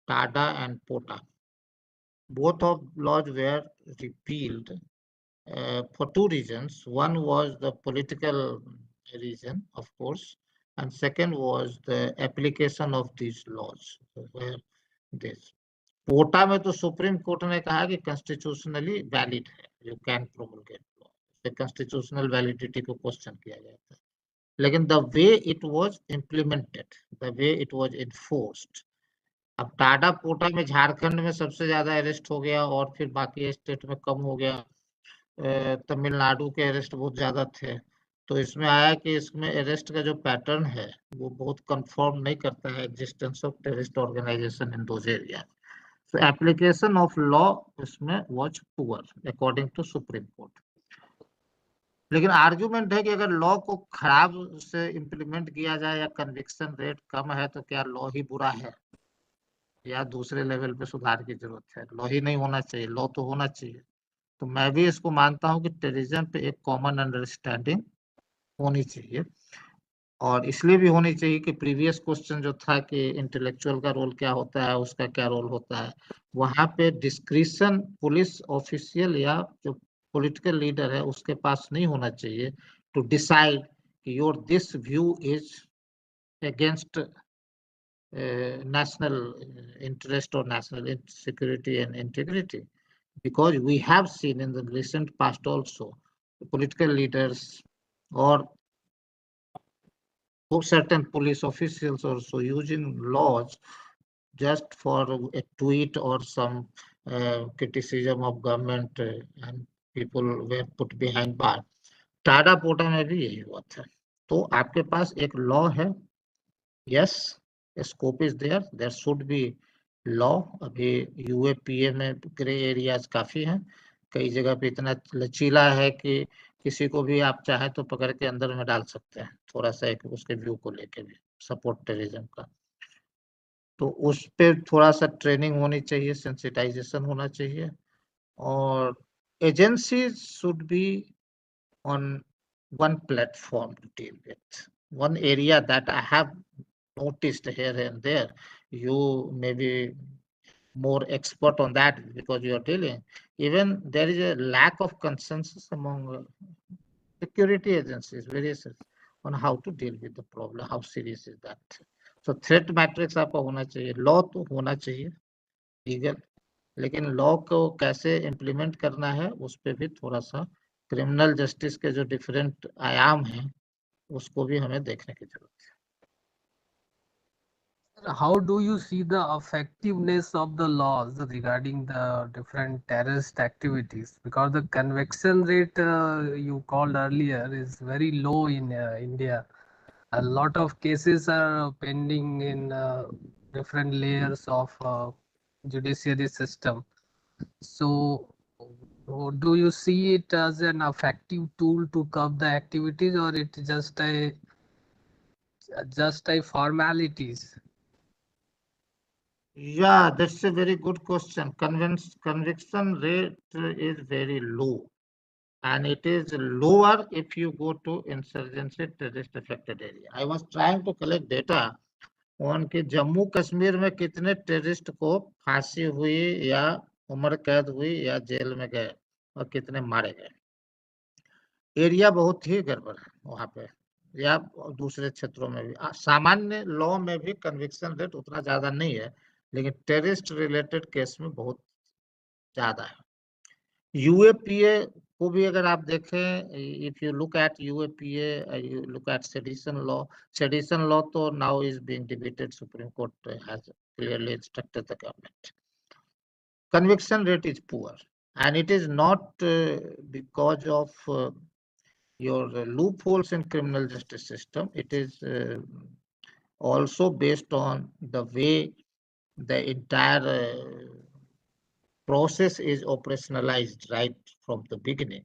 TADA and POTA. Both of laws were repealed for two reasons. One was the political reason, of course, and second was the application of these laws. Where this कोटा में तो Supreme Court ने कहा कि constitutionally valid है, you can promulgate law, उसके constitutional validity को question किया गया था, लेकिन the way it was implemented, the way it was enforced, अब टाटा पोटा में झारखंड में सबसे ज्यादा अरेस्ट हो गया और फिर बाकी स्टेट में कम हो गया, तमिलनाडु के अरेस्ट बहुत ज्यादा थे, तो इसमें आया कि इसमें अरेस्ट का जो पैटर्न है वो बहुत कंफर्म नहीं करता है existence of terrorist organisation in those area. So application of law इसमें was poor according to Supreme Court. लेकिन आर्गुमेंट है कि अगर लॉ को खराब से इम्प्लीमेंट किया जाए या कन्विक्शन रेट कम है तो क्या लॉ ही बुरा है या दूसरे लेवल पे सुधार की जरूरत है, लॉ ही नहीं होना चाहिए, लॉ तो होना चाहिए। तो मैं भी इसको मानता हूँ कि टेररिज्म पे एक कॉमन अंडरस्टैंडिंग होनी चाहिए, और इसलिए भी होनी चाहिए कि प्रीवियस क्वेश्चन जो था कि इंटेलेक्चुअल का रोल क्या होता है, उसका क्या रोल होता है, वहां पे डिस्क्रिशन पुलिस ऑफिशियल या जो पॉलिटिकल लीडर है उसके पास नहीं होना चाहिए टू डिसाइड कि your this view is against national interest or national security and integrity, because we have seen in the recent past also political leaders or certain police officials also using laws just for a tweet or some criticism of government, and people were put behind bar. TADA POTA में भी यही हुआ था। तो आपके पास एक law है, yes scope is there, there should be law. अभी यूएपीए में ग्रे एरियाज काफी हैं, कई जगह पे इतना लचीला है कि किसी को भी आप चाहे तो पकड़ के अंदर में डाल सकते हैं, थोड़ा सा एक उसके व्यू को लेके भी, सपोर्ट टेररिज्म का। तो उस पे थोड़ा सा ट्रेनिंग होनी चाहिए, सेंसिटाइजेशन होना चाहिए, और agencies should be on one platform to deal with one area that I have noticed here and there. You may be more expert on that because you are dealing. Even there is a lack of consensus among security agencies, various, on how to deal with the problem. How serious is that? So threat matrix आपका होना चाहिए, law तो होना चाहिए legal, लेकिन law को कैसे implement करना है उस पर भी थोड़ा सा क्रिमिनल जस्टिस के जो डिफरेंट आयाम हैं उसको भी हमें देखने की जरूरत है। How do you see the effectiveness of the laws regarding the different terrorist activities? Because the conviction rate you called earlier is very low in India. A lot of cases are pending in different layers of judiciary system. So do you see it as an effective tool to curb the activities, or it is just a formalities? Yeah, that's a very good question. Conviction rate is very low, and it is lower if you go to insurgency terrorist affected area. I was trying to collect data on कि जम्मू कश्मीर में कितने terrorist को फांसी हुई या उम्र कैद हुई या जेल में गए और कितने मारे गए। एरिया बहुत ही गड़बड़ है वहां पे, या दूसरे क्षेत्रों में भी। सामान्य लॉ में भी कन्विक्शन रेट उतना ज्यादा नहीं है, लेकिन टेररिस्ट रिलेटेड केस में बहुत ज्यादा है। यूएपीए को भी अगर आप देखें, if you look at UAPA, you look at sedition law तो now is being debated, Supreme Court has clearly instructed the government. conviction rate is poor, and it is not because of your loopholes in criminal justice system. It is also based on the way the entire process is operationalized right from the beginning.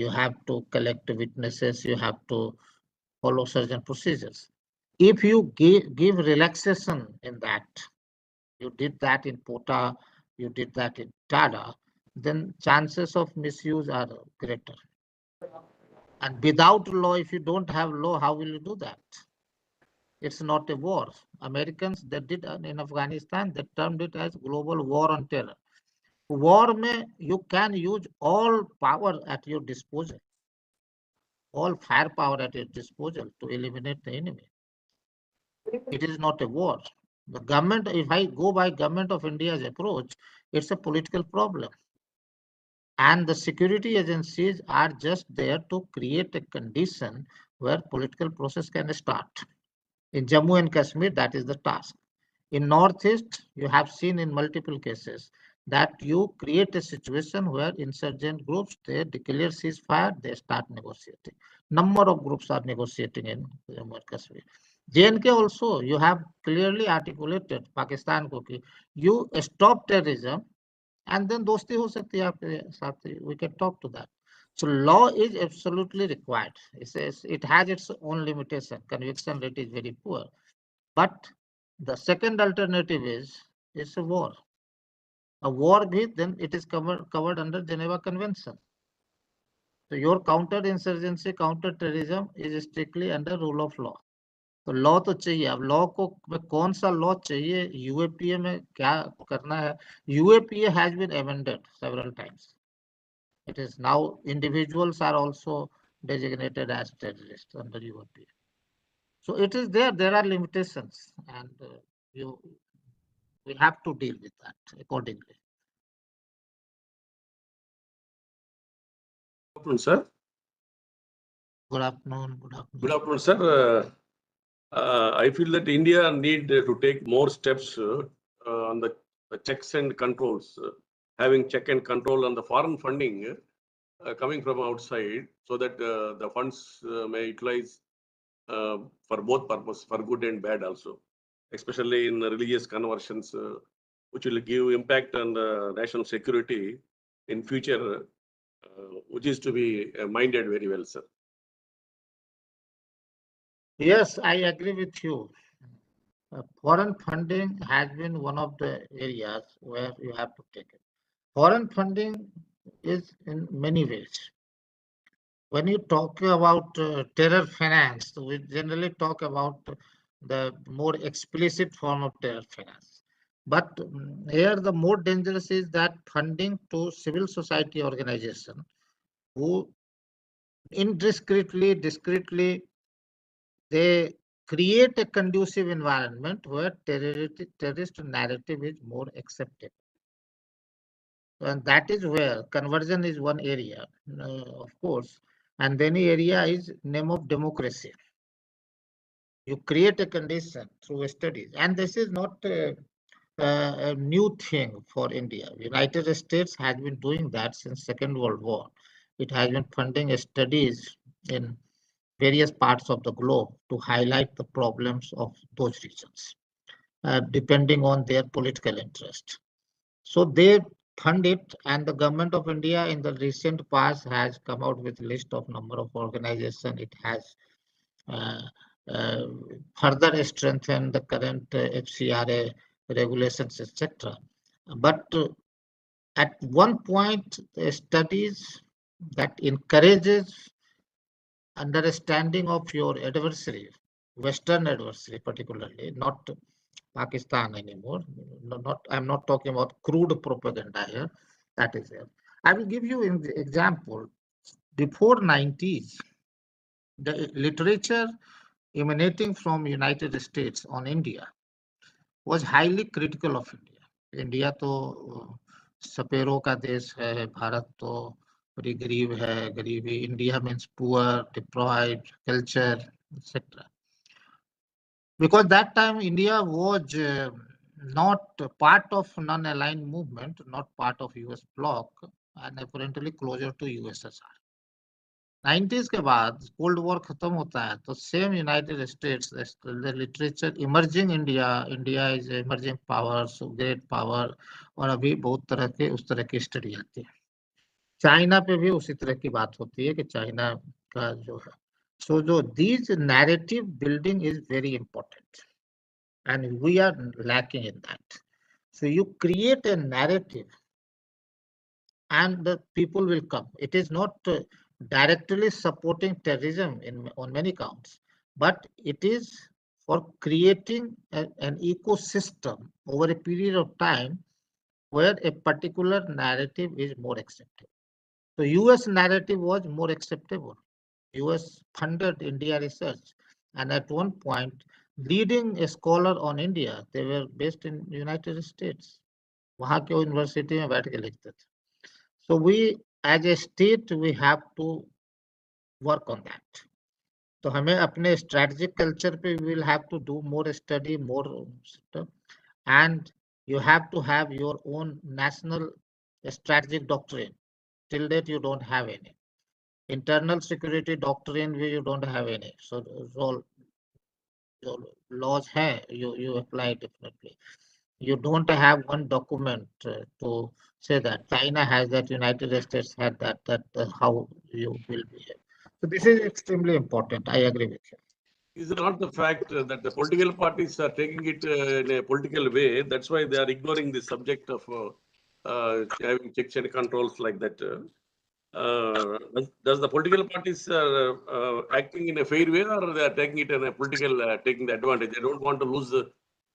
You have to collect witnesses, you have to follow certain procedures. If you give relaxation in that, you did that in Pota, you did that in Tada, then chances of misuse are greater. And without law, if you don't have law, how will you do that? It's not a war. Americans, they did in Afghanistan, they termed it as global war on terror. war में you can use all power at your disposal, all firepower at your disposal to eliminate the enemy. It is not a war. The government, if I go by government of India's approach, it's a political problem. And the security agencies are just there to create a condition where political process can start. In Jammu and Kashmir, that is the task. In Northeast, you have seen in multiple cases that you create a situation where insurgent groups, they declare ceasefire, they start negotiating. Number of groups are negotiating in Jammu and Kashmir. JNK also, you have clearly articulated Pakistan ko ki you stop terrorism and then dosti ho sakti hai aapke saath. We can talk to that. So law is absolutely required. It says it has its own limitation. Conviction rate is very poor. But the second alternative is a war. A war bhi, then it is covered under Geneva Convention. So your counter-insurgency, counter-terrorism is strictly under rule of law. तो law तो चाहिए. अब law को में कौन सा law चाहिए, UAPA में क्या करना है. UAPA has been amended several times. It is now individuals are also designated as terrorists under UAPA. So it is there. There are limitations, and we have to deal with that accordingly. Good afternoon, sir. Good afternoon. Good afternoon. Good afternoon, sir. I feel that India need to take more steps on the checks and controls, having check and control on the foreign funding coming from outside, so that the funds may utilize for both purposes, for good and bad also, especially in religious conversions, which will give impact on the national security in future, which is to be minded very well, sir. Yes, I agree with you. Foreign funding has been one of the areas where you have to take it. Foreign funding is in many ways. When you talk about terror finance, we generally talk about the more explicit form of terror finance. But here the more dangerous is that funding to civil society organization who indiscreetly, discreetly, they create a conducive environment where terrorist narrative is more acceptable. And that is where conversion is one area, of course, and then the area is name of democracy. You create a condition through studies, and this is not a new thing for India. United States has been doing that since Second World War. It has been funding studies in various parts of the globe to highlight the problems of those regions, depending on their political interest. So they fund it, and the government of India in the recent past has come out with a list of number of organizations. It has further strengthened the current FCRA regulations, etc. But at one point, the studies that encourages understanding of your adversary, Western adversary particularly, not Pakistan anymore. I'm not talking about crude propaganda here. That is there. I will give you an example. Before 90s, the literature emanating from United States on India was highly critical of India. India तो सपेरों का देश है, भारत तो बड़ी गरीब है, गरीबी. India means poor, deprived, culture, etc. Because that time India was not part of non-aligned movement, not part of US bloc, and apparently closer to USSR. 90s के बाद कोल्ड वॉर खत्म होता है तो same United states literature emerging India is emerging powers, great power, और अभी बहुत तरह के उस तरह की स्टडी आती है. चाइना पे भी उसी तरह की बात होती है कि चाइना का जो है. सो जो these narrative building is very important and we are lacking in that. So you create a narrative and the people will come. It is not directly supporting terrorism on many counts, but it is for creating an ecosystem over a period of time where a particular narrative is more acceptable. So US narrative was more acceptable. US funded India research, and at one point, leading a scholar on India, they were based in United States. वहाँ के university में बैठ के लिखते थे. So we, as a state, we have to work on that. तो हमें अपने strategic culture पे we will have to do more study, more stuff, and you have to have your own national strategic doctrine. Till date, you don't have any. Internal security doctrine, you don't have any. So all laws hai, you apply differently. You don't have one document to say that China has that, United States had that, how you will behave. So this is extremely important. I agree with you. Is it not the fact that the political parties are taking it in a political way? That's why they are ignoring the subject of having checks and controls like that. Does the political parties acting in a fair way, or they are taking it in a political, taking the advantage? They don't want to lose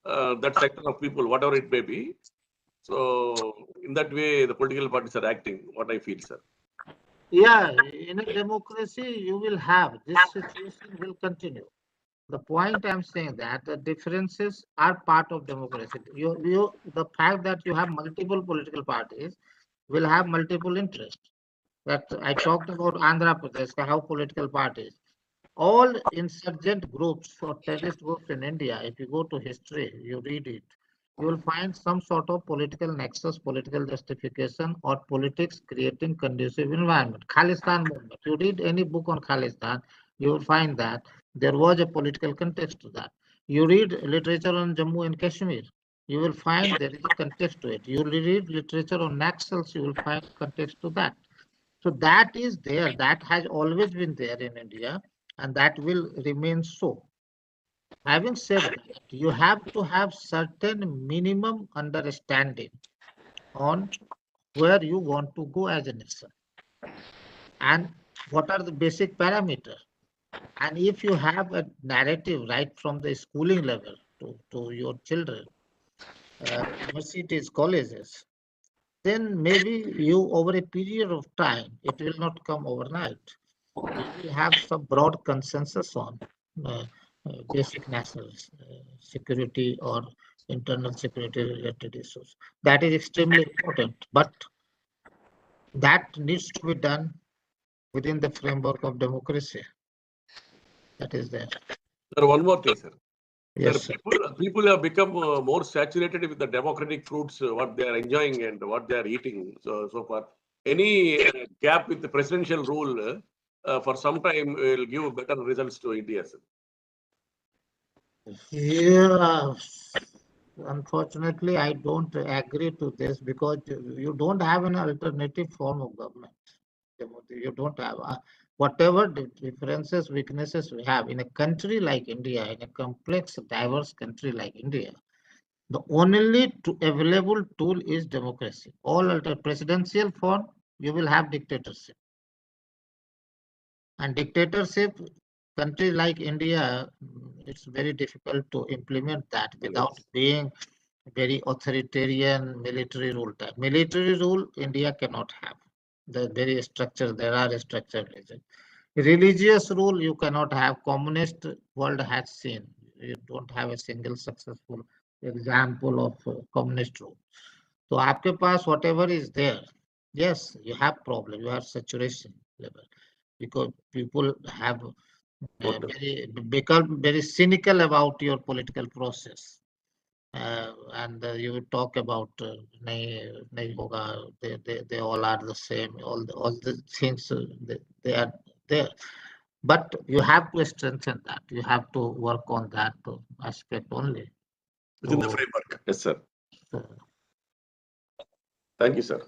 that sector of people, whatever it may be. So in that way, the political parties are acting, what I feel, sir. Yeah, in a democracy, you will have this situation will continue. The point I'm saying that the differences are part of democracy. The fact that you have multiple political parties will have multiple interests. That I talked about Andhra Pradesh, how political parties, all insurgent groups or terrorist groups in India, if you go to history, you read it, you will find some sort of political nexus, political justification, or politics creating conducive environment. Khalistan movement, you read any book on Khalistan, you will find that there was a political context to that. You read literature on Jammu and Kashmir, you will find there is a context to it. You read literature on Naxals, you will find context to that. So that is there, that has always been there in India, and that will remain so. Having said that, you have to have certain minimum understanding on where you want to go as a nation and what are the basic parameters. And if you have a narrative right from the schooling level to your children, universities, colleges, then maybe you over a period of time, it will not come overnight. You will have some broad consensus on basic national security or internal security related issues. That is extremely important, but that needs to be done within the framework of democracy. That is there. Sir, one more thing, sir. Yes, sir, people have become more saturated with the democratic fruits, what they are enjoying and what they are eating so far. Any gap with the presidential rule for some time will give better results to India, sir. Yeah, unfortunately, I don't agree to this because you don't have an alternative form of government. You don't have whatever differences, weaknesses we have in a country like India, in a complex, diverse country like India. The only available tool is democracy. All other presidential form, you will have dictatorship. And dictatorship, country like India, it's very difficult to implement that without being very authoritarian military rule type. Military rule, India cannot have. The very structure, there are structured regions. Religious rule, you cannot have. Communist world has seen. You don't have a single successful example of communist rule. So, आपके पास whatever is there, yes, you have problem. You have saturation level because people have become very cynical about your political process. And you talk about nahi hoga, they all are the same, all the things they are there. But you have to strengthen that. You have to work on that aspect only. Within the framework. Yes, sir. Thank you, sir.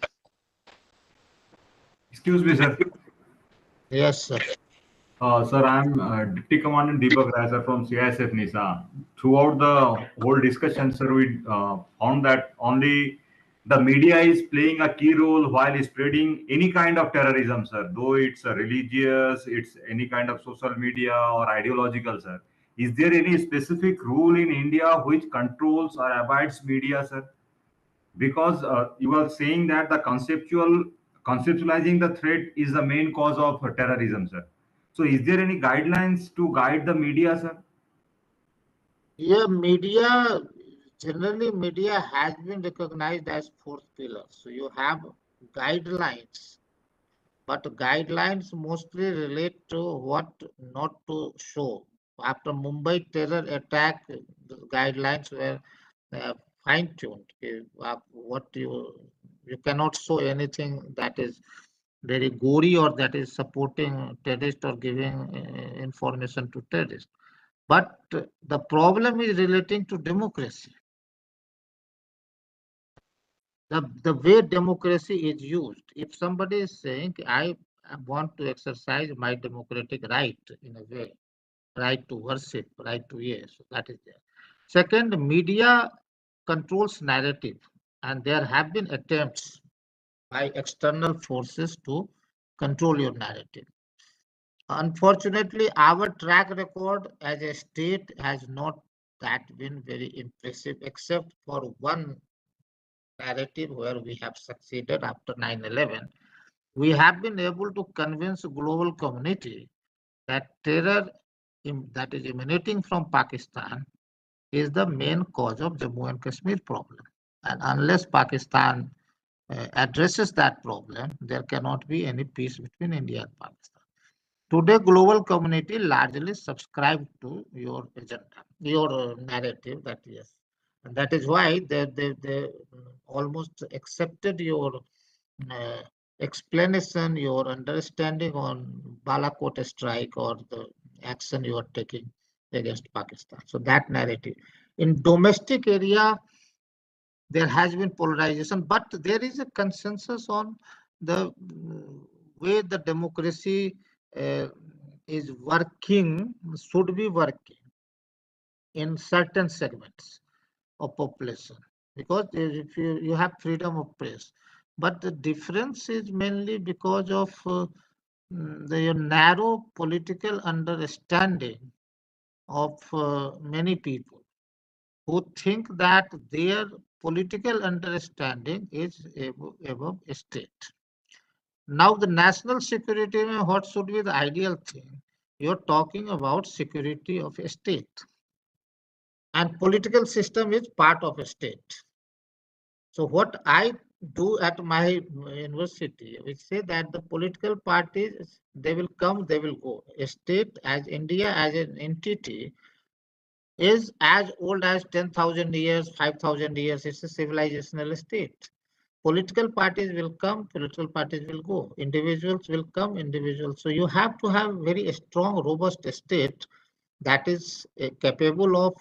Excuse me, sir. Yes, sir. Sir, I'm Deputy Commandant Deepak Rai, sir, from CISF NISA. Throughout the whole discussion, sir, we found that only the media is playing a key role while spreading any kind of terrorism, sir. Though it's religious, it's any kind of social media or ideological, sir. Is there any specific rule in India which controls or abides media, sir? because you are saying that the conceptualizing the threat is the main cause of terrorism, sir. So is there any guidelines to guide the media, sir? Yeah, generally media has been recognized as fourth pillar. So you have guidelines, but guidelines mostly relate to what not to show. After Mumbai terror attack, the guidelines were fine-tuned. What you cannot show anything that is very gory or that is supporting terrorists or giving information to terrorists. But the problem is relating to democracy. The way democracy is used. If somebody is saying, I want to exercise my democratic right in a way, right to worship, right to yes, that is there. Second, media controls narrative, and there have been attempts by external forces to control your narrative. Unfortunately, our track record as a state has not that been very impressive, except for one narrative where we have succeeded after 9/11. We have been able to convince the global community that terror that is emanating from Pakistan is the main cause of Jammu and Kashmir problem. And unless Pakistan addresses that problem, there cannot be any peace between India and Pakistan. Today, global community largely subscribe to your agenda, your narrative that yes. And that is why they almost accepted your explanation, your understanding on Balakot strike or the action you are taking against Pakistan. So that narrative. In domestic area, there has been polarization, but there is a consensus on the way the democracy is working, should be working in certain segments of population, because if you have freedom of press, but the difference is mainly because of the narrow political understanding of many people who think that their political understanding is above state. Now the national security, what should be the ideal thing? You're talking about security of a state. And political system is part of a state. So what I do at my university, we say that the political parties, they will come, they will go. A state as India as an entity is as old as 10,000 years, 5,000 years. It's a civilizational state. Political parties will come, political parties will go. Individuals will come, individuals. So you have to have very strong, robust state that is capable of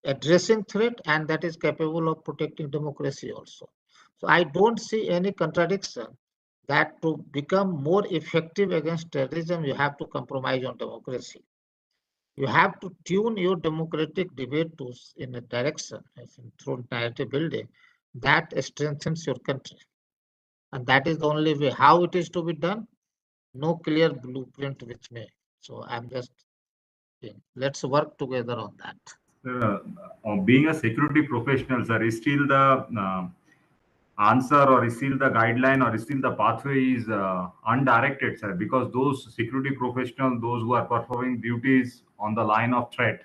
addressing threat and that is capable of protecting democracy also. So I don't see any contradiction that to become more effective against terrorism, you have to compromise on democracy. You have to tune your democratic debate to in a direction through narrative building that strengthens your country. And that is the only way. How it is to be done, no clear blueprint which may. So I'm just saying, let's work together on that. Being a security professional, sir, is still the answer or is still the guideline or is still the pathway is undirected, sir, because those security professionals, those who are performing duties on the line of threat,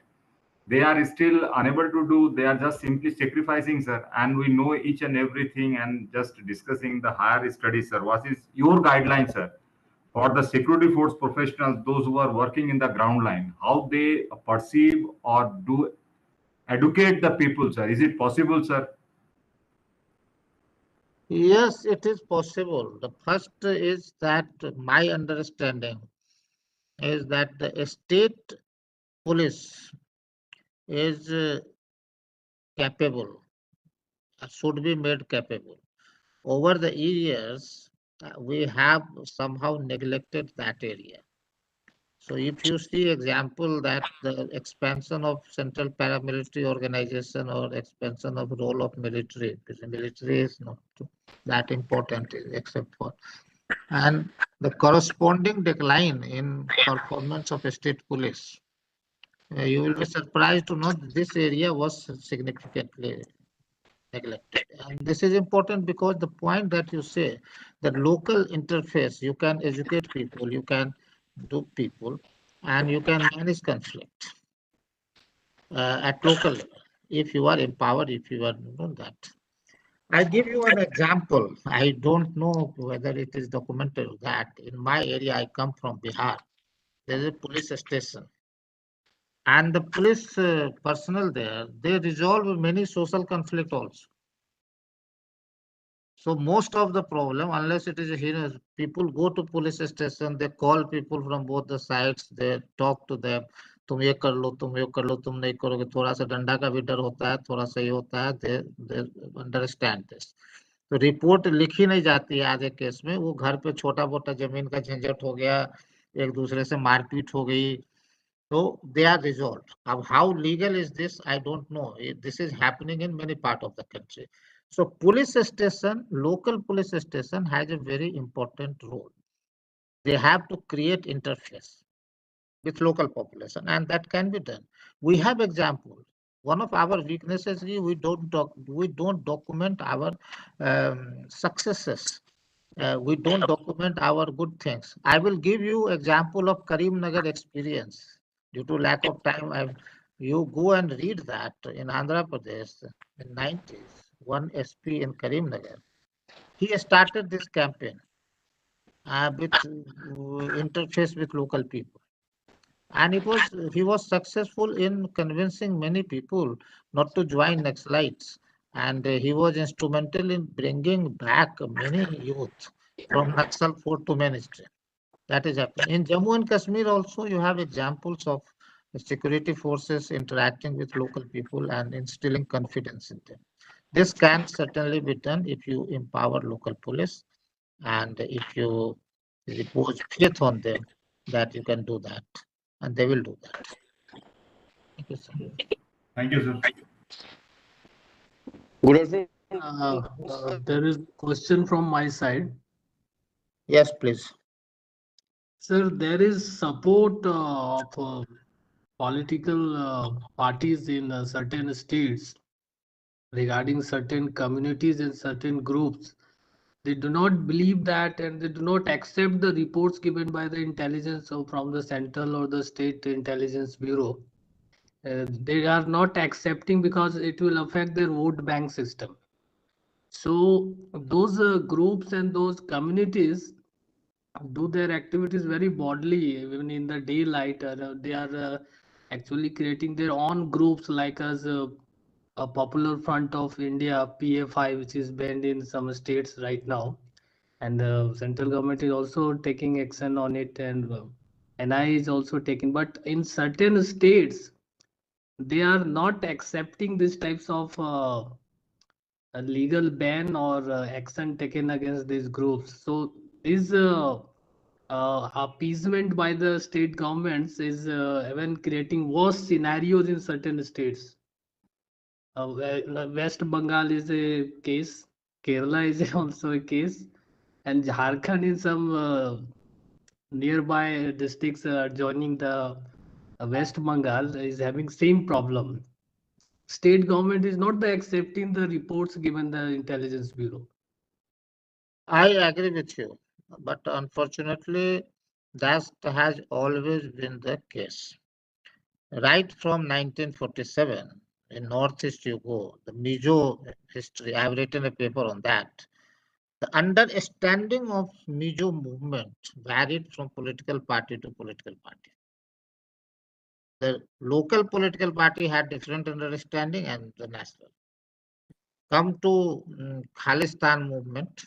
they are still unable to do, they are just simply sacrificing, sir, and we know each and everything and just discussing the higher studies, sir. What is your guideline, sir, for the security force professionals, those who are working in the ground line, how they perceive or do educate the people, sir? Is it possible, sir? Yes, it is possible. The first is that my understanding is that the state police is capable, should be made capable. Over the years, we have somehow neglected that area. So if you see example that the expansion of central paramilitary organization or expansion of role of military, because the military is not that important except for, and the corresponding decline in performance of state police. You will be surprised to know that this area was significantly neglected. And this is important because the point that you say that local interface, you can educate people, you can do people, and you can manage conflict at local level if you are empowered, if you are doing that. I give you an example. I don't know whether it is documented that in my area, I come from Bihar. There is a police station. And the police personnel there, they resolve many social conflict also. So most of the problem, unless it is a hero, people go to police station, they call people from both the sides, they talk to them. तुम ये कर लो, तुम ये कर लो, तुम नहीं करोगे, थोड़ा सा डंडा का भी डर होता है, थोड़ा सा ये होता है, they understand this. तो रिपोर्ट लिखी नहीं जाती है आधे केस में, वो घर पे छोटा मोटा जमीन का झंझट हो गया, एक दूसरे से मारपीट हो गई, so they are resolved. How legal is this? I don't know. This is happening in many parts of the country. So police station, local police station has a very important role. They have to create interface with local population, and that can be done. We have examples. One of our weaknesses is we don't document our successes. We don't document our good things. I will give you example of Karimnagar experience. Due to lack of time, you go and read that in Andhra Pradesh in 90s, one SP in Karimnagar. He started this campaign with interface with local people. And he was successful in convincing many people not to join Naxalites. And he was instrumental in bringing back many youth from Naxal fort to mainstream. That is happening. In Jammu and Kashmir also, you have examples of security forces interacting with local people and instilling confidence in them. This can certainly be done if you empower local police and if you repose faith on them that you can do that, and they will do that. Thank you, sir. Thank you, sir. Good afternoon. There is a question from my side. Yes, please. Sir, there is support of political parties in certain states regarding certain communities and certain groups. They do not believe that, and they do not accept the reports given by the intelligence or from the central or the state intelligence bureau. They are not accepting because it will affect their vote bank system. So those groups and those communities do their activities very boldly, even in the daylight. They are actually creating their own groups, like as a Popular Front of India (PFI), which is banned in some states right now, and the central government is also taking action on it, and NI is also taking. But in certain states, they are not accepting these types of a legal ban or action taken against these groups. So this appeasement by the state governments is even creating worse scenarios in certain states. West Bengal is a case, Kerala is also a case, and Jharkhand in some nearby districts joining the West Bengal is having same problem. State government is not accepting the reports given the intelligence bureau. I agree with you, but unfortunately, that has always been the case. Right from 1947, in Northeast you go, the Mizo history, I have written a paper on that. The understanding of Mizo movement varied from political party to political party. The local political party had different understanding and the national. Come to Khalistan movement,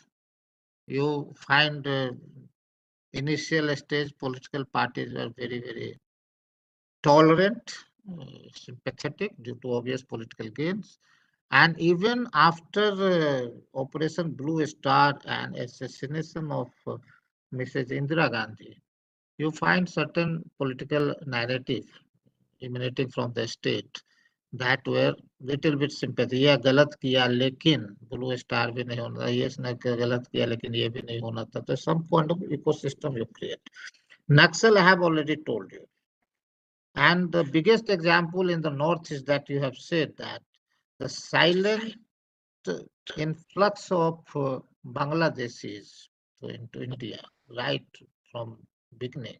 you find initial stage political parties were very, very tolerant, sympathetic due to obvious political gains. And even after Operation Blue Star and assassination of Mrs. Indira Gandhi, you find certain political narrative emanating from the state that were little bit sympathy. ये गलत किया लेकिन blue star भी नहीं होना, ये इसने गलत किया लेकिन ये भी नहीं होना था. So some kind of ecosystem you create. Naxal I have already told you. And the biggest example in the north is that you have said that the silent influx of Bangladeshis into India right from beginning,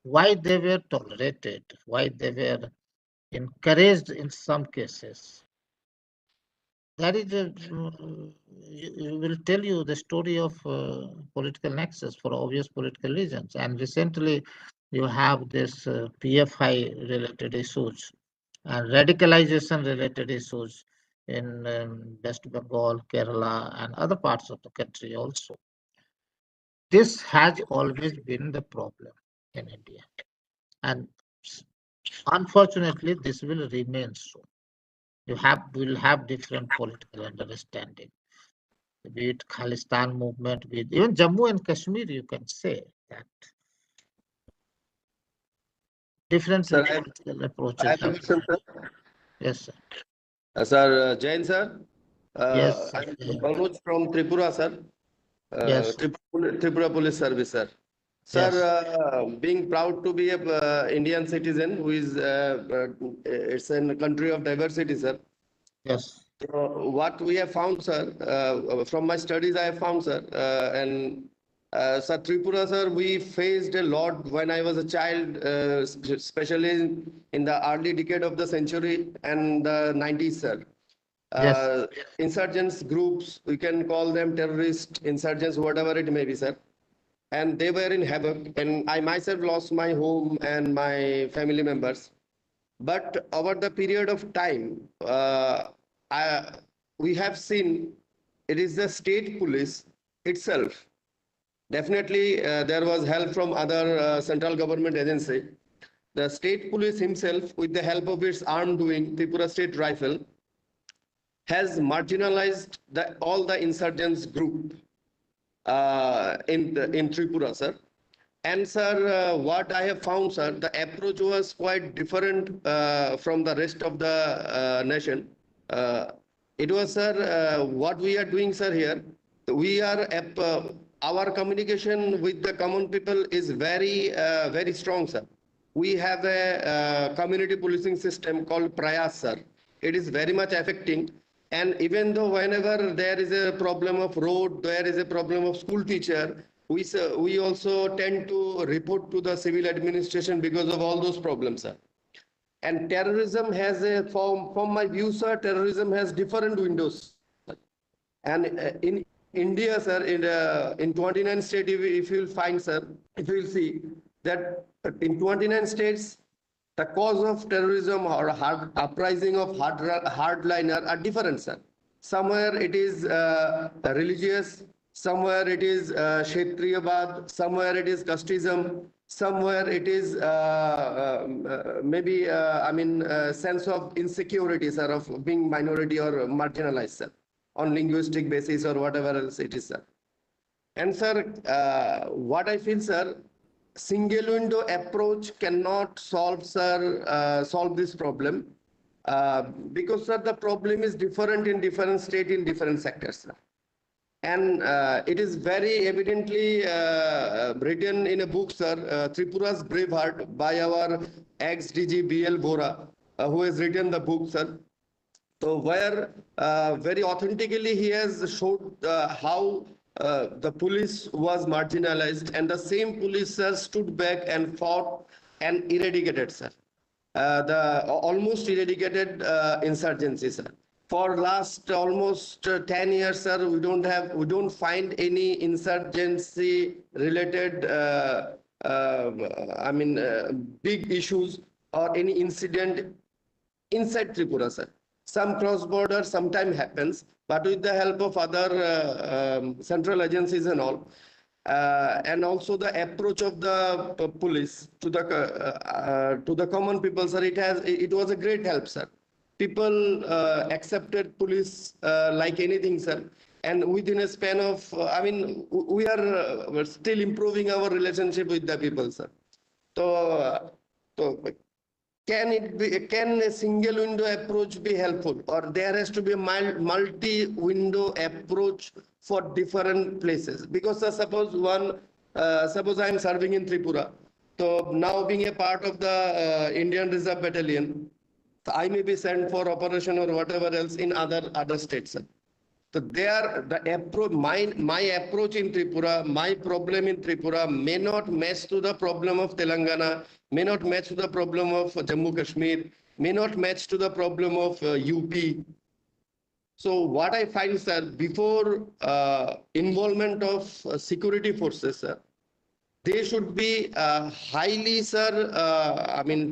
why they were tolerated, why they were encouraged in some cases. That is, will tell you the story of political nexus for obvious political reasons. And recently, you have this PFI related issues and radicalization related issues in West Bengal, Kerala, and other parts of the country also. This has always been the problem in India. And unfortunately, this will remain so. Will have different political understanding, be it Khalistan movement, be it even Jammu and Kashmir, you can say that different Sir, political I approaches have a have. question, sir. Yes, sir. Sir, Jain, sir. Yes, sir. I'm Manoj from Tripura, sir. Yes. Tripura Police Service, sir. Sir, being proud to be a Indian citizen who is, it's a country of diversity, sir. Yes. What we have found, sir, from my studies, I have found, sir, Sir, Tripura, sir, we faced a lot when I was a child, especially in the early decade of the century and the 90s, sir. Yes. Insurgents groups, we can call them terrorist insurgents, whatever it may be, sir. And they were in havoc, and I myself lost my home and my family members. But over the period of time, we have seen it is the state police itself. Definitely, there was help from other central government agency. The state police himself, with the help of its armed wing, Tripura State Rifle, has marginalized all the insurgents group in Tripura, sir. And sir, what I have found, sir, the approach was quite different from the rest of the nation. It was, sir, what we are doing, sir, here. We are, our communication with the common people is very, very strong, sir. We have a community policing system called Prayas, sir. It is very much affecting. And even though whenever there is a problem of road, there is a problem of school teacher, we also tend to report to the civil administration because of all those problems, sir. And terrorism has a, from my view, sir, terrorism has different windows. And in India, sir, in 29 states, if you'll find, sir, if you'll see that in 29 states, the cause of terrorism or uprising of hardliner are different, sir. Somewhere it is religious, somewhere it is Kshatriyabad, somewhere it is casteism, somewhere it is maybe, sense of insecurity, sir, of being minority or marginalized, sir, on linguistic basis or whatever else it is, sir. And sir, what I feel, sir, single window approach cannot solve, sir, solve this problem because, sir, the problem is different in different state in different sectors, sir. And it is very evidently written in a book, sir, Tripura's Brave Heart by our ex-DG B.L. Bora, who has written the book, sir. So where very authentically he has showed how the police was marginalized and the same police, sir, stood back and fought and eradicated, sir. The almost eradicated insurgency, sir. For last almost 10 years, sir, we don't find any insurgency related, big issues or any incident inside Tripura, sir. Some cross-border sometimes happens, but with the help of other central agencies and all, and also the approach of the police to the common people, sir, it was a great help, sir. People accepted police like anything, sir. And within a span of, we are we're still improving our relationship with the people, sir. So can a single window approach be helpful, or there has to be a multi-window approach for different places? Because suppose I am serving in Tripura, so now being a part of the Indian Reserve Battalion, I may be sent for operation or whatever else in other states, sir. So my approach in Tripura, my problem in Tripura may not match to the problem of Telangana, may not match to the problem of Jammu Kashmir, may not match to the problem of UP. So what I find, sir, before involvement of security forces, sir, they should be highly, sir,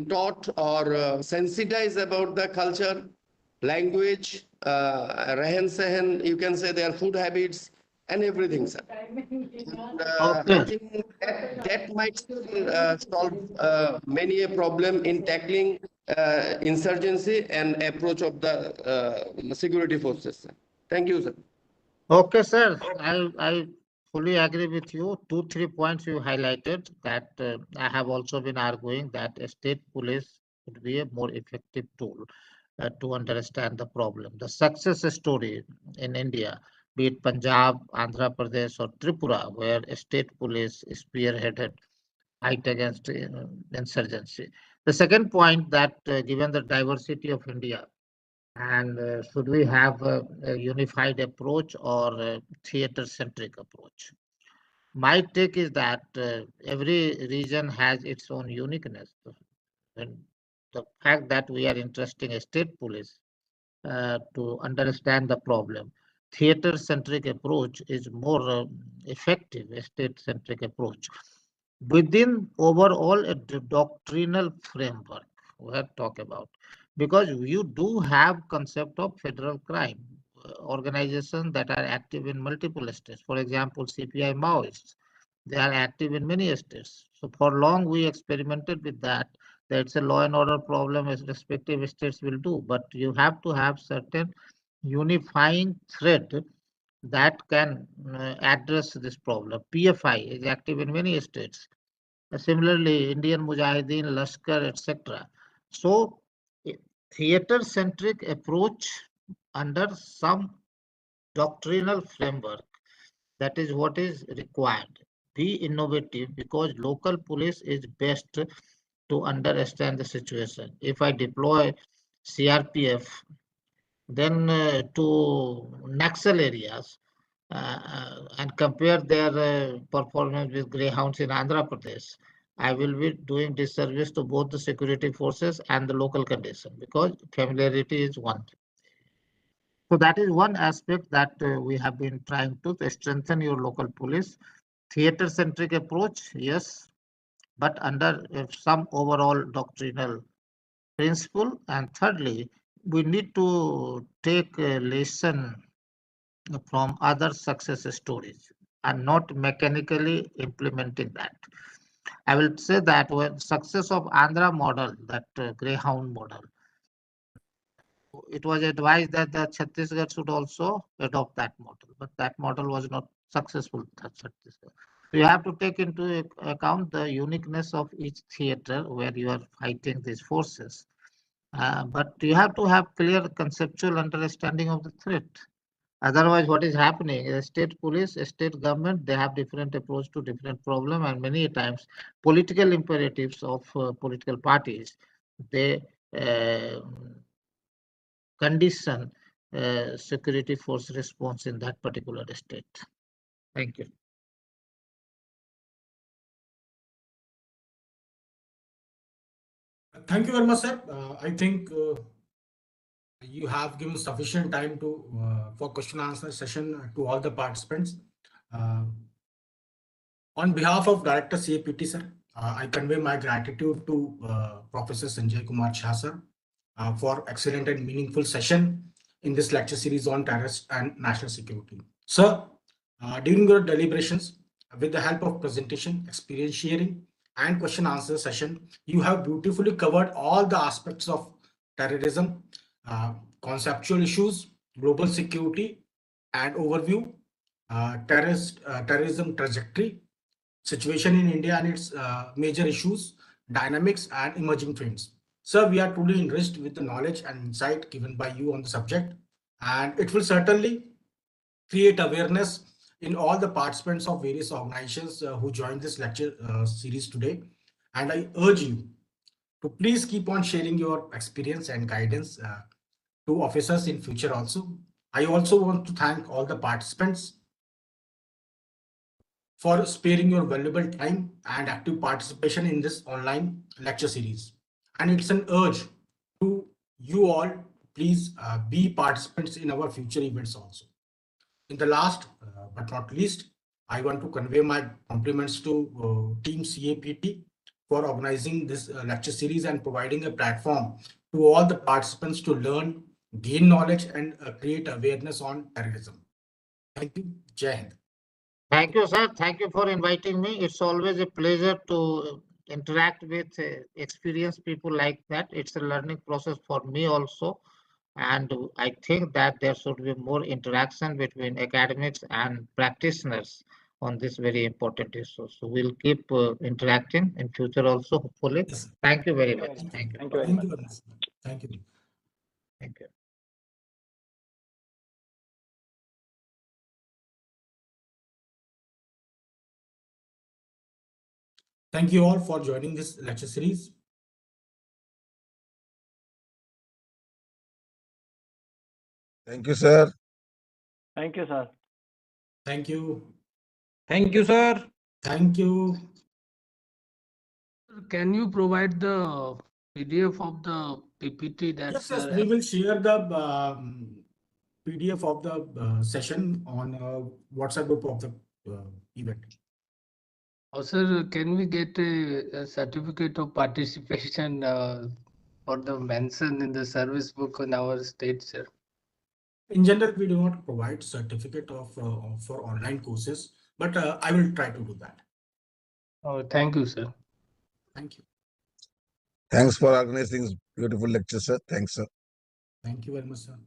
taught or sensitized about the culture, language, rehen sehen, you can say their food habits and everything, sir. And, I think that might solve many a problem in tackling insurgency and approach of the security forces, sir. Thank you, sir. Okay, sir. I fully agree with you. 2-3 points you highlighted that I have also been arguing that a state police would be a more effective tool to understand the problem. The success story in India, be it Punjab, Andhra Pradesh, or Tripura, where a state police spearheaded fight against insurgency. The second point that given the diversity of India, and should we have a unified approach or a theater-centric approach? My take is that every region has its own uniqueness. And the fact that we are interesting a state police to understand the problem, theater-centric approach is more effective, a state-centric approach. Within overall a doctrinal framework we talk about, because you do have concept of federal crime, organizations that are active in multiple states. For example, CPI Maoists, they are active in many states. So for long we experimented with that. That's a law and order problem as respective states will do, but you have to have certain unifying thread that can address this problem. PFI is active in many states. Similarly, Indian Mujahideen, Lashkar, etc. So, theater-centric approach under some doctrinal framework, that is what is required. Be innovative, because local police is best to understand the situation. If I deploy CRPF, then to Naxal areas, and compare their performance with greyhounds in Andhra Pradesh, I will be doing disservice to both the security forces and the local condition, because familiarity is one. So that is one aspect that we have been trying to strengthen your local police. Theater-centric approach, yes, but under some overall doctrinal principle. And thirdly, we need to take a lesson from other success stories and not mechanically implementing that. I will say that when success of Andhra model, that Greyhound model, it was advised that the Chhattisgarh should also adopt that model, but that model was not successful. Chhattisgarh. You have to take into account the uniqueness of each theater where you are fighting these forces. But you have to have clear conceptual understanding of the threat. Otherwise, what is happening is state police, state government, they have different approach to different problem, and many times political imperatives of political parties, they condition security force response in that particular state. Thank you. Thank you very much, sir. I think you have given sufficient time to for question answer session to all the participants. On behalf of Director CAPT, sir, I convey my gratitude to Professor Sanjay Kumar Jha, sir, for excellent and meaningful session in this lecture series on terrorist and national security. Sir, during your deliberations, with the help of presentation, experience sharing, and question answer session, you have beautifully covered all the aspects of terrorism, conceptual issues, global security, and overview, terrorism trajectory, situation in India and its major issues, dynamics, and emerging trends. Sir, we are truly enriched with the knowledge and insight given by you on the subject, and it will certainly create awareness in all the participants of various organizations who joined this lecture series today. And I urge you to please keep on sharing your experience and guidance to officers in future also. I also want to thank all the participants for sparing your valuable time and active participation in this online lecture series. And it's an urge to you all, please be participants in our future events also. In the last but not least, I want to convey my compliments to Team CAPT for organizing this lecture series and providing a platform to all the participants to learn, gain knowledge, and create awareness on terrorism. Thank you. Jai Hind. Thank you, sir. Thank you for inviting me. It's always a pleasure to interact with experienced people like that. It's a learning process for me also. And I think that there should be more interaction between academics and practitioners on this very important issue. So we'll keep interacting in future also, hopefully. Yes. Thank you very much. Thank you. Thank you. Thank you very much. Thank you. Thank you. Thank you all for joining this lecture series. Thank you, sir. Thank you, sir. Thank you. Thank you, sir. Thank you. Can you provide the PDF of the PPT that Yes, sir we will share the PDF of the session on WhatsApp group of the event. sir, can we get a certificate of participation for the mention in the service book on our state, sir? In general, we do not provide certificate of for online courses, but I will try to do that. Oh, thank you, sir. Thank you. Thanks for organizing this beautiful lecture, sir. Thanks, sir. Thank you very much, sir.